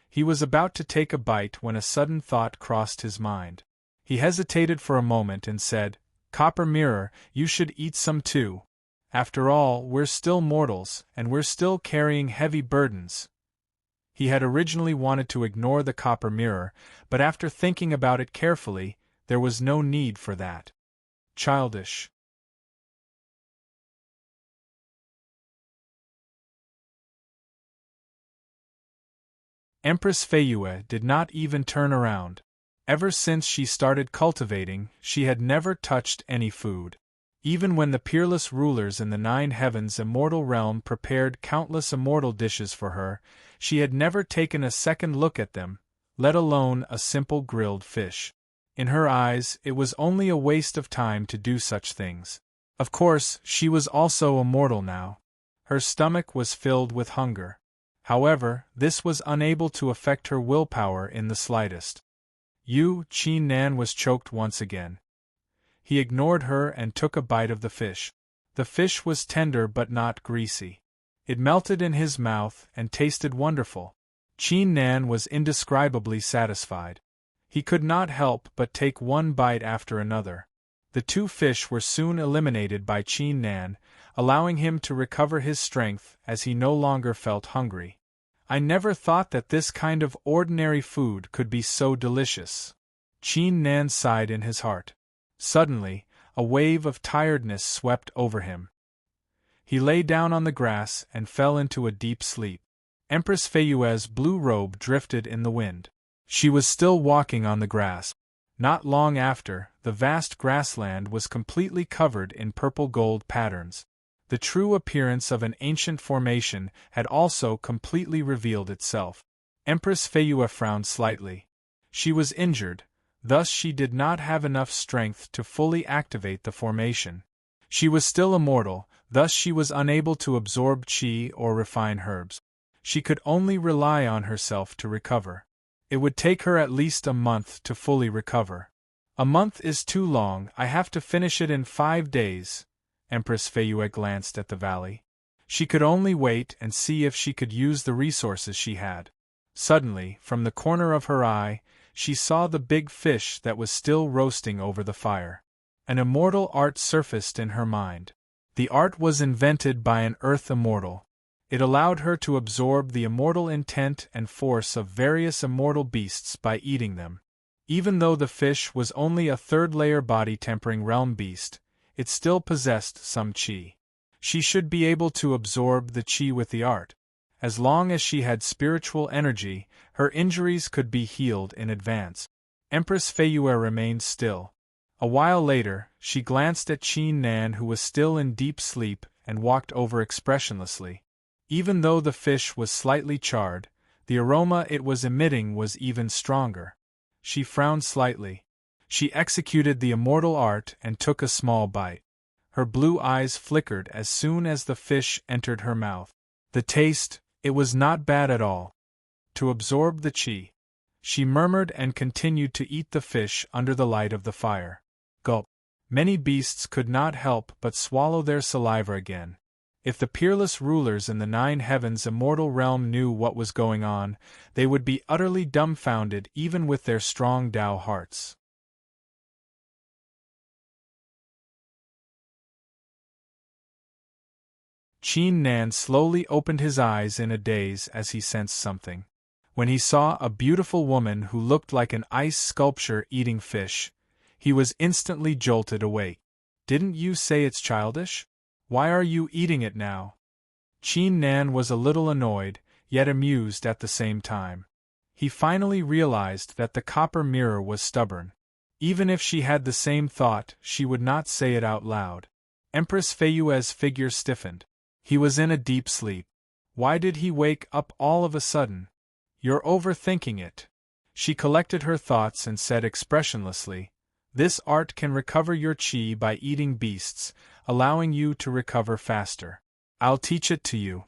He was about to take a bite when a sudden thought crossed his mind. He hesitated for a moment and said, "Copper Mirror, you should eat some too. After all, we're still mortals, and we're still carrying heavy burdens." He had originally wanted to ignore the copper mirror, but after thinking about it carefully, there was no need for that. Childish. Empress Feiyue did not even turn around. Ever since she started cultivating, she had never touched any food. Even when the peerless rulers in the 9 heavens immortal realm prepared countless immortal dishes for her, she had never taken a second look at them, let alone a simple grilled fish. In her eyes, it was only a waste of time to do such things. Of course, she was also immortal now. Her stomach was filled with hunger. However, this was unable to affect her willpower in the slightest. Qin Nan was choked once again. He ignored her and took a bite of the fish. The fish was tender but not greasy. It melted in his mouth and tasted wonderful. Qin Nan was indescribably satisfied. He could not help but take one bite after another. The 2 fish were soon eliminated by Qin Nan, allowing him to recover his strength as he no longer felt hungry. I never thought that this kind of ordinary food could be so delicious. Qin Nan sighed in his heart. Suddenly, a wave of tiredness swept over him. He lay down on the grass and fell into a deep sleep. Empress Feiyue's blue robe drifted in the wind. She was still walking on the grass. Not long after, the vast grassland was completely covered in purple-gold patterns. The true appearance of an ancient formation had also completely revealed itself. Empress Feiyue frowned slightly. She was injured, thus she did not have enough strength to fully activate the formation. She was still immortal, thus she was unable to absorb qi or refine herbs. She could only rely on herself to recover. It would take her at least a month to fully recover. A month is too long, I have to finish it in 5 days. Empress Feiyue glanced at the valley. She could only wait and see if she could use the resources she had. Suddenly, from the corner of her eye, she saw the big fish that was still roasting over the fire. An immortal art surfaced in her mind. The art was invented by an earth immortal. It allowed her to absorb the immortal intent and force of various immortal beasts by eating them. Even though the fish was only a 3rd-layer body-tempering realm beast, it still possessed some qi. She should be able to absorb the qi with the art. As long as she had spiritual energy, her injuries could be healed in advance. Empress Feiyue remained still. A while later, she glanced at Qin Nan, who was still in deep sleep, and walked over expressionlessly. Even though the fish was slightly charred, the aroma it was emitting was even stronger. She frowned slightly. She executed the immortal art and took a small bite. Her blue eyes flickered as soon as the fish entered her mouth. The taste, it was not bad at all. To absorb the qi, she murmured and continued to eat the fish under the light of the fire. Gulp. Many beasts could not help but swallow their saliva again. If the peerless rulers in the 9 heavens immortal realm knew what was going on, they would be utterly dumbfounded even with their strong Tao hearts. Qin Nan slowly opened his eyes in a daze as he sensed something. When he saw a beautiful woman who looked like an ice sculpture eating fish, he was instantly jolted awake. Didn't you say it's childish? Why are you eating it now? Qin Nan was a little annoyed, yet amused at the same time. He finally realized that the copper mirror was stubborn. Even if she had the same thought, she would not say it out loud. Empress Feiyue's figure stiffened. He was in a deep sleep. Why did he wake up all of a sudden? You're overthinking it. She collected her thoughts and said expressionlessly, "This art can recover your qi by eating beasts, allowing you to recover faster. I'll teach it to you."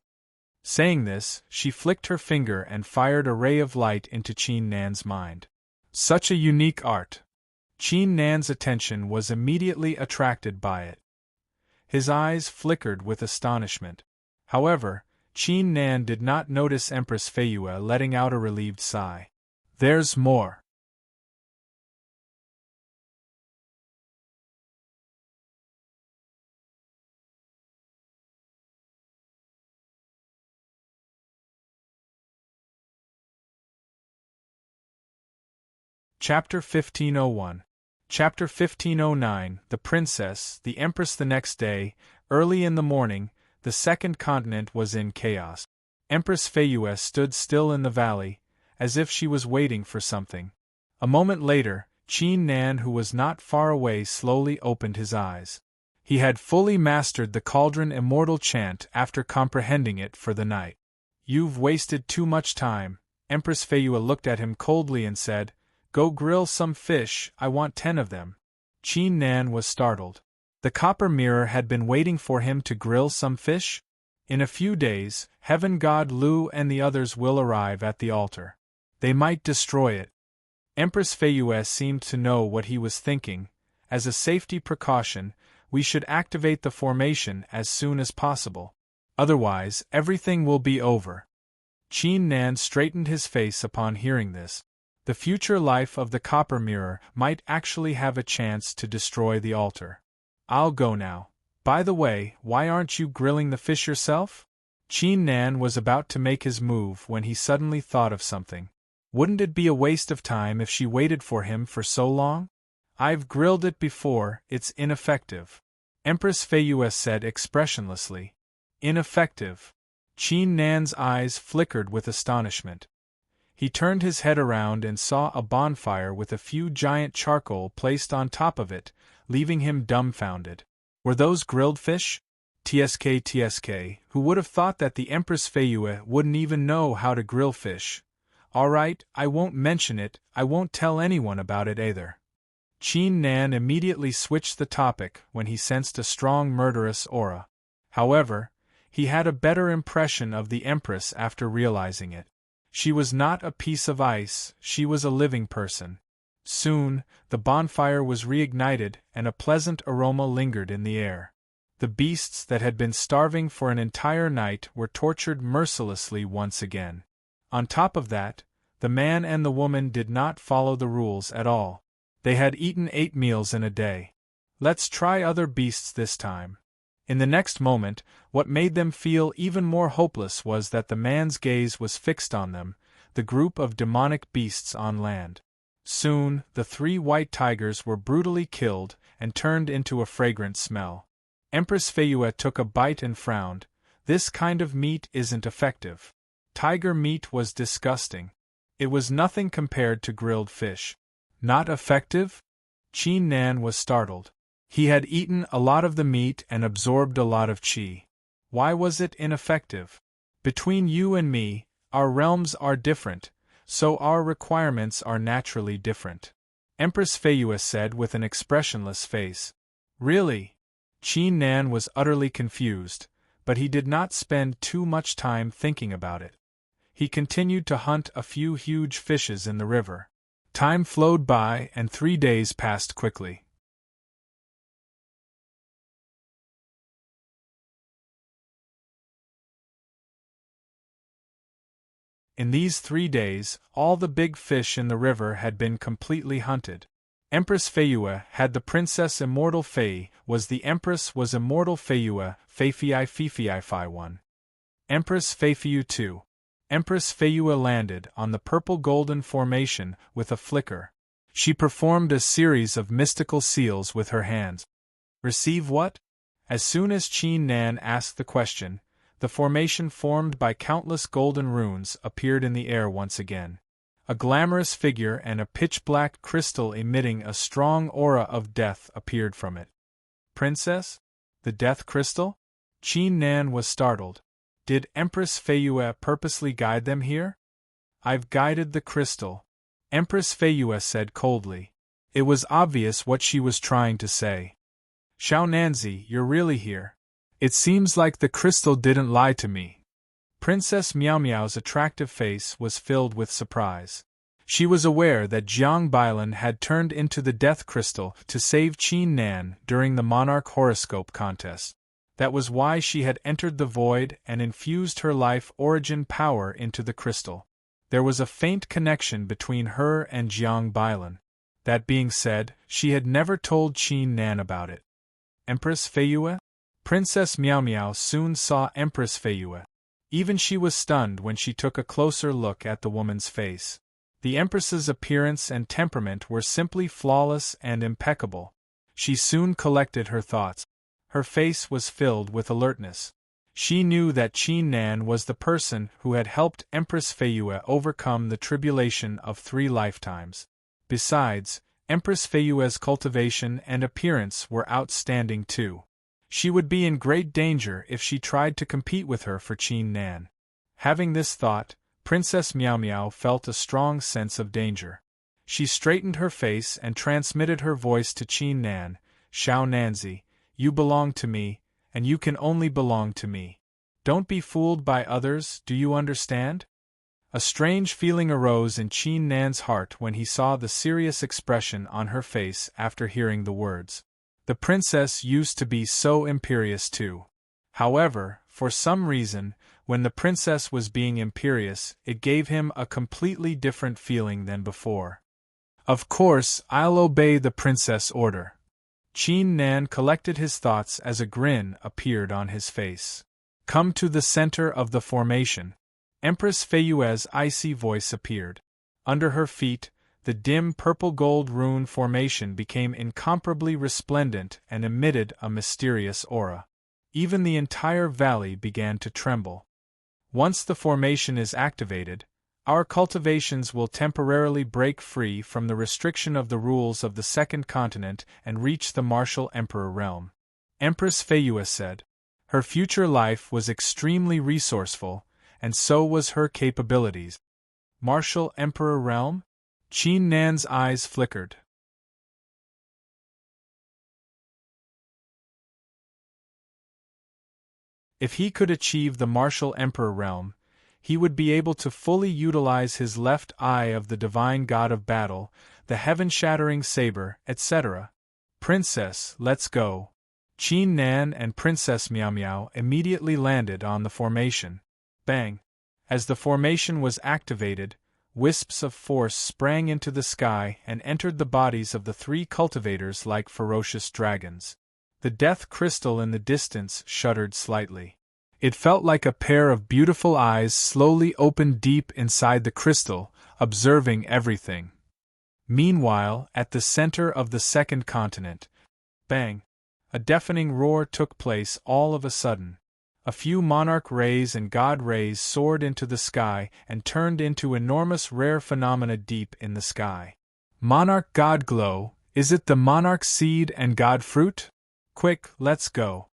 Saying this, she flicked her finger and fired a ray of light into Qin Nan's mind. Such a unique art. Qin Nan's attention was immediately attracted by it. His eyes flickered with astonishment. However, Qin Nan did not notice Empress Feiyue letting out a relieved sigh. There's more. Chapter 1501. Chapter 1509. The Princess, the Empress. The next day, early in the morning, the second continent was in chaos. Empress Feiyue stood still in the valley, as if she was waiting for something. A moment later, Qin Nan, who was not far away, slowly opened his eyes. He had fully mastered the cauldron immortal chant after comprehending it for the night. "You've wasted too much time." Empress Feiyue looked at him coldly and said, "Go grill some fish, I want 10 of them." Qin Nan was startled. The copper mirror had been waiting for him to grill some fish? In a few days, Heaven God Lu and the others will arrive at the altar. They might destroy it. Empress Feiyue seemed to know what he was thinking. As a safety precaution, we should activate the formation as soon as possible. Otherwise, everything will be over. Qin Nan straightened his face upon hearing this. The future life of the copper mirror might actually have a chance to destroy the altar. I'll go now. By the way, why aren't you grilling the fish yourself? Qin Nan was about to make his move when he suddenly thought of something. Wouldn't it be a waste of time if she waited for him for so long? I've grilled it before, it's ineffective. Empress Feiyue said expressionlessly. Ineffective. Qin Nan's eyes flickered with astonishment. He turned his head around and saw a bonfire with a few giant charcoal placed on top of it, leaving him dumbfounded. Were those grilled fish? TSK, who would have thought that the Empress Feiyue wouldn't even know how to grill fish? All right, I won't mention it, I won't tell anyone about it either. Qin Nan immediately switched the topic when he sensed a strong murderous aura. However, he had a better impression of the Empress after realizing it. She was not a piece of ice, she was a living person. Soon, the bonfire was reignited and a pleasant aroma lingered in the air. The beasts that had been starving for an entire night were tortured mercilessly once again. On top of that, the man and the woman did not follow the rules at all. They had eaten 8 meals in a day. Let's try other beasts this time. In the next moment, what made them feel even more hopeless was that the man's gaze was fixed on them, the group of demonic beasts on land. Soon, the 3 white tigers were brutally killed and turned into a fragrant smell. Empress Feiyue took a bite and frowned. This kind of meat isn't effective. Tiger meat was disgusting. It was nothing compared to grilled fish. Not effective? Qin Nan was startled. He had eaten a lot of the meat and absorbed a lot of qi. Why was it ineffective? Between you and me, our realms are different, so our requirements are naturally different. Empress Feiyue said with an expressionless face. Really? Qin Nan was utterly confused, but he did not spend too much time thinking about it. He continued to hunt a few huge fishes in the river. Time flowed by and 3 days passed quickly. In these 3 days, all the big fish in the river had been completely hunted. Empress Feiyue had the Princess Immortal Fei, was the Empress was Immortal Feiyue, Feifei Fifei Fi 1. Empress Feifiu 2. Empress Feiyue landed on the purple-golden formation with a flicker. She performed a series of mystical seals with her hands. Receive what? As soon as Qin Nan asked the question, the formation formed by countless golden runes appeared in the air once again. A glamorous figure and a pitch-black crystal emitting a strong aura of death appeared from it. Princess? The death crystal? Qin Nan was startled. Did Empress Feiyue purposely guide them here? I've guided the crystal, Empress Feiyue said coldly. It was obvious what she was trying to say. Xiao Nanzi, you're really here. It seems like the crystal didn't lie to me. Princess Miao Miao's attractive face was filled with surprise. She was aware that Jiang Bailan had turned into the death crystal to save Qin Nan during the monarch horoscope contest. That was why she had entered the void and infused her life origin power into the crystal. There was a faint connection between her and Jiang Bailan. That being said, she had never told Qin Nan about it. Empress Feiyue? Princess Miao Miao soon saw Empress Feiyue. Even she was stunned when she took a closer look at the woman's face. The Empress's appearance and temperament were simply flawless and impeccable. She soon collected her thoughts. Her face was filled with alertness. She knew that Qin Nan was the person who had helped Empress Feiyue overcome the tribulation of 3 lifetimes. Besides, Empress Feiyue's cultivation and appearance were outstanding too. She would be in great danger if she tried to compete with her for Qin Nan. Having this thought, Princess Miao Miao felt a strong sense of danger. She straightened her face and transmitted her voice to Qin Nan. Xiao Nanzi, you belong to me, and you can only belong to me. Don't be fooled by others, do you understand? A strange feeling arose in Qin Nan's heart when he saw the serious expression on her face after hearing the words. The princess used to be so imperious too. However, for some reason, when the princess was being imperious, it gave him a completely different feeling than before. Of course, I'll obey the princess' order. Qin Nan collected his thoughts as a grin appeared on his face. Come to the center of the formation. Empress Feiyue's icy voice appeared. Under her feet, the dim purple-gold rune formation became incomparably resplendent and emitted a mysterious aura. Even the entire valley began to tremble. Once the formation is activated, our cultivations will temporarily break free from the restriction of the rules of the second continent and reach the martial emperor realm. Empress Feiyue said. Her future life was extremely resourceful, and so was her capabilities. Martial emperor realm? Qin Nan's eyes flickered. If he could achieve the martial emperor realm, he would be able to fully utilize his left eye of the divine god of battle, the heaven-shattering saber, etc. Princess, let's go. Qin Nan and Princess Miao Miao immediately landed on the formation. Bang! As the formation was activated, wisps of force sprang into the sky and entered the bodies of the 3 cultivators like ferocious dragons. The death crystal in the distance shuddered slightly. It felt like a pair of beautiful eyes slowly opened deep inside the crystal, observing everything. Meanwhile, at the center of the second continent, bang! A deafening roar took place all of a sudden. A few monarch rays and god rays soared into the sky and turned into enormous rare phenomena deep in the sky. Monarch god glow, Is it the monarch seed and god fruit? Quick, let's go.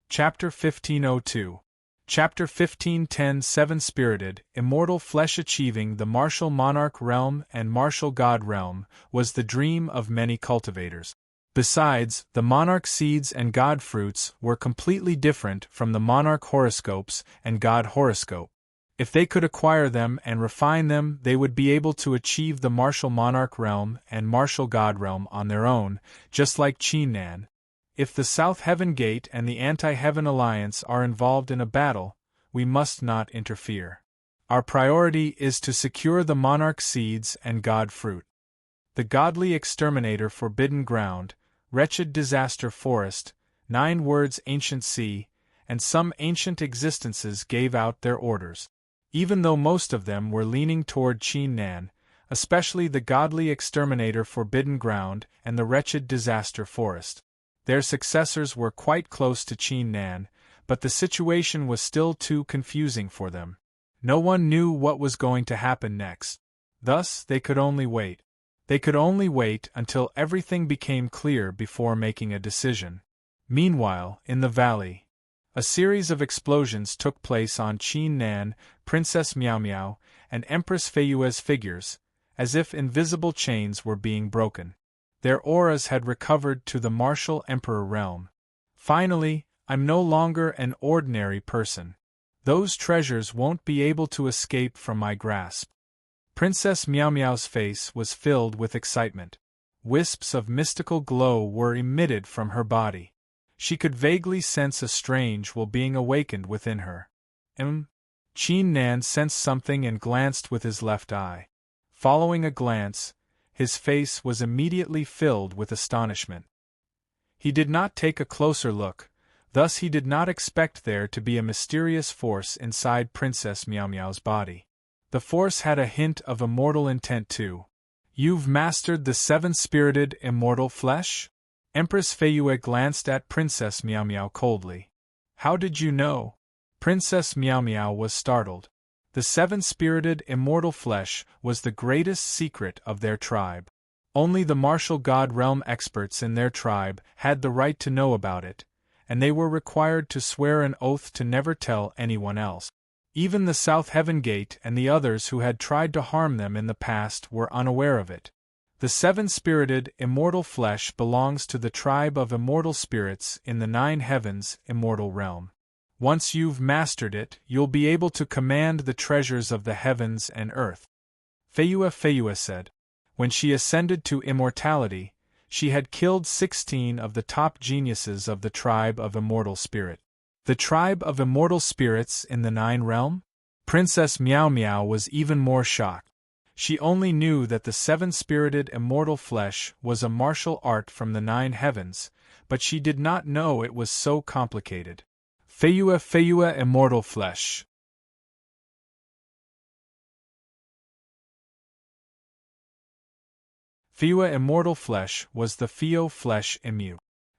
Chapter 1502. Chapter 1510 Seven-spirited, immortal flesh. Achieving the martial monarch realm and martial god realm was the dream of many cultivators. Besides, the monarch seeds and god fruits were completely different from the monarch horoscopes and god horoscope. If they could acquire them and refine them, they would be able to achieve the martial monarch realm and martial god realm on their own, just like Qin Nan. If the South Heaven Gate and the Anti-Heaven Alliance are involved in a battle, we must not interfere. Our priority is to secure the monarch seeds and god fruit. The godly exterminator forbidden ground, wretched disaster forest, 9 words ancient sea, and some ancient existences gave out their orders. Even though most of them were leaning toward Qin Nan, especially the godly exterminator forbidden ground and the wretched disaster forest. Their successors were quite close to Qin Nan, but the situation was still too confusing for them. No one knew what was going to happen next. Thus, they could only wait. They could only wait until everything became clear before making a decision. Meanwhile, in the valley, a series of explosions took place on Qin Nan, Princess Miao Miao, and Empress Feiyue's figures, as if invisible chains were being broken. Their auras had recovered to the martial emperor realm. Finally, I'm no longer an ordinary person. Those treasures won't be able to escape from my grasp. Princess Miao Miao's face was filled with excitement. Wisps of mystical glow were emitted from her body. She could vaguely sense a strange will being awakened within her. Qin Nan sensed something and glanced with his left eye. Following a glance, his face was immediately filled with astonishment. He did not take a closer look, thus he did not expect there to be a mysterious force inside Princess Miao Miao's body. The force had a hint of immortal intent too. You've mastered the seven-spirited immortal flesh? Empress Feiyue glanced at Princess Miao Miao coldly. How did you know? Princess Miao Miao was startled. The seven-spirited immortal flesh was the greatest secret of their tribe. Only the martial god realm experts in their tribe had the right to know about it, and they were required to swear an oath to never tell anyone else. Even the South Heaven Gate and the others who had tried to harm them in the past were unaware of it. The seven-spirited immortal flesh belongs to the tribe of immortal spirits in the 9 heavens immortal realm. Once you've mastered it, you'll be able to command the treasures of the heavens and earth. Feiyue said. When she ascended to immortality, she had killed 16 of the top geniuses of the tribe of immortal spirit. The tribe of immortal spirits in the 9 realm? Princess Miao Miao was even more shocked. She only knew that the seven-spirited immortal flesh was a martial art from the 9 heavens, but she did not know it was so complicated. Feiyue immortal flesh. Feiyue immortal flesh was the Feo flesh Imu.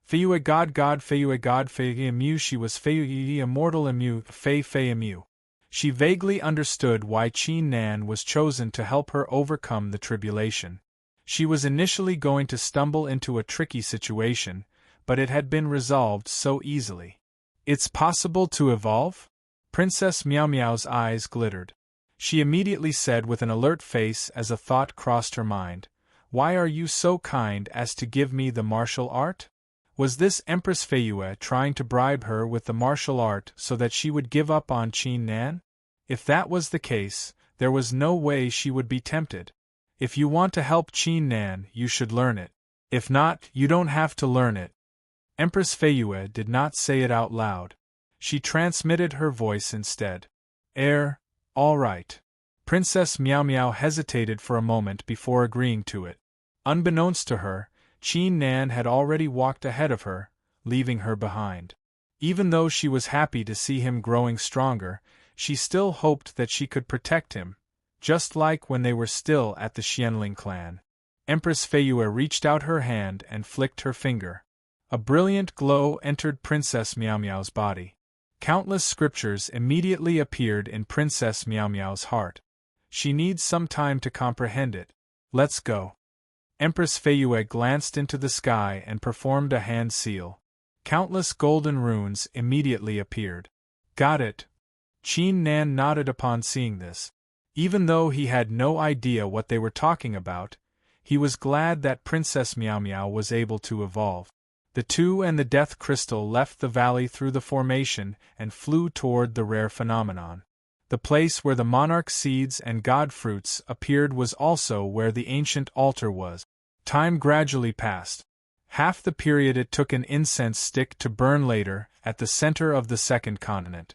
Feiyue god Feiyue Imu. She was Feiyue immortal Imu, Fei Imu. She vaguely understood why Qin Nan was chosen to help her overcome the tribulation. She was initially going to stumble into a tricky situation, but it had been resolved so easily. It's possible to evolve? Princess Miao Miao's eyes glittered. She immediately said with an alert face as a thought crossed her mind, "Why are you so kind as to give me the martial art?" Was this Empress Feiyue trying to bribe her with the martial art so that she would give up on Qin Nan? If that was the case, there was no way she would be tempted. If you want to help Qin Nan, you should learn it. If not, you don't have to learn it. Empress Feiyue did not say it out loud. She transmitted her voice instead. All right. Princess Miao Miao hesitated for a moment before agreeing to it. Unbeknownst to her, Qin Nan had already walked ahead of her, leaving her behind. Even though she was happy to see him growing stronger, she still hoped that she could protect him, just like when they were still at the Xianling clan. Empress Feyue reached out her hand and flicked her finger. A brilliant glow entered Princess Miao Miao's body. Countless scriptures immediately appeared in Princess Miao Miao's heart. She needs some time to comprehend it. Let's go. Empress Feyue glanced into the sky and performed a hand seal. Countless golden runes immediately appeared. Got it. Qin Nan nodded upon seeing this. Even though he had no idea what they were talking about, he was glad that Princess Miao Miao was able to evolve. The two and the Death Crystal left the valley through the formation and flew toward the rare phenomenon. The place where the monarch seeds and god fruits appeared was also where the ancient altar was. Time gradually passed. Half the period it took an incense stick to burn later, at the center of the second continent.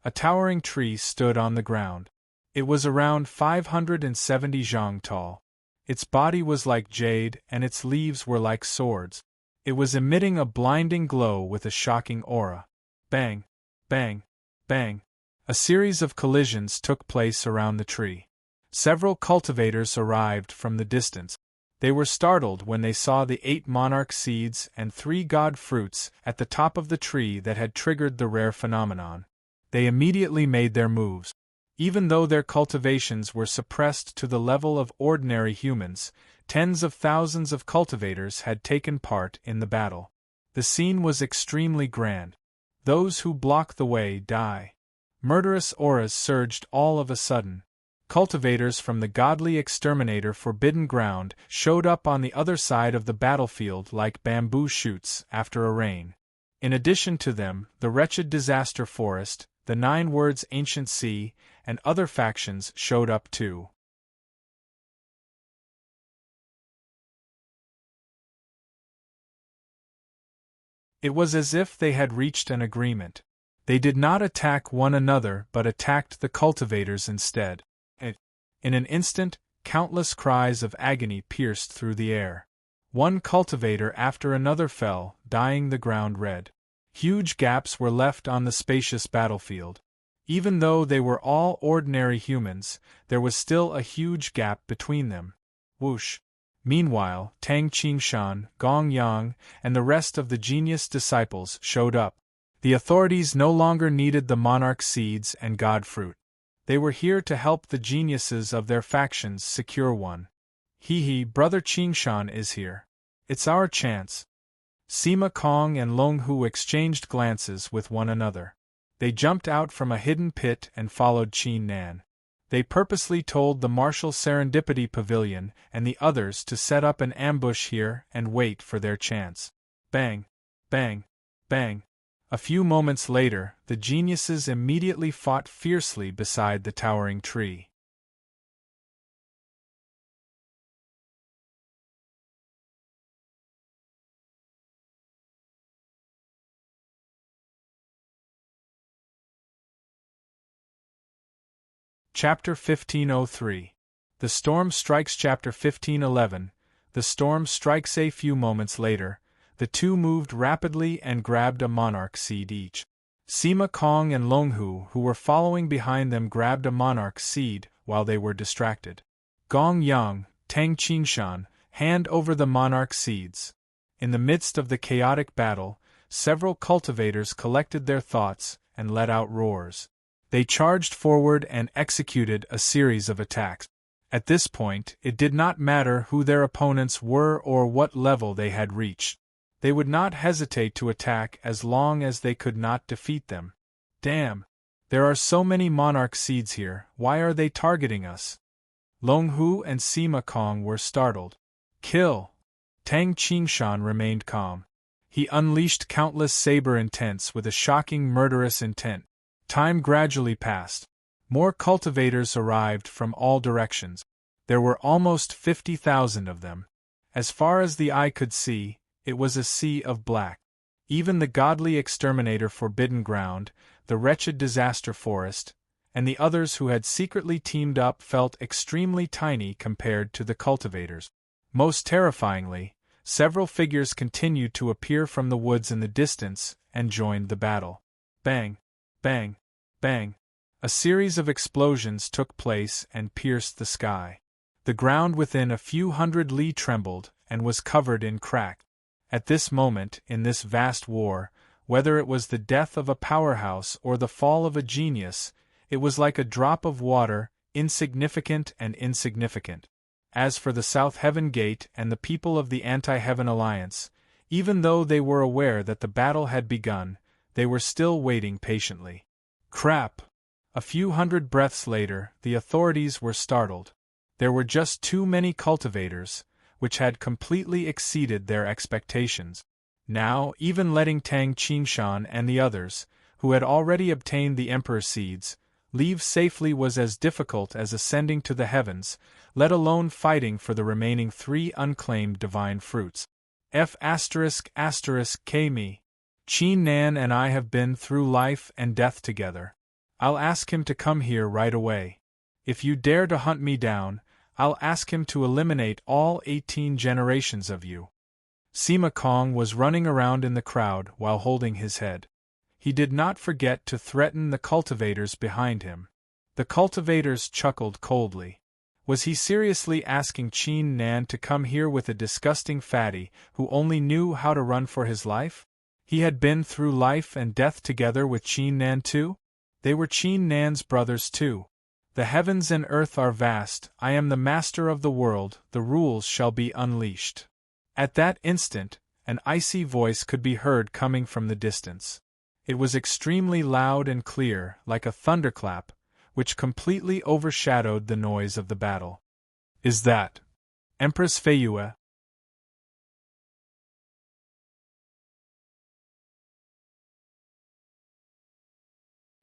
A towering tree stood on the ground. It was around 570 zhang tall. Its body was like jade and its leaves were like swords. It was emitting a blinding glow with a shocking aura. Bang, bang, bang. A series of collisions took place around the tree. Several cultivators arrived from the distance. They were startled when they saw the 8 monarch seeds and 3 god fruits at the top of the tree that had triggered the rare phenomenon. They immediately made their moves. Even though their cultivations were suppressed to the level of ordinary humans, tens of thousands of cultivators had taken part in the battle. The scene was extremely grand. Those who block the way die. Murderous auras surged all of a sudden. Cultivators from the godly exterminator Forbidden Ground showed up on the other side of the battlefield like bamboo shoots after a rain. In addition to them, the wretched Disaster Forest, the 9 Words Ancient Sea, and other factions showed up too. It was as if they had reached an agreement. They did not attack one another but attacked the cultivators instead. In an instant, countless cries of agony pierced through the air. One cultivator after another fell, dyeing the ground red. Huge gaps were left on the spacious battlefield. Even though they were all ordinary humans, there was still a huge gap between them. Whoosh! Meanwhile, Tang Qingshan, Gong Yang, and the rest of the genius disciples showed up. The authorities no longer needed the monarch seeds and god fruit. They were here to help the geniuses of their factions secure one. Hee, Brother Qingshan is here. It's our chance. Sima Kong and Long Hu exchanged glances with one another. They jumped out from a hidden pit and followed Qin Nan. They purposely told the Martial Serendipity Pavilion and the others to set up an ambush here and wait for their chance. Bang, bang, bang. A few moments later, the geniuses immediately fought fiercely beside the towering tree. Chapter 1503. The Storm Strikes. Chapter 1511. The storm strikes. A few moments later, the two moved rapidly and grabbed a monarch seed each. Sima Kong and Long Hu, who were following behind them, grabbed a monarch seed while they were distracted. Gong Yang, Tang Qingshan, hand over the monarch seeds. In the midst of the chaotic battle, several cultivators collected their thoughts and let out roars. They charged forward and executed a series of attacks. At this point, it did not matter who their opponents were or what level they had reached. They would not hesitate to attack as long as they could not defeat them. Damn! There are so many monarch seeds here, why are they targeting us? Long Hu and Sima Kong were startled. Kill! Tang Qingshan remained calm. He unleashed countless saber intents with a shocking murderous intent. Time gradually passed. More cultivators arrived from all directions. There were almost 50,000 of them. As far as the eye could see, it was a sea of black. Even the godly exterminator Forbidden Ground, the wretched Disaster Forest, and the others who had secretly teamed up felt extremely tiny compared to the cultivators. Most terrifyingly, several figures continued to appear from the woods in the distance and joined the battle. Bang! Bang! Bang! A series of explosions took place and pierced the sky. The ground within a few hundred li trembled, and was covered in crack. At this moment, in this vast war, whether it was the death of a powerhouse or the fall of a genius, it was like a drop of water, insignificant and insignificant. As for the South Heaven Gate and the people of the Anti-Heaven Alliance, even though they were aware that the battle had begun, they were still waiting patiently. Crap! A few hundred breaths later, the authorities were startled. There were just too many cultivators, which had completely exceeded their expectations. Now, even letting Tang Qingshan and the others, who had already obtained the Emperor's seeds, leave safely was as difficult as ascending to the heavens, let alone fighting for the remaining 3 unclaimed divine fruits. F***K Qin Nan and I have been through life and death together. I'll ask him to come here right away. If you dare to hunt me down, I'll ask him to eliminate all 18 generations of you. Sima Kong was running around in the crowd while holding his head. He did not forget to threaten the cultivators behind him. The cultivators chuckled coldly. Was he seriously asking Qin Nan to come here with a disgusting fatty who only knew how to run for his life? He had been through life and death together with Qin Nan too? They were Qin Nan's brothers too. The heavens and earth are vast, I am the master of the world, the rules shall be unleashed. At that instant, an icy voice could be heard coming from the distance. It was extremely loud and clear, like a thunderclap, which completely overshadowed the noise of the battle. Is that Empress Feiyue?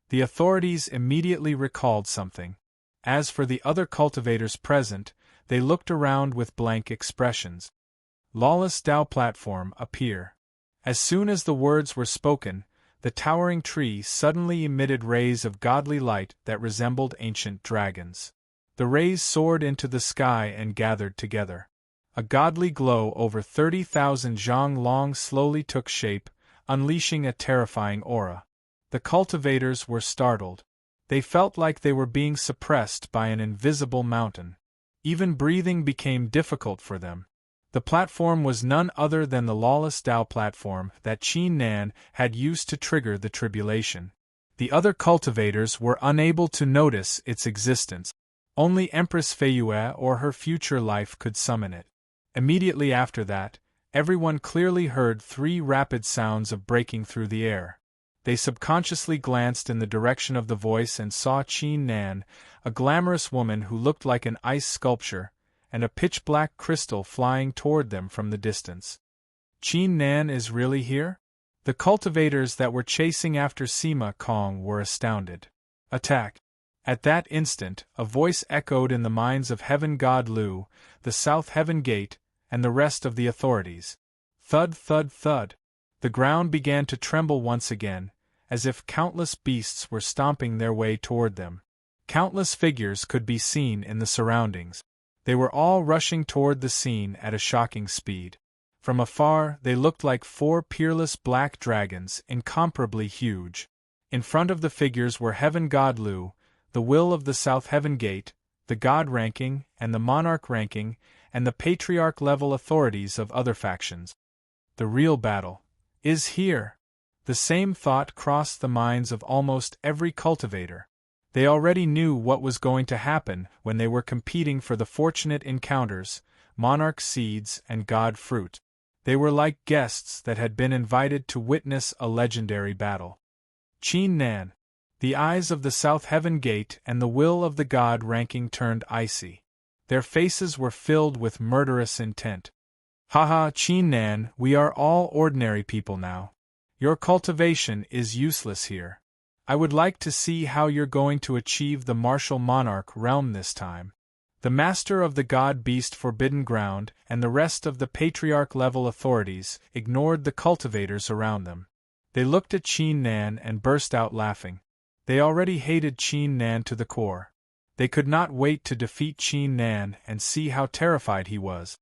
The authorities immediately recalled something. As for the other cultivators present, they looked around with blank expressions. Lawless Dao platform appear. As soon as the words were spoken, the towering tree suddenly emitted rays of godly light that resembled ancient dragons. The rays soared into the sky and gathered together. A godly glow over 30,000 zhang long slowly took shape, unleashing a terrifying aura. The cultivators were startled. They felt like they were being suppressed by an invisible mountain. Even breathing became difficult for them. The platform was none other than the Lawless Dao platform that Qin Nan had used to trigger the tribulation. The other cultivators were unable to notice its existence. Only Empress Feiyue or her future life could summon it. Immediately after that, everyone clearly heard 3 rapid sounds of breaking through the air. They subconsciously glanced in the direction of the voice and saw Qin Nan, a glamorous woman who looked like an ice sculpture, and a pitch-black crystal flying toward them from the distance. Qin Nan is really here? The cultivators that were chasing after Sima Kong were astounded. Attack! At that instant, a voice echoed in the minds of Heaven God Lu, the South Heaven Gate, and the rest of the authorities. Thud, thud, thud. The ground began to tremble once again, as if countless beasts were stomping their way toward them. Countless figures could be seen in the surroundings. They were all rushing toward the scene at a shocking speed. From afar, they looked like 4 peerless black dragons, incomparably huge. In front of the figures were Heaven God Lu, the will of the South Heaven Gate, the God ranking and the Monarch ranking, and the Patriarch-level authorities of other factions. The real battle is here. The same thought crossed the minds of almost every cultivator. They already knew what was going to happen when they were competing for the fortunate encounters, Monarch seeds and God fruit. They were like guests that had been invited to witness a legendary battle. Qin Nan. The eyes of the South Heaven Gate and the will of the God ranking turned icy. Their faces were filled with murderous intent. Haha, Qin Nan, we are all ordinary people now. Your cultivation is useless here. I would like to see how you're going to achieve the martial monarch realm this time. The master of the God-beast Forbidden Ground and the rest of the patriarch-level authorities ignored the cultivators around them. They looked at Qin Nan and burst out laughing. They already hated Qin Nan to the core. They could not wait to defeat Qin Nan and see how terrified he was.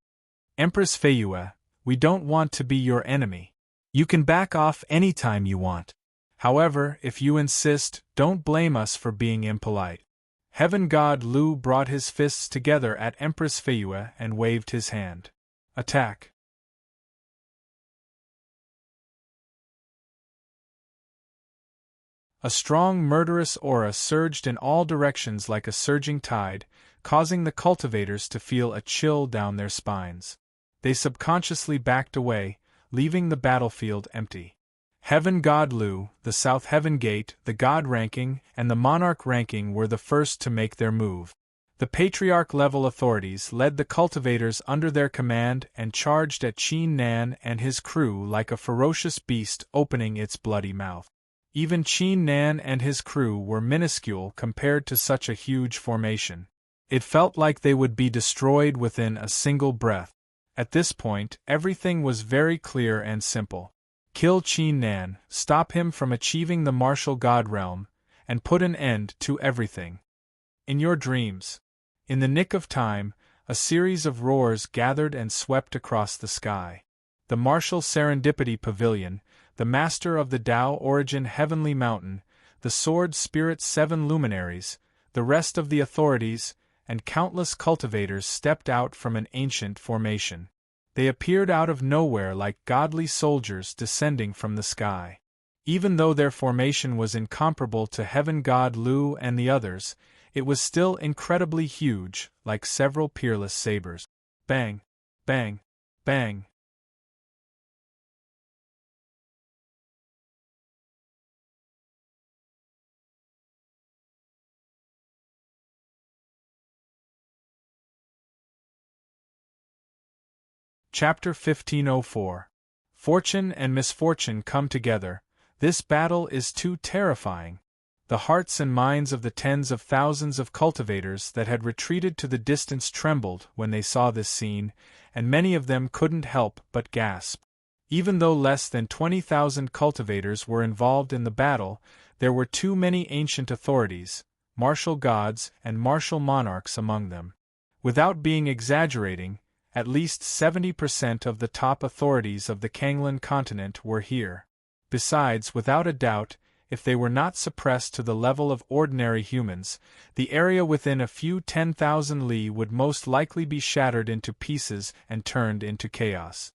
Empress Feiyue, we don't want to be your enemy. You can back off anytime you want. However, if you insist, don't blame us for being impolite. Heaven God Lu brought his fists together at Empress Feiyue and waved his hand. Attack! A strong murderous aura surged in all directions like a surging tide, causing the cultivators to feel a chill down their spines. They subconsciously backed away, leaving the battlefield empty. Heaven God Lu, the South Heaven Gate, the God Ranking, and the Monarch Ranking were the first to make their move. The Patriarch-level authorities led the cultivators under their command and charged at Qin Nan and his crew like a ferocious beast opening its bloody mouth. Even Qin Nan and his crew were minuscule compared to such a huge formation. It felt like they would be destroyed within a single breath. At this point, everything was very clear and simple. Kill Qin Nan, stop him from achieving the martial god realm, and put an end to everything. In your dreams. In the nick of time, a series of roars gathered and swept across the sky. The martial serendipity pavilion, the master of the Tao origin heavenly mountain, the sword spirit's 7 luminaries, the rest of the authorities, and countless cultivators stepped out from an ancient formation. They appeared out of nowhere like godly soldiers descending from the sky. Even though their formation was incomparable to Heaven God Lu and the others, it was still incredibly huge, like several peerless sabers. Bang! Bang! Bang! Chapter 1504. Fortune and misfortune come together. This battle is too terrifying. The hearts and minds of the tens of thousands of cultivators that had retreated to the distance trembled when they saw this scene, and many of them couldn't help but gasp. Even though less than 20,000 cultivators were involved in the battle, there were too many ancient authorities, martial gods, and martial monarchs among them. Without being exaggerating, at least 70% of the top authorities of the Kanglan continent were here. Besides, without a doubt, if they were not suppressed to the level of ordinary humans, the area within a few 10,000 li would most likely be shattered into pieces and turned into chaos.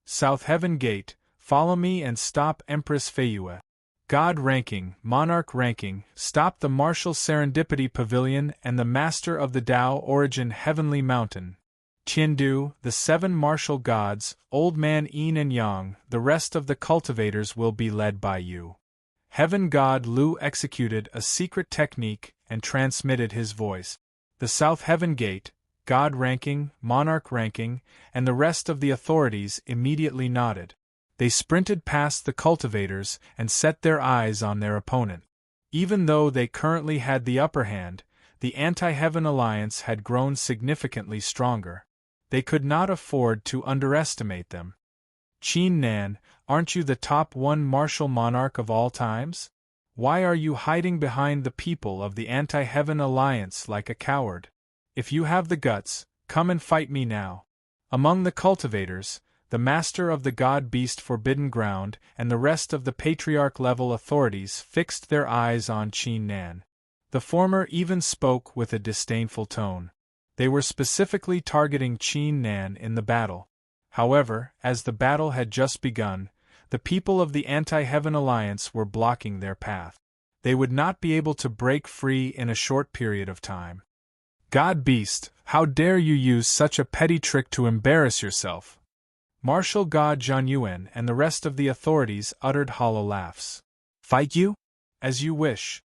South Heaven Gate, follow me and stop Empress Feiyue. God Ranking, Monarch Ranking, stop the martial serendipity pavilion and the master of the Tao origin heavenly mountain. Tiandu, the 7 martial gods, Old Man Yin and Yang, the rest of the cultivators will be led by you. Heaven God Lu executed a secret technique and transmitted his voice. The South Heaven Gate, God Ranking, Monarch Ranking, and the rest of the authorities immediately nodded. They sprinted past the cultivators and set their eyes on their opponent. Even though they currently had the upper hand, the Anti-Heaven Alliance had grown significantly stronger. They could not afford to underestimate them. Qin Nan, aren't you the top 1 martial monarch of all times? Why are you hiding behind the people of the Anti-Heaven Alliance like a coward? If you have the guts, come and fight me now. Among the cultivators, the master of the god-beast Forbidden Ground and the rest of the patriarch-level authorities fixed their eyes on Qin Nan. The former even spoke with a disdainful tone. They were specifically targeting Qin Nan in the battle. However, as the battle had just begun, the people of the Anti-Heaven Alliance were blocking their path. They would not be able to break free in a short period of time. God Beast, how dare you use such a petty trick to embarrass yourself? Martial God Zhang Yuan and the rest of the authorities uttered hollow laughs. Fight you? As you wish.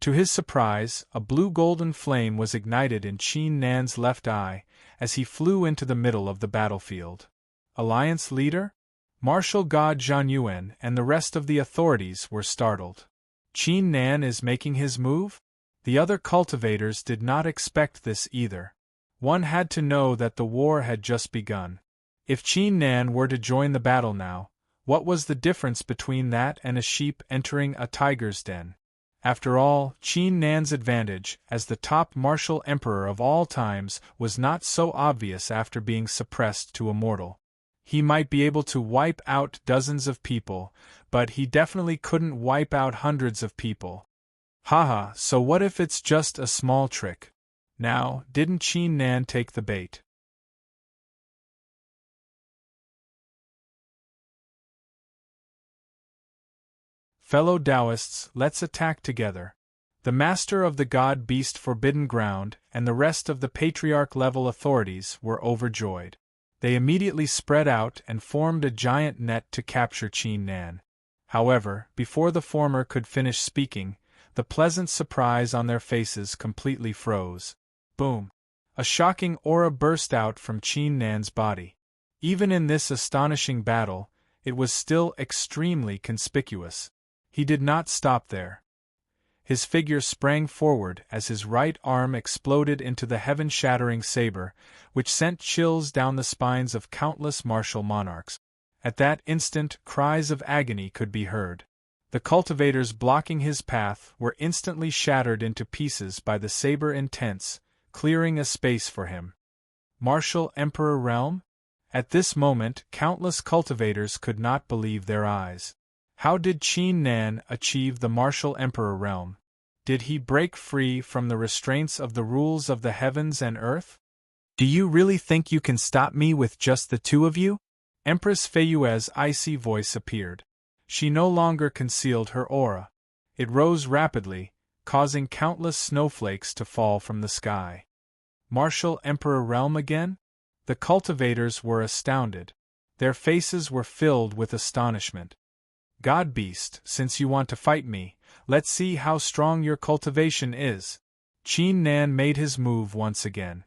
To his surprise, a blue-golden flame was ignited in Qin Nan's left eye as he flew into the middle of the battlefield. Alliance leader? Martial God Zhang Yuan and the rest of the authorities were startled. Qin Nan is making his move? The other cultivators did not expect this either. One had to know that the war had just begun. If Qin Nan were to join the battle now, what was the difference between that and a sheep entering a tiger's den? After all, Qin Nan's advantage, as the top martial emperor of all times, was not so obvious after being suppressed to a mortal. He might be able to wipe out dozens of people, but he definitely couldn't wipe out hundreds of people. Haha, so what if it's just a small trick? Now, didn't Qin Nan take the bait? Fellow Taoists, let's attack together. The master of the god-beast Forbidden Ground and the rest of the patriarch-level authorities were overjoyed. They immediately spread out and formed a giant net to capture Qin Nan. However, before the former could finish speaking, the pleasant surprise on their faces completely froze. Boom! A shocking aura burst out from Qin Nan's body. Even in this astonishing battle, it was still extremely conspicuous. He did not stop there. His figure sprang forward as his right arm exploded into the heaven-shattering saber, which sent chills down the spines of countless martial monarchs. At that instant, cries of agony could be heard. The cultivators blocking his path were instantly shattered into pieces by the saber intents, clearing a space for him. Martial Emperor Realm? At this moment, countless cultivators could not believe their eyes. How did Qin Nan achieve the Martial Emperor Realm? Did he break free from the restraints of the rules of the heavens and earth? Do you really think you can stop me with just the two of you? Empress Feiyue's icy voice appeared. She no longer concealed her aura. It rose rapidly, causing countless snowflakes to fall from the sky. Martial Emperor Realm again? The cultivators were astounded. Their faces were filled with astonishment. God-beast, since you want to fight me, let's see how strong your cultivation is. Qin Nan made his move once again.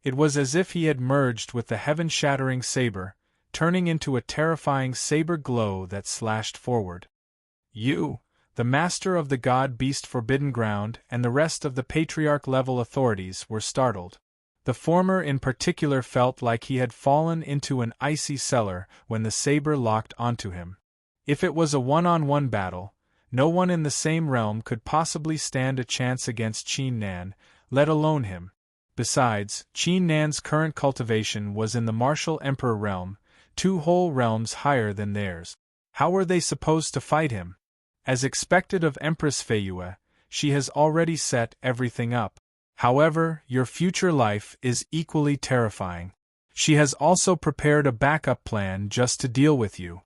It was as if he had merged with the heaven-shattering saber, turning into a terrifying saber glow that slashed forward. You, the master of the god-beast Forbidden Ground and the rest of the patriarch-level authorities were startled. The former in particular felt like he had fallen into an icy cellar when the saber locked onto him. If it was a one-on-one battle, no one in the same realm could possibly stand a chance against Qin Nan, let alone him. Besides, Qin Nan's current cultivation was in the Martial Emperor realm, 2 whole realms higher than theirs. How were they supposed to fight him? As expected of Empress Feiyue, she has already set everything up. However, your future life is equally terrifying. She has also prepared a backup plan just to deal with you.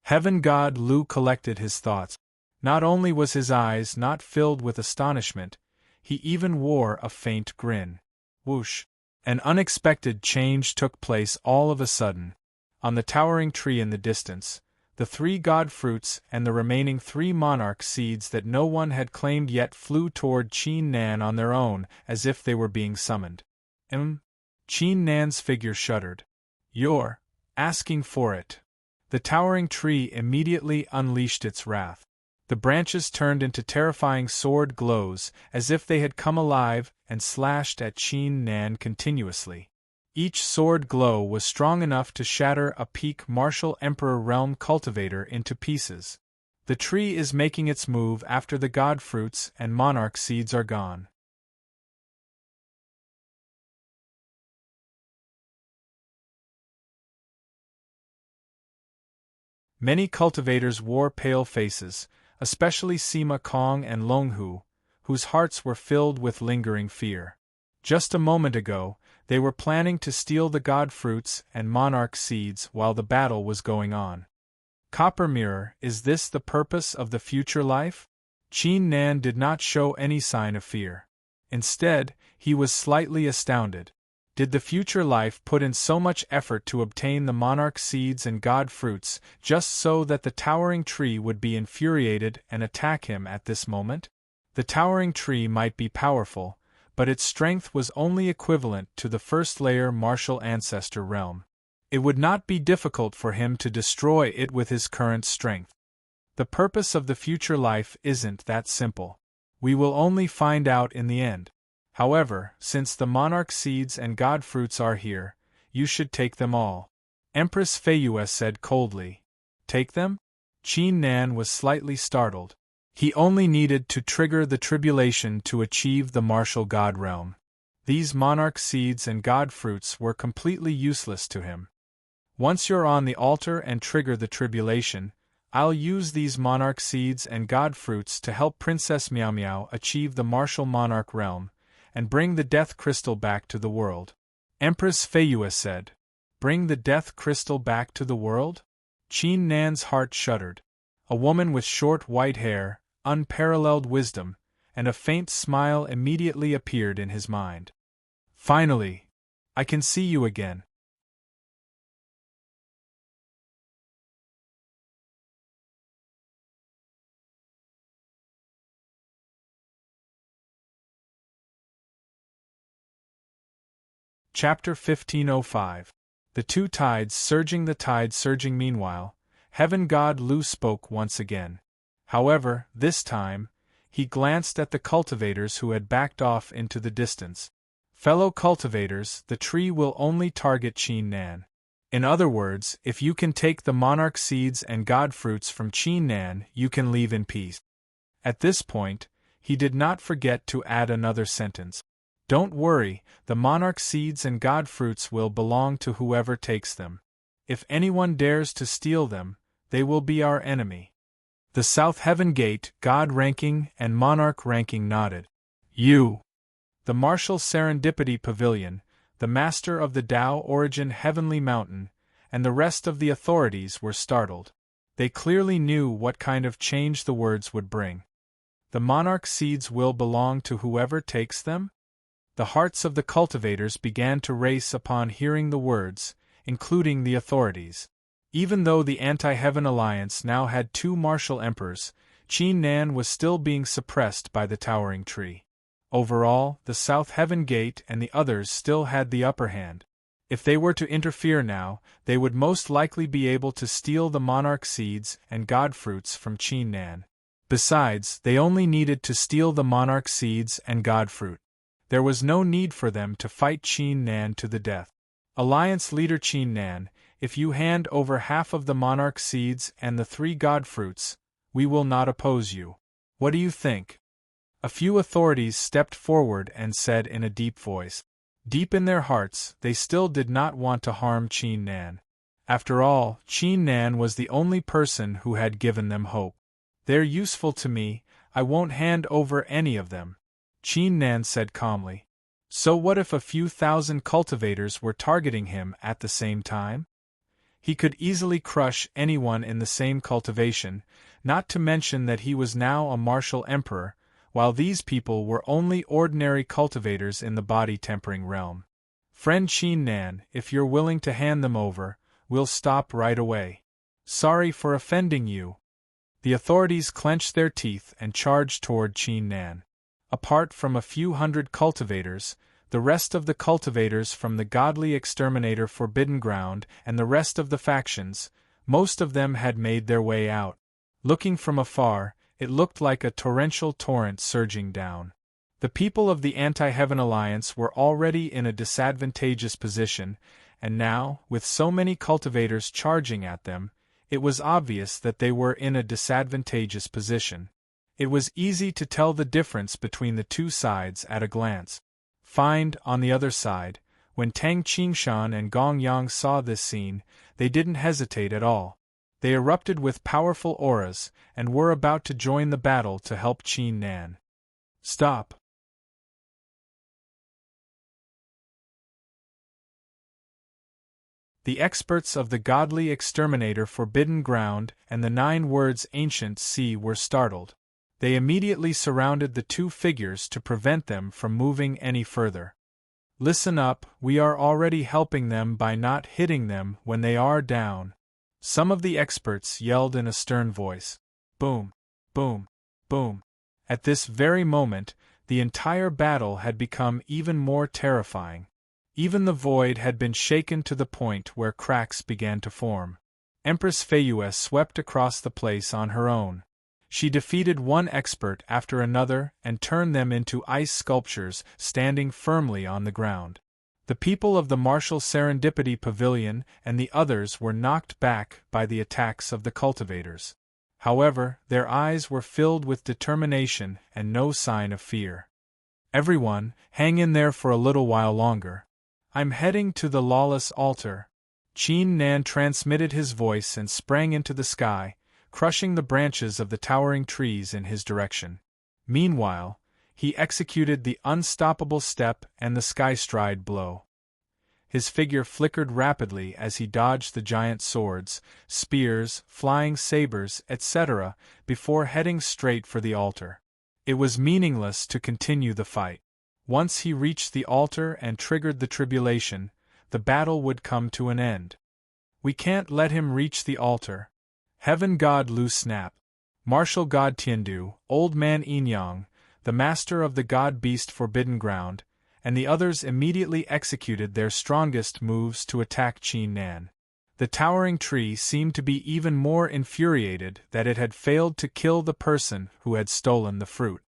Heaven God Lu collected his thoughts. Not only was his eyes not filled with astonishment, he even wore a faint grin. Whoosh! An unexpected change took place all of a sudden. On the towering tree in the distance, the 3 god fruits and the remaining 3 monarch seeds that no one had claimed yet flew toward Qin Nan on their own as if they were being summoned. Qin Nan's figure shuddered. You're asking for it. The towering tree immediately unleashed its wrath. The branches turned into terrifying sword glows as if they had come alive and slashed at Qin Nan continuously. Each sword glow was strong enough to shatter a peak Martial Emperor Realm cultivator into pieces. The tree is making its move after the god fruits and monarch seeds are gone. Many cultivators wore pale faces, especially Sima Kong and Longhu, whose hearts were filled with lingering fear. Just a moment ago, they were planning to steal the god fruits and monarch seeds while the battle was going on. Copper Mirror, is this the purpose of the future life? Qin Nan did not show any sign of fear. Instead, he was slightly astounded. Did the future life put in so much effort to obtain the monarch seeds and god fruits just so that the towering tree would be infuriated and attack him at this moment? The towering tree might be powerful, but its strength was only equivalent to the first-layer Martial Ancestor realm. It would not be difficult for him to destroy it with his current strength. The purpose of the future life isn't that simple. We will only find out in the end. However, since the monarch seeds and god fruits are here, you should take them all. Empress Feiyue said coldly. Take them? Qin Nan was slightly startled. He only needed to trigger the tribulation to achieve the martial god realm. These monarch seeds and god fruits were completely useless to him. Once you're on the altar and trigger the tribulation, I'll use these monarch seeds and god fruits to help Princess Meow Meow achieve the martial monarch realm, and bring the death crystal back to the world. Empress Feiyue said. Bring the death crystal back to the world? Qin Nan's heart shuddered. A woman with short white hair, unparalleled wisdom, and a faint smile immediately appeared in his mind. Finally! I can see you again. Chapter 1505. The Two Tides Surging. The tide surging. Meanwhile, Heaven God Lu spoke once again. However, this time, he glanced at the cultivators who had backed off into the distance. Fellow cultivators, the tree will only target Qin Nan. In other words, if you can take the monarch seeds and god fruits from Qin Nan, you can leave in peace. At this point, he did not forget to add another sentence. Don't worry, the monarch seeds and god fruits will belong to whoever takes them. If anyone dares to steal them, they will be our enemy. The South Heaven Gate, God ranking and monarch ranking nodded. You! The Martial Serendipity Pavilion, the Master of the Tao Origin Heavenly Mountain, and the rest of the authorities were startled. They clearly knew what kind of change the words would bring. The monarch seeds will belong to whoever takes them? The hearts of the cultivators began to race upon hearing the words, including the authorities. Even though the Anti-Heaven Alliance now had two martial emperors, Qin Nan was still being suppressed by the towering tree. Overall, the South Heaven Gate and the others still had the upper hand. If they were to interfere now, they would most likely be able to steal the monarch seeds and god fruits from Qin Nan. Besides, they only needed to steal the monarch seeds and god fruit. There was no need for them to fight Qin Nan to the death. Alliance leader Qin Nan, if you hand over half of the monarch seeds and the 3 god fruits, we will not oppose you. What do you think? A few authorities stepped forward and said in a deep voice. Deep in their hearts, they still did not want to harm Qin Nan. After all, Qin Nan was the only person who had given them hope. They're useful to me, I won't hand over any of them, Qin Nan said calmly. So what if a few thousand cultivators were targeting him at the same time? He could easily crush anyone in the same cultivation, not to mention that he was now a martial emperor, while these people were only ordinary cultivators in the body-tempering realm. Friend Qin Nan, if you're willing to hand them over, we'll stop right away. Sorry for offending you. The authorities clenched their teeth and charged toward Qin Nan. Apart from a few hundred cultivators, the rest of the cultivators from the godly exterminator Forbidden Ground and the rest of the factions, most of them had made their way out. Looking from afar, it looked like a torrential torrent surging down. The people of the Anti-Heaven Alliance were already in a disadvantageous position, and now, with so many cultivators charging at them, it was obvious that they were in a disadvantageous position. It was easy to tell the difference between the two sides at a glance. Find, on the other side, when Tang Qingshan and Gong Yang saw this scene, they didn't hesitate at all. They erupted with powerful auras, and were about to join the battle to help Qin Nan. Stop! The experts of the godly exterminator Forbidden Ground and the 9 words Ancient Sea were startled. They immediately surrounded the two figures to prevent them from moving any further. Listen up, we are already helping them by not hitting them when they are down. Some of the experts yelled in a stern voice. Boom, boom, boom. At this very moment, the entire battle had become even more terrifying. Even the void had been shaken to the point where cracks began to form. Empress Feiyue swept across the place on her own. She defeated one expert after another and turned them into ice sculptures standing firmly on the ground. The people of the Martial Serendipity Pavilion and the others were knocked back by the attacks of the cultivators. However, their eyes were filled with determination and no sign of fear. Everyone, hang in there for a little while longer. I'm heading to the lawless altar. Qin Nan transmitted his voice and sprang into the sky, crushing the branches of the towering trees in his direction. Meanwhile, he executed the unstoppable step and the sky-stride blow. His figure flickered rapidly as he dodged the giant swords, spears, flying sabers, etc., before heading straight for the altar. It was meaningless to continue the fight. Once he reached the altar and triggered the tribulation, the battle would come to an end. We can't let him reach the altar. Heaven God Lu Snap, Martial God Tiandu, Old Man Inyang, the master of the God-beast Forbidden Ground, and the others immediately executed their strongest moves to attack Qin Nan. The towering tree seemed to be even more infuriated that it had failed to kill the person who had stolen the fruit.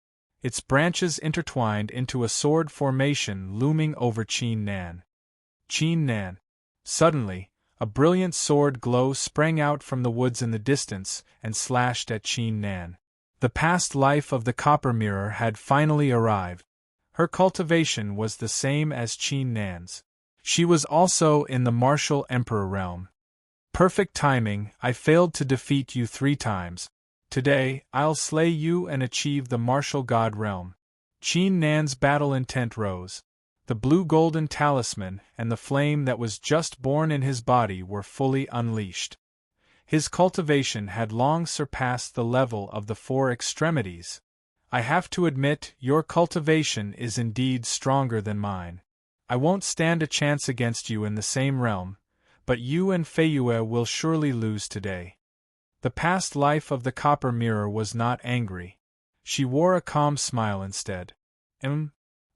Its branches intertwined into a sword formation looming over Qin Nan. Qin Nan. Suddenly, a brilliant sword glow sprang out from the woods in the distance and slashed at Qin Nan. The past life of the copper mirror had finally arrived. Her cultivation was the same as Qin Nan's. She was also in the martial emperor realm. Perfect timing, I failed to defeat you 3 times. Today, I'll slay you and achieve the martial god realm. Qin Nan's battle intent rose. The blue-golden talisman and the flame that was just born in his body were fully unleashed. His cultivation had long surpassed the level of the 4 extremities. I have to admit, your cultivation is indeed stronger than mine. I won't stand a chance against you in the same realm, but you and Feiyue will surely lose today. The past life of the copper mirror was not angry. She wore a calm smile instead.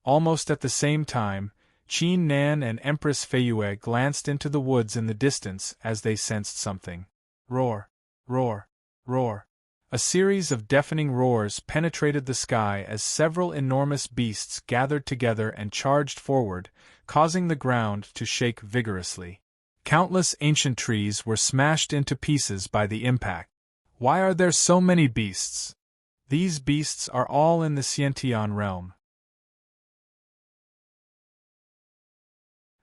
Almost at the same time, Qin Nan and Empress Feiyue glanced into the woods in the distance as they sensed something. Roar, roar, roar. A series of deafening roars penetrated the sky as several enormous beasts gathered together and charged forward, causing the ground to shake vigorously. Countless ancient trees were smashed into pieces by the impact. Why are there so many beasts? These beasts are all in the Xiantian realm.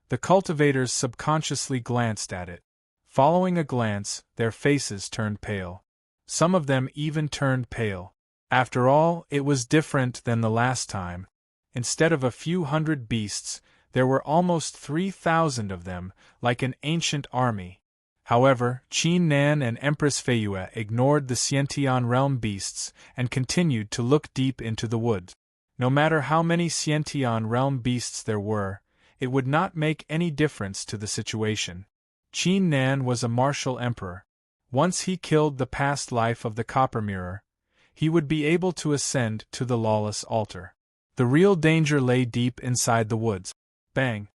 The cultivators subconsciously glanced at it. Following a glance, their faces turned pale. Some of them even turned pale. After all, it was different than the last time. Instead of a few hundred beasts, there were almost 3,000 of them, like an ancient army. However, Qin Nan and Empress Feiyue ignored the Xiantian realm beasts and continued to look deep into the woods. No matter how many Xiantian realm beasts there were, it would not make any difference to the situation. Qin Nan was a martial emperor. Once he killed the past life of the copper mirror, he would be able to ascend to the lawless altar. The real danger lay deep inside the woods. Bang!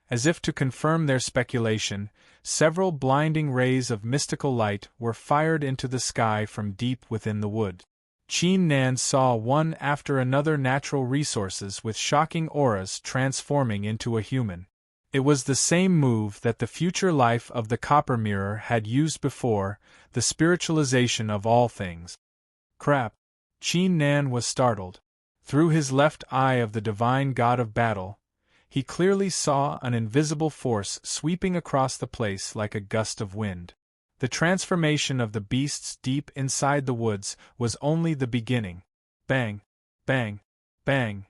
As if to confirm their speculation, several blinding rays of mystical light were fired into the sky from deep within the wood. Qin Nan saw one after another natural resources with shocking auras transforming into a human. It was the same move that the future life of the copper mirror had used before, the spiritualization of all things. Crap! Qin Nan was startled. Through his left eye of the divine god of battle, he clearly saw an invisible force sweeping across the place like a gust of wind. The transformation of the beasts deep inside the woods was only the beginning. Bang! Bang! Bang!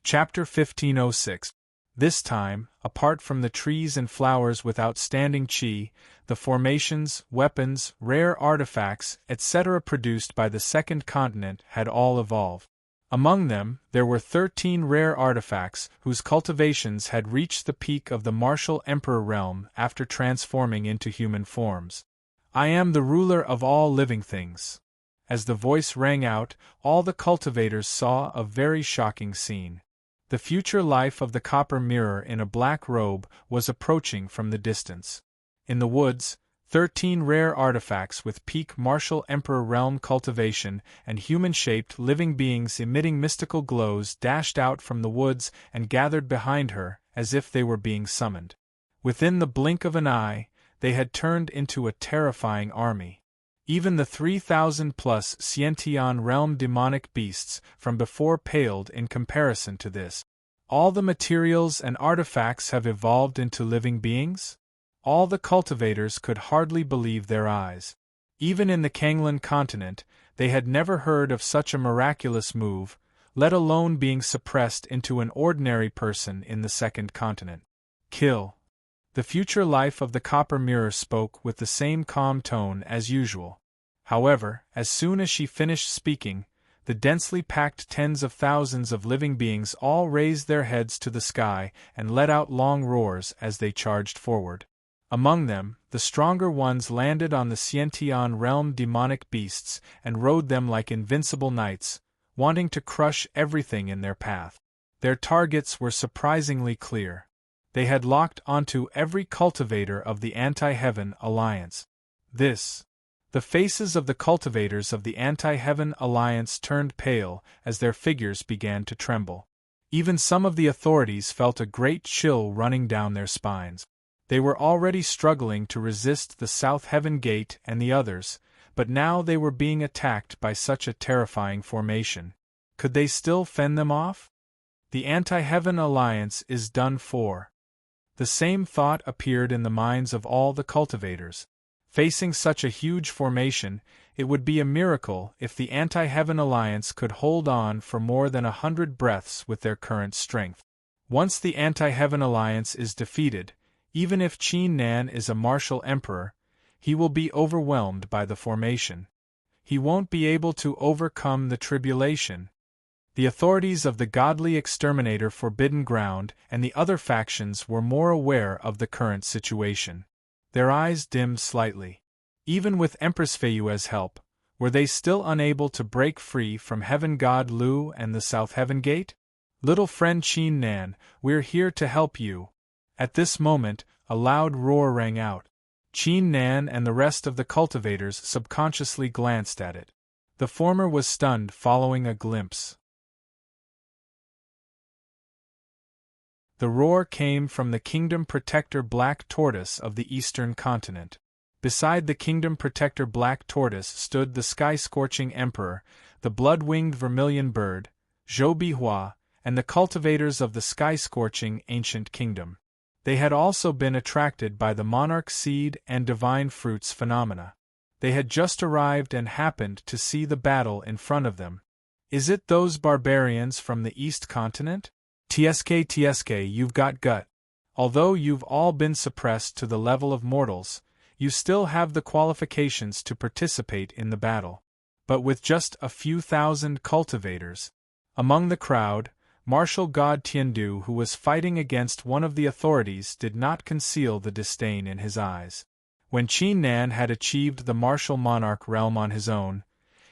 Chapter 1506. This time, apart from the trees and flowers with outstanding qi, the formations, weapons, rare artifacts, etc. produced by the second continent had all evolved. Among them, there were 13 rare artifacts whose cultivations had reached the peak of the martial emperor realm after transforming into human forms. I am the ruler of all living things. As the voice rang out, all the cultivators saw a very shocking scene. The future life of the copper mirror in a black robe was approaching from the distance. In the woods, 13 rare artifacts with peak martial emperor realm cultivation and human-shaped living beings emitting mystical glows dashed out from the woods and gathered behind her, as if they were being summoned. Within the blink of an eye, they had turned into a terrifying army. Even the 3,000-plus Xiantian realm demonic beasts from before paled in comparison to this. All the materials and artifacts have evolved into living beings? All the cultivators could hardly believe their eyes. Even in the Kanglan continent, they had never heard of such a miraculous move, let alone being suppressed into an ordinary person in the second continent. Kill. The future life of the copper mirror spoke with the same calm tone as usual. However, as soon as she finished speaking, the densely packed tens of thousands of living beings all raised their heads to the sky and let out long roars as they charged forward. Among them, the stronger ones landed on the Sciention realm demonic beasts and rode them like invincible knights, wanting to crush everything in their path. Their targets were surprisingly clear. They had locked onto every cultivator of the Anti-Heaven Alliance. The faces of the cultivators of the Anti-Heaven Alliance turned pale as their figures began to tremble. Even some of the authorities felt a great chill running down their spines. They were already struggling to resist the South Heaven Gate and the others, but now they were being attacked by such a terrifying formation. Could they still fend them off? The Anti-Heaven Alliance is done for. The same thought appeared in the minds of all the cultivators. Facing such a huge formation, it would be a miracle if the Anti-Heaven Alliance could hold on for more than 100 breaths with their current strength. Once the Anti-Heaven Alliance is defeated, even if Qin Nan is a martial emperor, he will be overwhelmed by the formation. He won't be able to overcome the tribulation. The authorities of the godly exterminator Forbidden Ground and the other factions were more aware of the current situation. Their eyes dimmed slightly. Even with Empress Feiyue's help, were they still unable to break free from Heaven God Lu and the South Heaven Gate? Little friend Qin Nan, we're here to help you. At this moment, a loud roar rang out. Qin Nan and the rest of the cultivators subconsciously glanced at it. The former was stunned following a glimpse. The roar came from the Kingdom Protector Black Tortoise of the Eastern Continent. Beside the Kingdom Protector Black Tortoise stood the Sky-Scorching Emperor, the blood-winged Vermilion Bird, Zhou Bihua, and the cultivators of the Sky-Scorching Ancient Kingdom. They had also been attracted by the Monarch Seed and Divine Fruits phenomena. They had just arrived and happened to see the battle in front of them. Is it those barbarians from the East Continent? TSK, you've got gut. Although you've all been suppressed to the level of mortals, you still have the qualifications to participate in the battle. But with just a few thousand cultivators. Among the crowd, Martial God Tiandu, who was fighting against one of the authorities, did not conceal the disdain in his eyes. When Qin Nan had achieved the martial monarch realm on his own,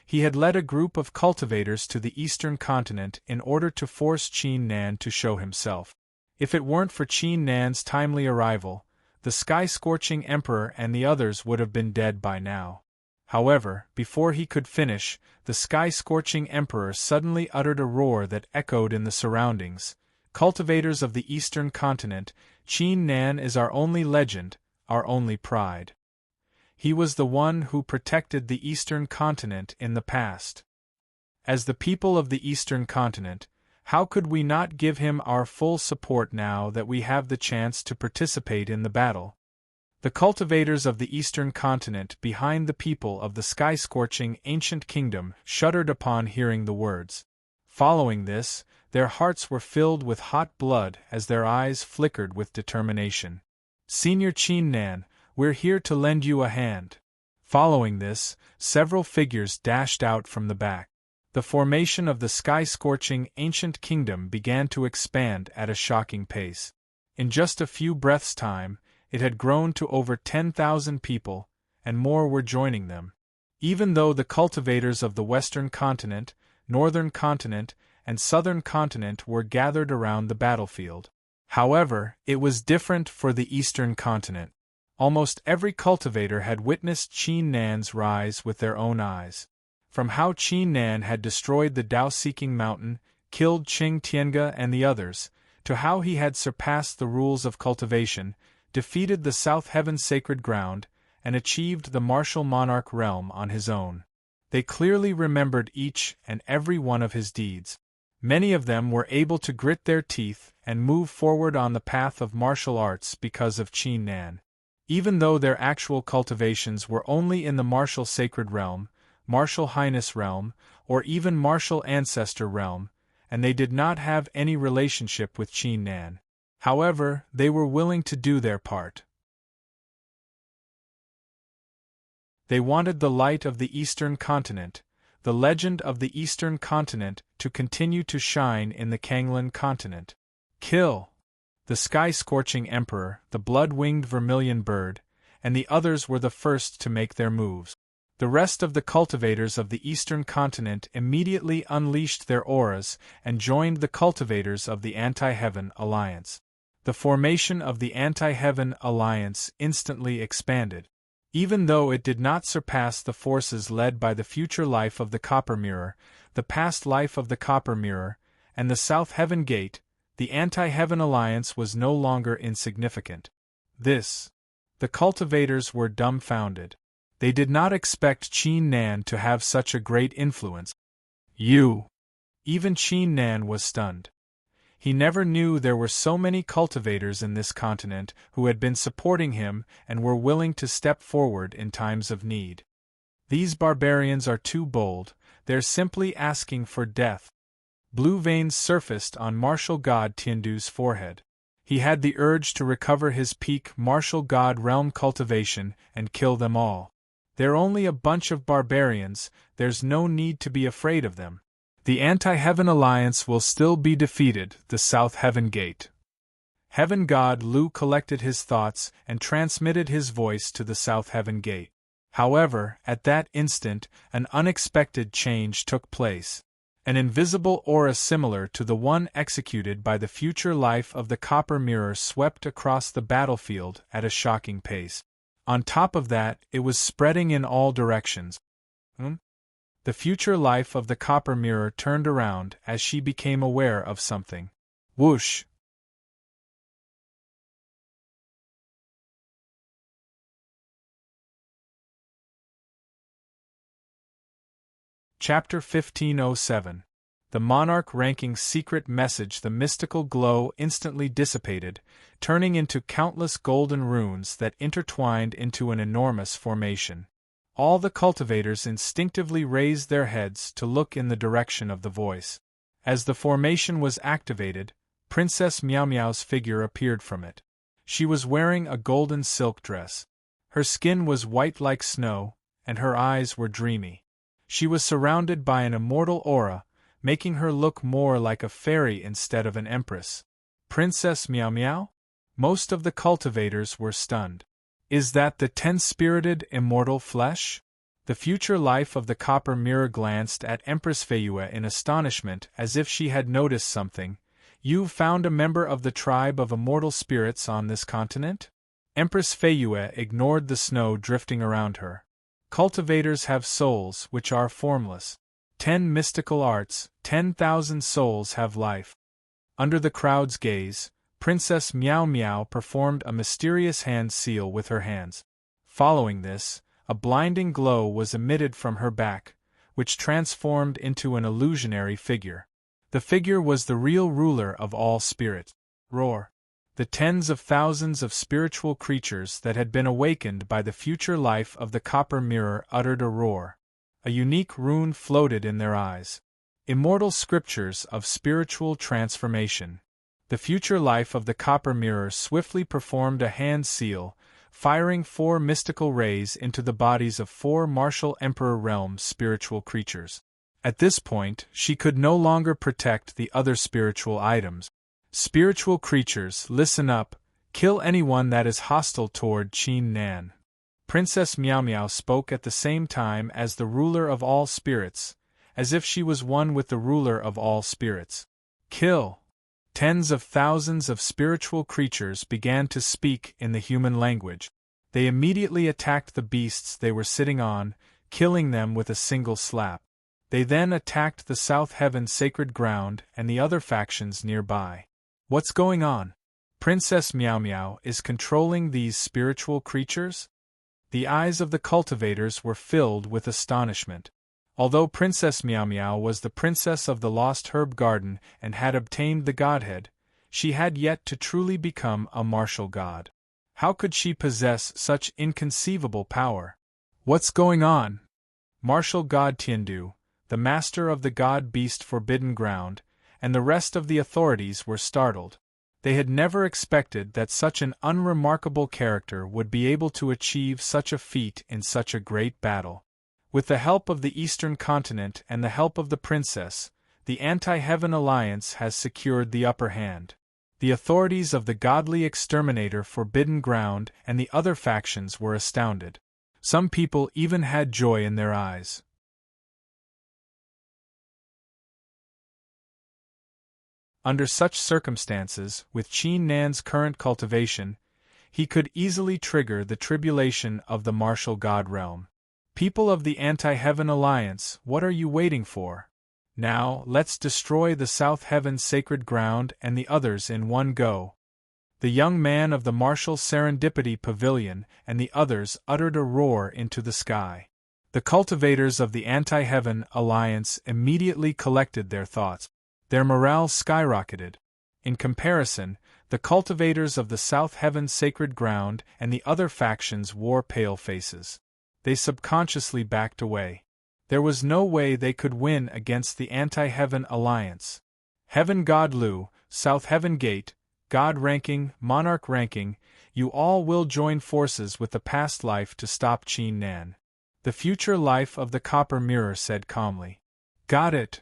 he had led a group of cultivators to the Eastern Continent in order to force Qin Nan to show himself. If it weren't for Qin Nan's timely arrival, the Sky-Scorching Emperor and the others would have been dead by now. However, before he could finish, the Sky-Scorching Emperor suddenly uttered a roar that echoed in the surroundings. Cultivators of the Eastern Continent, Qin Nan is our only legend, our only pride. He was the one who protected the Eastern Continent in the past. As the people of the Eastern Continent, how could we not give him our full support now that we have the chance to participate in the battle? The cultivators of the Eastern Continent behind the people of the Sky-Scorching Ancient Kingdom shuddered upon hearing the words. Following this, their hearts were filled with hot blood as their eyes flickered with determination. Senior Qin Nan, we're here to lend you a hand. Following this, several figures dashed out from the back. The formation of the Sky-Scorching Ancient Kingdom began to expand at a shocking pace. In just a few breaths' time, it had grown to over 10,000 people, and more were joining them. Even though the cultivators of the Western Continent, Northern Continent, and Southern Continent were gathered around the battlefield. However, it was different for the Eastern Continent. Almost every cultivator had witnessed Qin Nan's rise with their own eyes. From how Qin Nan had destroyed the Dao-Seeking Mountain, killed Qing Tiange and the others, to how he had surpassed the rules of cultivation, defeated the South Heaven Sacred Ground, and achieved the martial monarch realm on his own. They clearly remembered each and every one of his deeds. Many of them were able to grit their teeth and move forward on the path of martial arts because of Qin Nan. Even though their actual cultivations were only in the martial sacred realm, martial highness realm, or even martial ancestor realm, and they did not have any relationship with Qin Nan. However, they were willing to do their part. They wanted the light of the Eastern continent, the legend of the Eastern continent, to continue to shine in the Kanglan continent. Kill! The sky-scorching emperor, the blood-winged vermilion bird, and the others were the first to make their moves. The rest of the cultivators of the Eastern continent immediately unleashed their auras and joined the cultivators of the Anti-Heaven Alliance. The formation of the Anti-Heaven Alliance instantly expanded. Even though it did not surpass the forces led by the future life of the Copper Mirror, the past life of the Copper Mirror, and the South Heaven Gate, the Anti-Heaven Alliance was no longer insignificant. The cultivators were dumbfounded. They did not expect Qin Nan to have such a great influence. Even Qin Nan was stunned. He never knew there were so many cultivators in this continent who had been supporting him and were willing to step forward in times of need. These barbarians are too bold, they're simply asking for death. Blue veins surfaced on martial god Tiandu's forehead. He had the urge to recover his peak martial god realm cultivation and kill them all. They're only a bunch of barbarians, there's no need to be afraid of them. The Anti-Heaven Alliance will still be defeated, the South Heaven Gate. Heaven God Lu collected his thoughts and transmitted his voice to the South Heaven Gate. However, at that instant, an unexpected change took place. An invisible aura similar to the one executed by the future life of the Copper Mirror swept across the battlefield at a shocking pace. On top of that, it was spreading in all directions. The future life of the Copper Mirror turned around as she became aware of something. Whoosh! Chapter 1507. The monarch ranking secret message. The mystical glow instantly dissipated, turning into countless golden runes that intertwined into an enormous formation. All the cultivators instinctively raised their heads to look in the direction of the voice. As the formation was activated, Princess Miao Miao's figure appeared from it. She was wearing a golden silk dress. Her skin was white like snow, and her eyes were dreamy. She was surrounded by an immortal aura, making her look more like a fairy instead of an empress. Princess Miao Miao? Most of the cultivators were stunned. Is that the 10-spirited immortal flesh? The future life of the Copper Mirror glanced at Empress Feiyue in astonishment as if she had noticed something. You've found a member of the tribe of immortal spirits on this continent? Empress Feiyue ignored the snow drifting around her. Cultivators have souls which are formless. 10 mystical arts, 10,000 souls have life. Under the crowd's gaze, Princess Miao Miao performed a mysterious hand seal with her hands. Following this, a blinding glow was emitted from her back, which transformed into an illusionary figure. The figure was the real ruler of all spirits. Roar! The tens of thousands of spiritual creatures that had been awakened by the future life of the Copper Mirror uttered a roar. A unique rune floated in their eyes. Immortal scriptures of spiritual transformation. The future life of the Copper Mirror swiftly performed a hand seal, firing 4 mystical rays into the bodies of 4 martial Emperor Realm spiritual creatures. At this point, she could no longer protect the other spiritual items. Spiritual creatures, listen up, kill anyone that is hostile toward Qin Nan. Princess Miao Miao spoke at the same time as the ruler of all spirits, as if she was one with the ruler of all spirits. Kill! Tens of thousands of spiritual creatures began to speak in the human language. They immediately attacked the beasts they were sitting on, killing them with a single slap. They then attacked the South Heaven sacred ground and the other factions nearby. What's going on? Princess Miao Miao is controlling these spiritual creatures? The eyes of the cultivators were filled with astonishment. Although Princess Meow Meow was the princess of the Lost Herb Garden and had obtained the godhead, she had yet to truly become a martial god. How could she possess such inconceivable power? What's going on? Martial god Tiandu, the master of the god-beast Forbidden Ground, and the rest of the authorities were startled. They had never expected that such an unremarkable character would be able to achieve such a feat in such a great battle. With the help of the Eastern continent and the help of the princess, the Anti-Heaven Alliance has secured the upper hand. The authorities of the godly exterminator Forbidden Ground and the other factions were astounded. Some people even had joy in their eyes. Under such circumstances, with Qin Nan's current cultivation, he could easily trigger the tribulation of the martial god realm. People of the Anti-Heaven Alliance, what are you waiting for? Now, let's destroy the South Heaven Sacred Ground and the others in one go. The young man of the martial Serendipity Pavilion and the others uttered a roar into the sky. The cultivators of the Anti-Heaven Alliance immediately collected their thoughts. Their morale skyrocketed. In comparison, the cultivators of the South Heaven Sacred Ground and the other factions wore pale faces. They subconsciously backed away. There was no way they could win against the Anti-Heaven Alliance. Heaven God Lu, South Heaven Gate, God ranking, Monarch ranking, you all will join forces with the past life to stop Qin Nan. The future life of the Copper Mirror said calmly. Got it.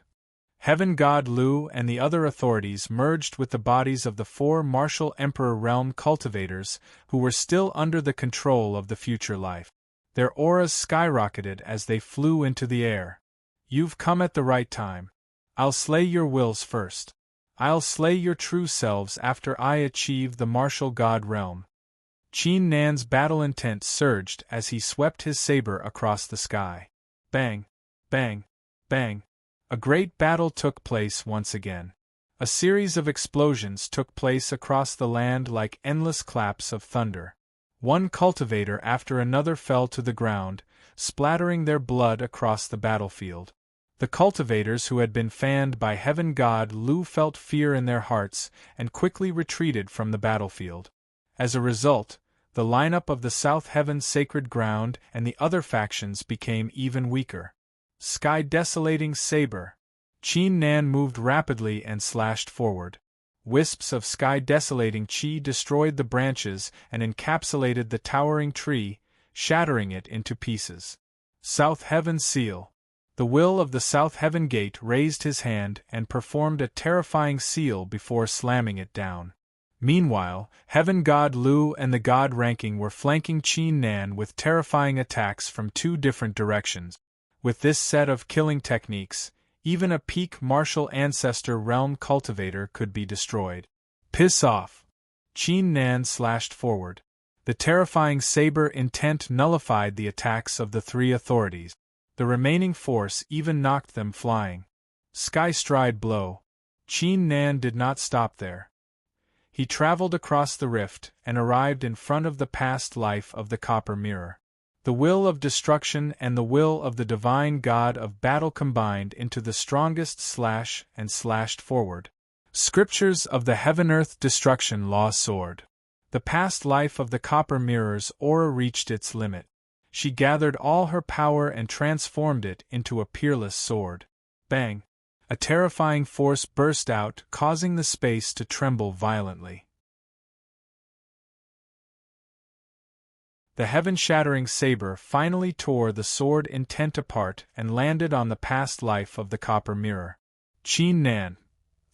Heaven God Lu and the other authorities merged with the bodies of the 4 martial Emperor Realm cultivators who were still under the control of the future life. Their auras skyrocketed as they flew into the air. You've come at the right time. I'll slay your wills first. I'll slay your true selves after I achieve the martial god realm. Qin Nan's battle intent surged as he swept his saber across the sky. Bang! Bang! Bang! A great battle took place once again. A series of explosions took place across the land like endless claps of thunder. One cultivator after another fell to the ground, splattering their blood across the battlefield. The cultivators who had been fanned by Heaven God Lu felt fear in their hearts and quickly retreated from the battlefield. As a result, the lineup of the South Heaven Sacred Ground and the other factions became even weaker. Sky Desolating Saber. Qin Nan moved rapidly and slashed forward. Wisps of Sky Desolating Qi destroyed the branches and encapsulated the towering tree, shattering it into pieces. South Heaven Seal. The will of the South Heaven Gate raised his hand and performed a terrifying seal before slamming it down. Meanwhile, Heaven God Lu and the God ranking were flanking Qin Nan with terrifying attacks from 2 different directions. With this set of killing techniques, even a peak martial ancestor realm cultivator could be destroyed. Piss off! Qin Nan slashed forward. The terrifying saber intent nullified the attacks of the 3 authorities. The remaining force even knocked them flying. Sky Stride Blow. Qin Nan did not stop there. He traveled across the rift and arrived in front of the past life of the Copper Mirror. The will of destruction and the will of the divine god of battle combined into the strongest slash and slashed forward. Scriptures of the Heaven-Earth Destruction Law Sword. The past life of the Copper Mirror's aura reached its limit. She gathered all her power and transformed it into a peerless sword. Bang! A terrifying force burst out, causing the space to tremble violently. The heaven-shattering saber finally tore the sword intent apart and landed on the past life of the Copper Mirror. Qin Nan.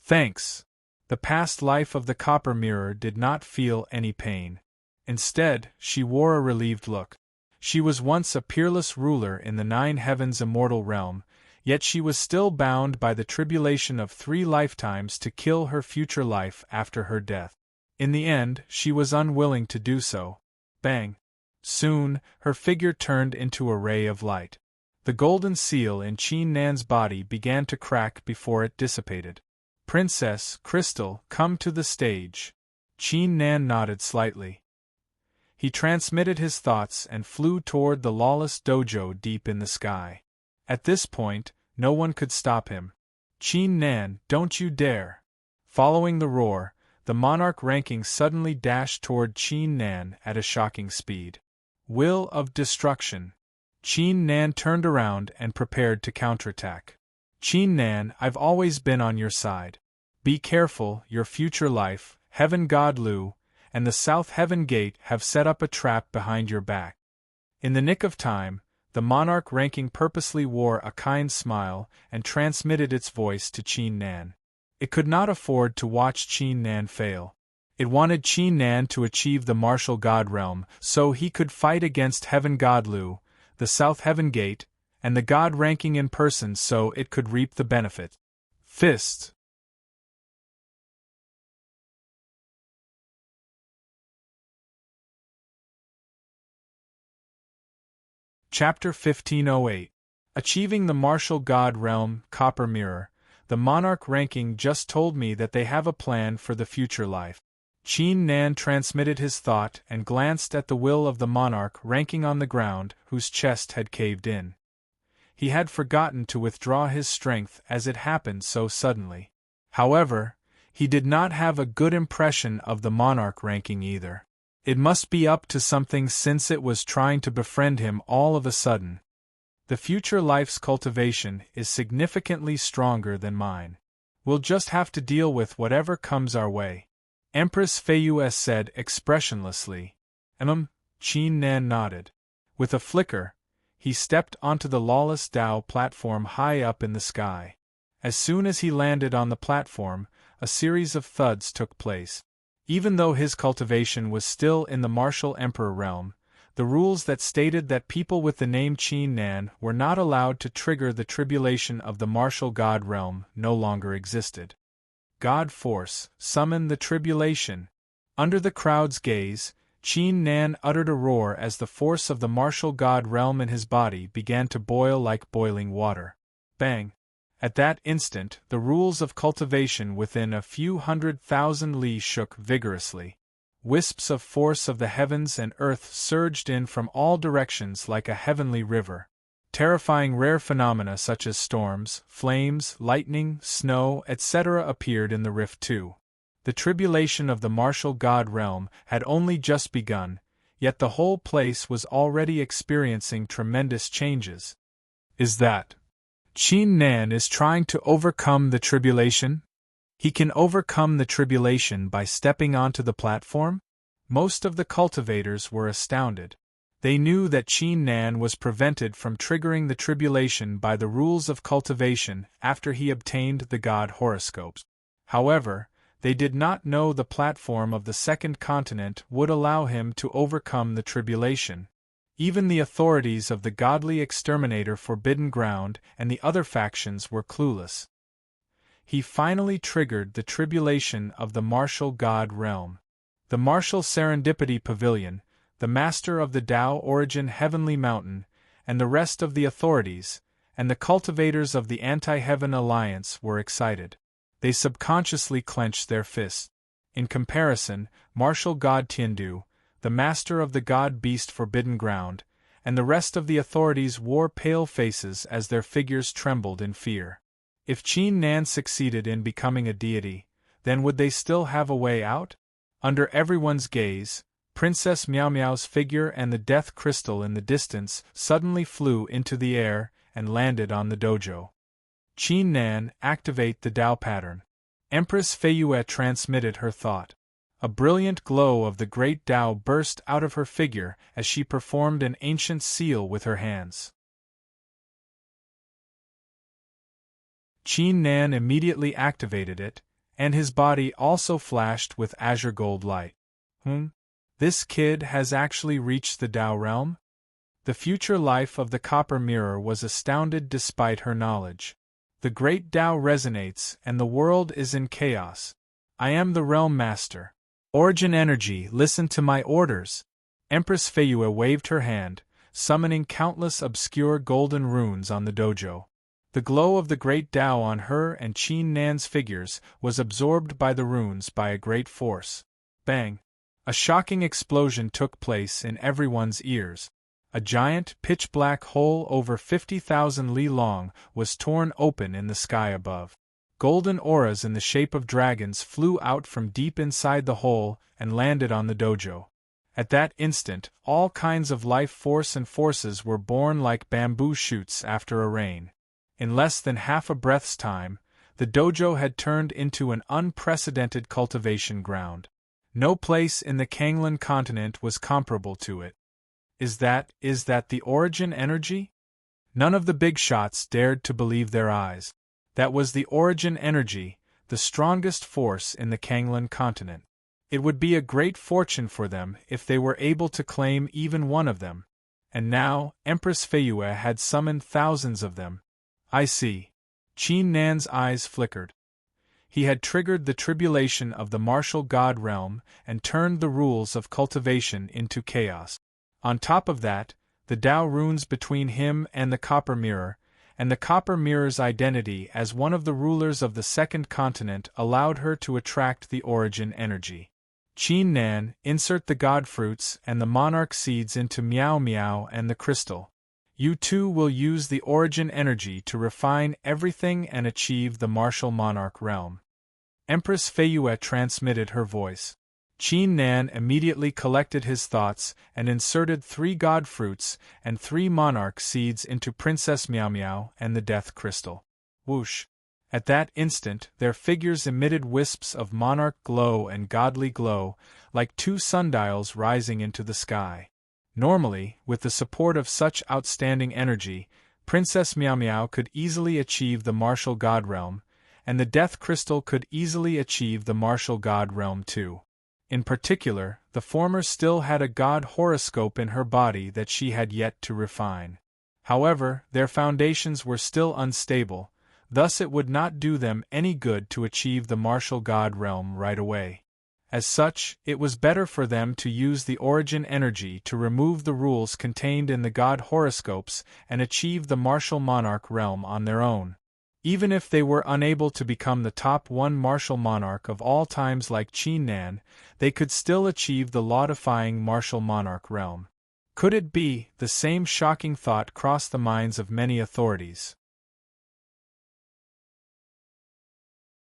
Thanks. The past life of the Copper Mirror did not feel any pain. Instead, she wore a relieved look. She was once a peerless ruler in the 9 heavens immortal realm, yet she was still bound by the tribulation of 3 lifetimes to kill her future life after her death. In the end, she was unwilling to do so. Bang! Soon, her figure turned into a ray of light. The golden seal in Qin Nan's body began to crack before it dissipated. Princess, Crystal, come to the stage. Qin Nan nodded slightly. He transmitted his thoughts and flew toward the lawless dojo deep in the sky. At this point, no one could stop him. "Qin Nan, don't you dare!" Following the roar, the monarch ranking suddenly dashed toward Qin Nan at a shocking speed. Will of destruction. Qin Nan turned around and prepared to counterattack. "Qin Nan, I've always been on your side. Be careful, your future life, Heaven God Lu, and the South Heaven Gate have set up a trap behind your back." In the nick of time, the monarch ranking purposely wore a kind smile and transmitted its voice to Qin Nan. It could not afford to watch Qin Nan fail. It wanted Qin Nan to achieve the martial god realm so he could fight against Heaven God Lu, the South Heaven Gate, and the god ranking in person so it could reap the benefit. Fist. Chapter 1508. Achieving the martial god realm, Copper Mirror. The monarch ranking just told me that they have a plan for the future life. Qin Nan transmitted his thought and glanced at the will of the monarch ranking on the ground, whose chest had caved in. He had forgotten to withdraw his strength as it happened so suddenly. However, he did not have a good impression of the monarch ranking either. It must be up to something since it was trying to befriend him all of a sudden. The future life's cultivation is significantly stronger than mine. We'll just have to deal with whatever comes our way. Empress Feiyue said expressionlessly. Qin Nan nodded. With a flicker, he stepped onto the lawless Dao platform high up in the sky. As soon as he landed on the platform, a series of thuds took place. Even though his cultivation was still in the martial emperor realm, the rules that stated that people with the name Qin Nan were not allowed to trigger the tribulation of the martial god realm no longer existed. God force, summon the tribulation. Under the crowd's gaze, Qin Nan uttered a roar as the force of the martial god realm in his body began to boil like boiling water. Bang! At that instant, the rules of cultivation within a few 100,000 li shook vigorously. Wisps of force of the heavens and earth surged in from all directions like a heavenly river. Terrifying rare phenomena such as storms, flames, lightning, snow, etc. appeared in the rift too. The tribulation of the martial god realm had only just begun, yet the whole place was already experiencing tremendous changes. Is that Qin Nan is trying to overcome the tribulation? He can overcome the tribulation by stepping onto the platform? Most of the cultivators were astounded. They knew that Qin Nan was prevented from triggering the tribulation by the rules of cultivation after he obtained the god horoscopes. However, they did not know the platform of the second continent would allow him to overcome the tribulation. Even the authorities of the godly exterminator Forbidden Ground and the other factions were clueless. He finally triggered the tribulation of the martial god realm. The martial serendipity pavilion, the master of the Tao origin heavenly mountain, and the rest of the authorities, and the cultivators of the Anti-Heaven Alliance were excited. They subconsciously clenched their fists. In comparison, martial god Tiandu, the master of the god-beast Forbidden Ground, and the rest of the authorities wore pale faces as their figures trembled in fear. If Qin Nan succeeded in becoming a deity, then would they still have a way out? Under everyone's gaze, Princess Miao Miao's figure and the death crystal in the distance suddenly flew into the air and landed on the dojo. Qin Nan, activate the Tao pattern. Empress Feiyue transmitted her thought. A brilliant glow of the great Tao burst out of her figure as she performed an ancient seal with her hands. Qin Nan immediately activated it, and his body also flashed with azure gold light. This kid has actually reached the Tao realm? The future life of the Copper Mirror was astounded despite her knowledge. The great Tao resonates and the world is in chaos. I am the realm master. Origin energy, listen to my orders. Empress Feiyue waved her hand, summoning countless obscure golden runes on the dojo. The glow of the great Tao on her and Qin Nan's figures was absorbed by the runes by a great force. Bang! A shocking explosion took place in everyone's ears. A giant, pitch-black hole over 50,000 li long was torn open in the sky above. Golden auras in the shape of dragons flew out from deep inside the hole and landed on the dojo. At that instant, all kinds of life force and forces were born like bamboo shoots after a rain. In less than half a breath's time, the dojo had turned into an unprecedented cultivation ground. No place in the Kanglan continent was comparable to it. Is that the origin energy? None of the big shots dared to believe their eyes. That was the origin energy, the strongest force in the Kanglan continent. It would be a great fortune for them if they were able to claim even one of them. And now, Empress Feyue had summoned thousands of them. I see. Qin Nan's eyes flickered. He had triggered the tribulation of the martial god realm and turned the rules of cultivation into chaos. On top of that, the Tao runes between him and the Copper Mirror, and the Copper Mirror's identity as one of the rulers of the second continent allowed her to attract the origin energy. Qin Nan, insert the god fruits and the monarch seeds into Miao Miao and the crystal. You too will use the origin energy to refine everything and achieve the martial monarch realm. Empress Feyue transmitted her voice. Qin Nan immediately collected his thoughts and inserted 3 god fruits and 3 monarch seeds into Princess Miao Miao and the death crystal. Whoosh! At that instant, their figures emitted wisps of monarch glow and godly glow, like 2 sundials rising into the sky. Normally, with the support of such outstanding energy, Princess Miao Miao could easily achieve the martial god realm, and the death crystal could easily achieve the martial god realm too. In particular, the former still had a god horoscope in her body that she had yet to refine. However, their foundations were still unstable, thus it would not do them any good to achieve the martial god realm right away. As such, it was better for them to use the origin energy to remove the rules contained in the god horoscopes and achieve the martial monarch realm on their own. Even if they were unable to become the top 1 martial monarch of all times like Qin Nan, they could still achieve the law-defying martial monarch realm. Could it be? The same shocking thought crossed the minds of many authorities.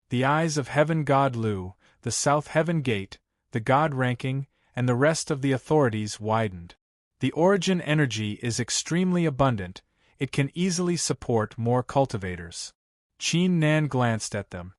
The eyes of Heaven God Lu, the South Heaven Gate, the God ranking, and the rest of the authorities widened. The origin energy is extremely abundant, it can easily support more cultivators. Qin Nan glanced at them.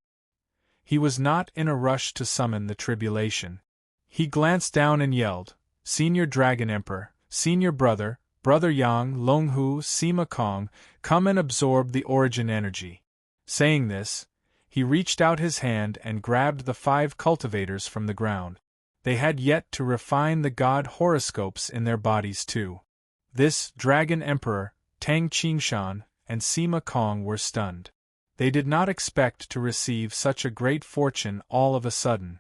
He was not in a rush to summon the tribulation. He glanced down and yelled, "Senior Dragon Emperor, Senior Brother, Brother Yang, Longhu, Sima Kong, come and absorb the origin energy." Saying this, he reached out his hand and grabbed the 5 cultivators from the ground. They had yet to refine the god horoscopes in their bodies too. This Dragon Emperor, Tang Qingshan, and Sima Kong were stunned. They did not expect to receive such a great fortune all of a sudden.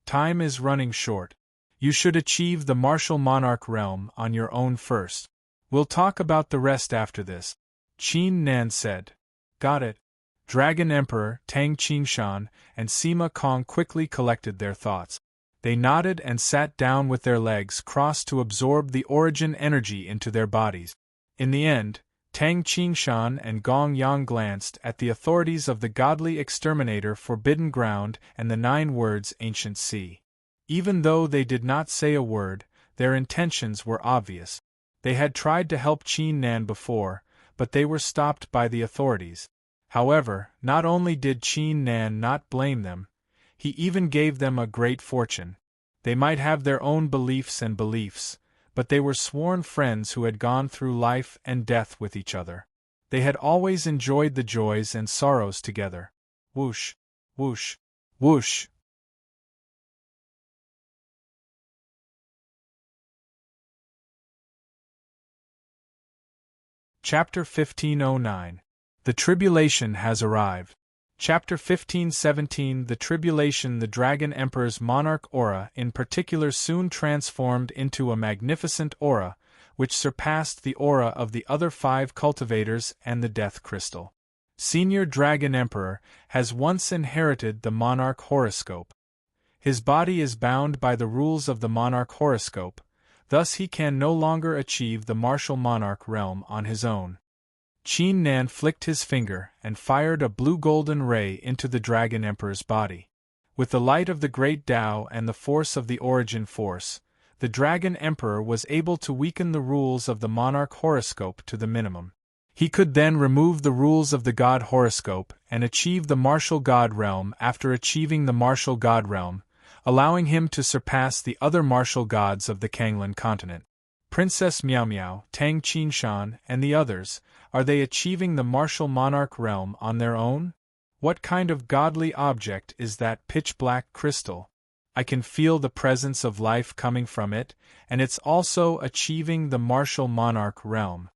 Time is running short. You should achieve the martial monarch realm on your own first. We'll talk about the rest after this, Qin Nan said. Got it. Dragon Emperor, Tang Qingshan, and Sima Kong quickly collected their thoughts. They nodded and sat down with their legs crossed to absorb the origin energy into their bodies. In the end, Tang Qingshan and Gong Yang glanced at the authorities of the godly exterminator Forbidden Ground and the 9 words Ancient Sea. Even though they did not say a word, their intentions were obvious. They had tried to help Qin Nan before, but they were stopped by the authorities. However, not only did Qin Nan not blame them, he even gave them a great fortune. They might have their own beliefs, but they were sworn friends who had gone through life and death with each other. They had always enjoyed the joys and sorrows together. Whoosh, whoosh, whoosh. Chapter 1509. The Tribulation has arrived. Chapter 1517. The Tribulation. The Dragon Emperor's monarch aura in particular soon transformed into a magnificent aura, which surpassed the aura of the other 5 cultivators and the death crystal. Senior Dragon Emperor has once inherited the monarch horoscope. His body is bound by the rules of the monarch horoscope, Thus he can no longer achieve the martial monarch realm on his own. Qin Nan flicked his finger and fired a blue-golden ray into the Dragon Emperor's body. With the light of the Great Tao and the force of the Origin Force, the Dragon Emperor was able to weaken the rules of the monarch horoscope to the minimum. He could then remove the rules of the god horoscope and achieve the martial god realm after achieving the martial god realm, allowing him to surpass the other martial gods of the Kanglan continent. Princess Miao Miao, Tang Qinshan, and the others, are they achieving the martial monarch realm on their own? What kind of godly object is that pitch-black crystal? I can feel the presence of life coming from it, and it's also achieving the martial monarch realm.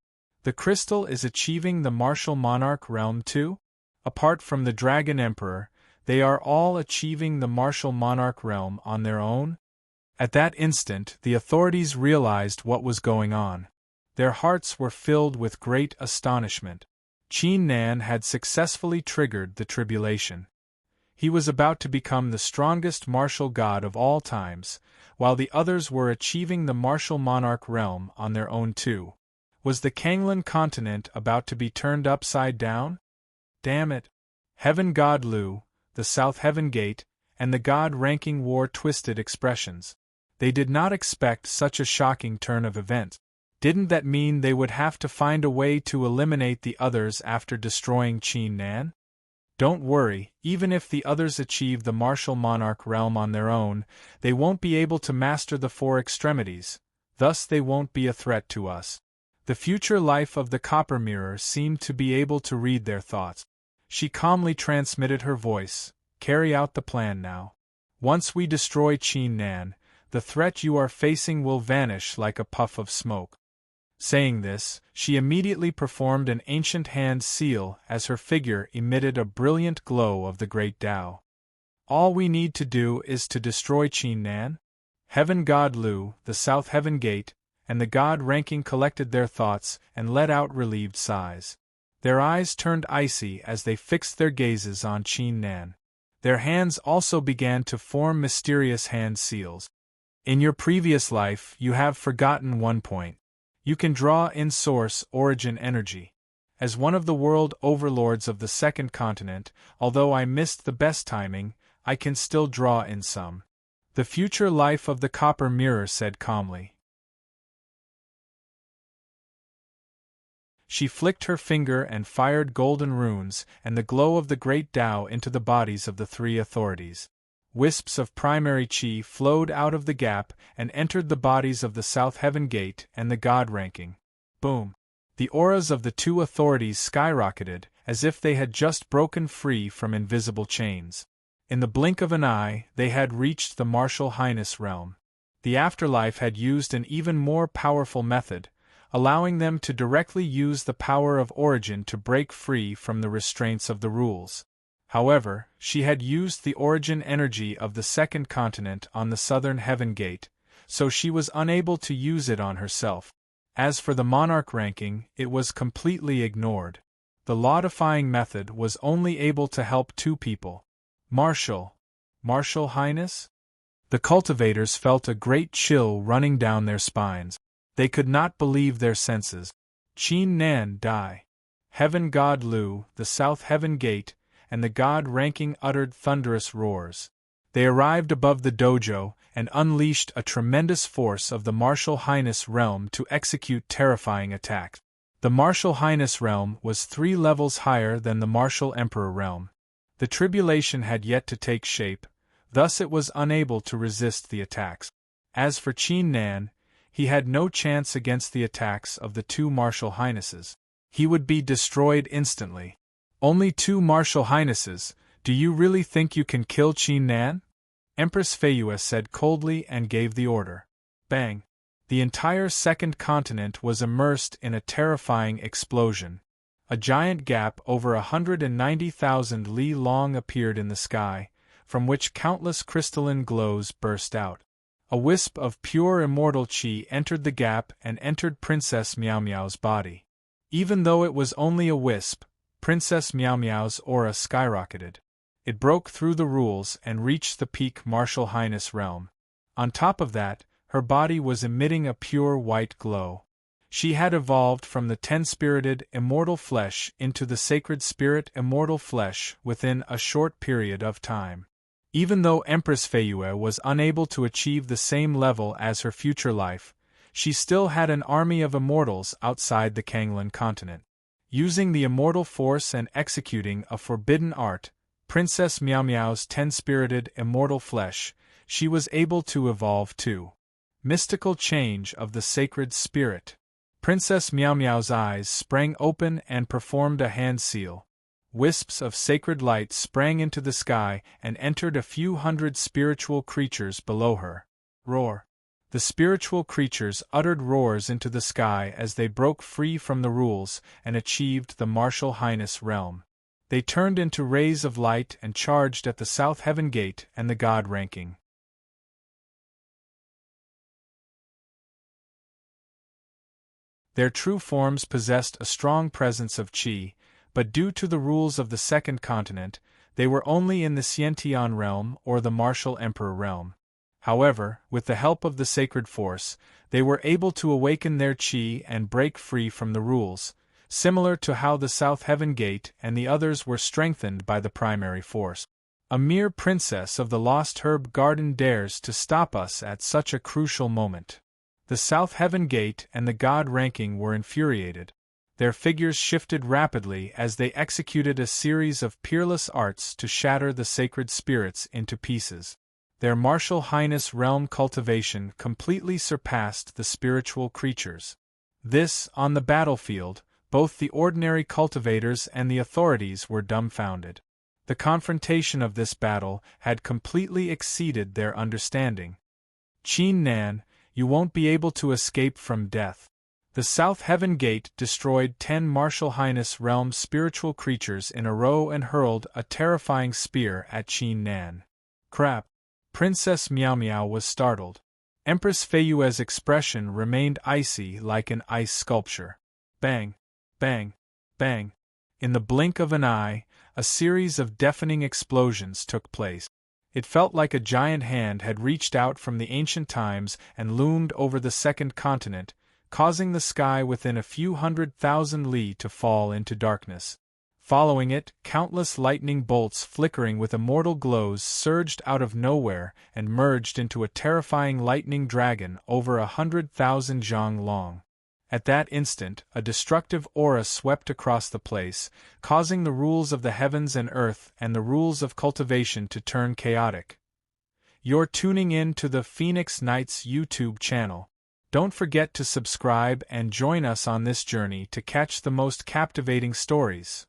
The crystal is achieving the martial monarch realm too? Apart from the Dragon Emperor, they are all achieving the martial monarch realm on their own? At that instant, the authorities realized what was going on. Their hearts were filled with great astonishment. Qin Nan had successfully triggered the tribulation. He was about to become the strongest martial god of all times, while the others were achieving the martial monarch realm on their own too. Was the Kanglan continent about to be turned upside down? Damn it! Heaven God Lu, the South Heaven Gate, and the God-ranking wore twisted expressions. They did not expect such a shocking turn of events. Didn't that mean they would have to find a way to eliminate the others after destroying Qin Nan? Don't worry, even if the others achieve the martial monarch realm on their own, they won't be able to master the four extremities, thus they won't be a threat to us. The future life of the Copper Mirror seemed to be able to read their thoughts. She calmly transmitted her voice, "Carry out the plan now. Once we destroy Qin Nan, the threat you are facing will vanish like a puff of smoke." Saying this, she immediately performed an ancient hand seal as her figure emitted a brilliant glow of the Great Tao. All we need to do is to destroy Qin Nan? Heaven God Lu, the South Heaven Gate, and the God-ranking collected their thoughts and let out relieved sighs. Their eyes turned icy as they fixed their gazes on Qin Nan. Their hands also began to form mysterious hand seals. In your previous life, you have forgotten one point. You can draw in source origin energy. As one of the world overlords of the second continent, although I missed the best timing, I can still draw in some. The future life of the Copper Mirror said calmly. She flicked her finger and fired golden runes and the glow of the Great Tao into the bodies of the three authorities. Wisps of primary chi flowed out of the gap and entered the bodies of the South Heaven Gate and the God-ranking. Boom! The auras of the two authorities skyrocketed, as if they had just broken free from invisible chains. In the blink of an eye, they had reached the Martial Highness realm. The afterlife had used an even more powerful method, allowing them to directly use the power of origin to break free from the restraints of the rules. However, she had used the origin energy of the second continent on the Southern Heaven Gate, so she was unable to use it on herself. As for the monarch ranking, it was completely ignored. The law-defying method was only able to help two people. Martial Highness? The cultivators felt a great chill running down their spines. They could not believe their senses. Qin Nan die. Heaven God Lu, the South Heaven Gate, and the God-ranking uttered thunderous roars. They arrived above the dojo and unleashed a tremendous force of the Martial Highness realm to execute terrifying attacks. The Martial Highness realm was 3 levels higher than the Martial Emperor realm. The tribulation had yet to take shape, thus it was unable to resist the attacks. As for Qin Nan, he had no chance against the attacks of the 2 Martial Highnesses. He would be destroyed instantly. Only 2 Martial Highnesses, do you really think you can kill Qin Nan? Empress Feiyue said coldly and gave the order. Bang! The entire second continent was immersed in a terrifying explosion. A giant gap over 190,000 li long appeared in the sky, from which countless crystalline glows burst out. A wisp of pure immortal qi entered the gap and entered Princess Miao Miao's body. Even though it was only a wisp, Princess Miao Miao's aura skyrocketed. It broke through the rules and reached the peak Martial Highness realm. On top of that, her body was emitting a pure white glow. She had evolved from the ten-spirited, immortal flesh into the sacred spirit immortal flesh within a short period of time. Even though Empress Feiyue was unable to achieve the same level as her future life, she still had an army of immortals outside the Kanglan continent. Using the immortal force and executing a forbidden art, Princess Miao Miao's ten-spirited immortal flesh, she was able to evolve to mystical change of the sacred spirit. Princess Miao Miao's eyes sprang open and performed a hand seal. Wisps of sacred light sprang into the sky and entered a few hundred spiritual creatures below her. Roar! The spiritual creatures uttered roars into the sky as they broke free from the rules and achieved the martial highness realm. They turned into rays of light and charged at the South Heaven Gate and the God ranking. Their true forms possessed a strong presence of qi, but due to the rules of the Second Continent, they were only in the Xiantian realm or the Martial Emperor realm. However, with the help of the sacred force, they were able to awaken their qi and break free from the rules, similar to how the South Heaven Gate and the others were strengthened by the primary force. A mere princess of the Lost Herb Garden dares to stop us at such a crucial moment. The South Heaven Gate and the God ranking were infuriated. Their figures shifted rapidly as they executed a series of peerless arts to shatter the sacred spirits into pieces. Their martial highness realm cultivation completely surpassed the spiritual creatures. This, on the battlefield, both the ordinary cultivators and the authorities were dumbfounded. The confrontation of this battle had completely exceeded their understanding. Qin Nan, you won't be able to escape from death. The South Heaven Gate destroyed 10 Martial Highness Realm spiritual creatures in a row and hurled a terrifying spear at Qin Nan. Crap! Princess Miao Miao was startled. Empress Feiyue's expression remained icy like an ice sculpture. Bang! Bang! Bang! In the blink of an eye, a series of deafening explosions took place. It felt like a giant hand had reached out from the ancient times and loomed over the Second Continent, causing the sky within a few 100,000 li to fall into darkness. Following it, countless lightning bolts flickering with immortal glows surged out of nowhere and merged into a terrifying lightning dragon over 100,000 zhang long. At that instant, a destructive aura swept across the place, causing the rules of the heavens and earth and the rules of cultivation to turn chaotic. You're tuning in to the Phoenix Knights YouTube channel. Don't forget to subscribe and join us on this journey to catch the most captivating stories.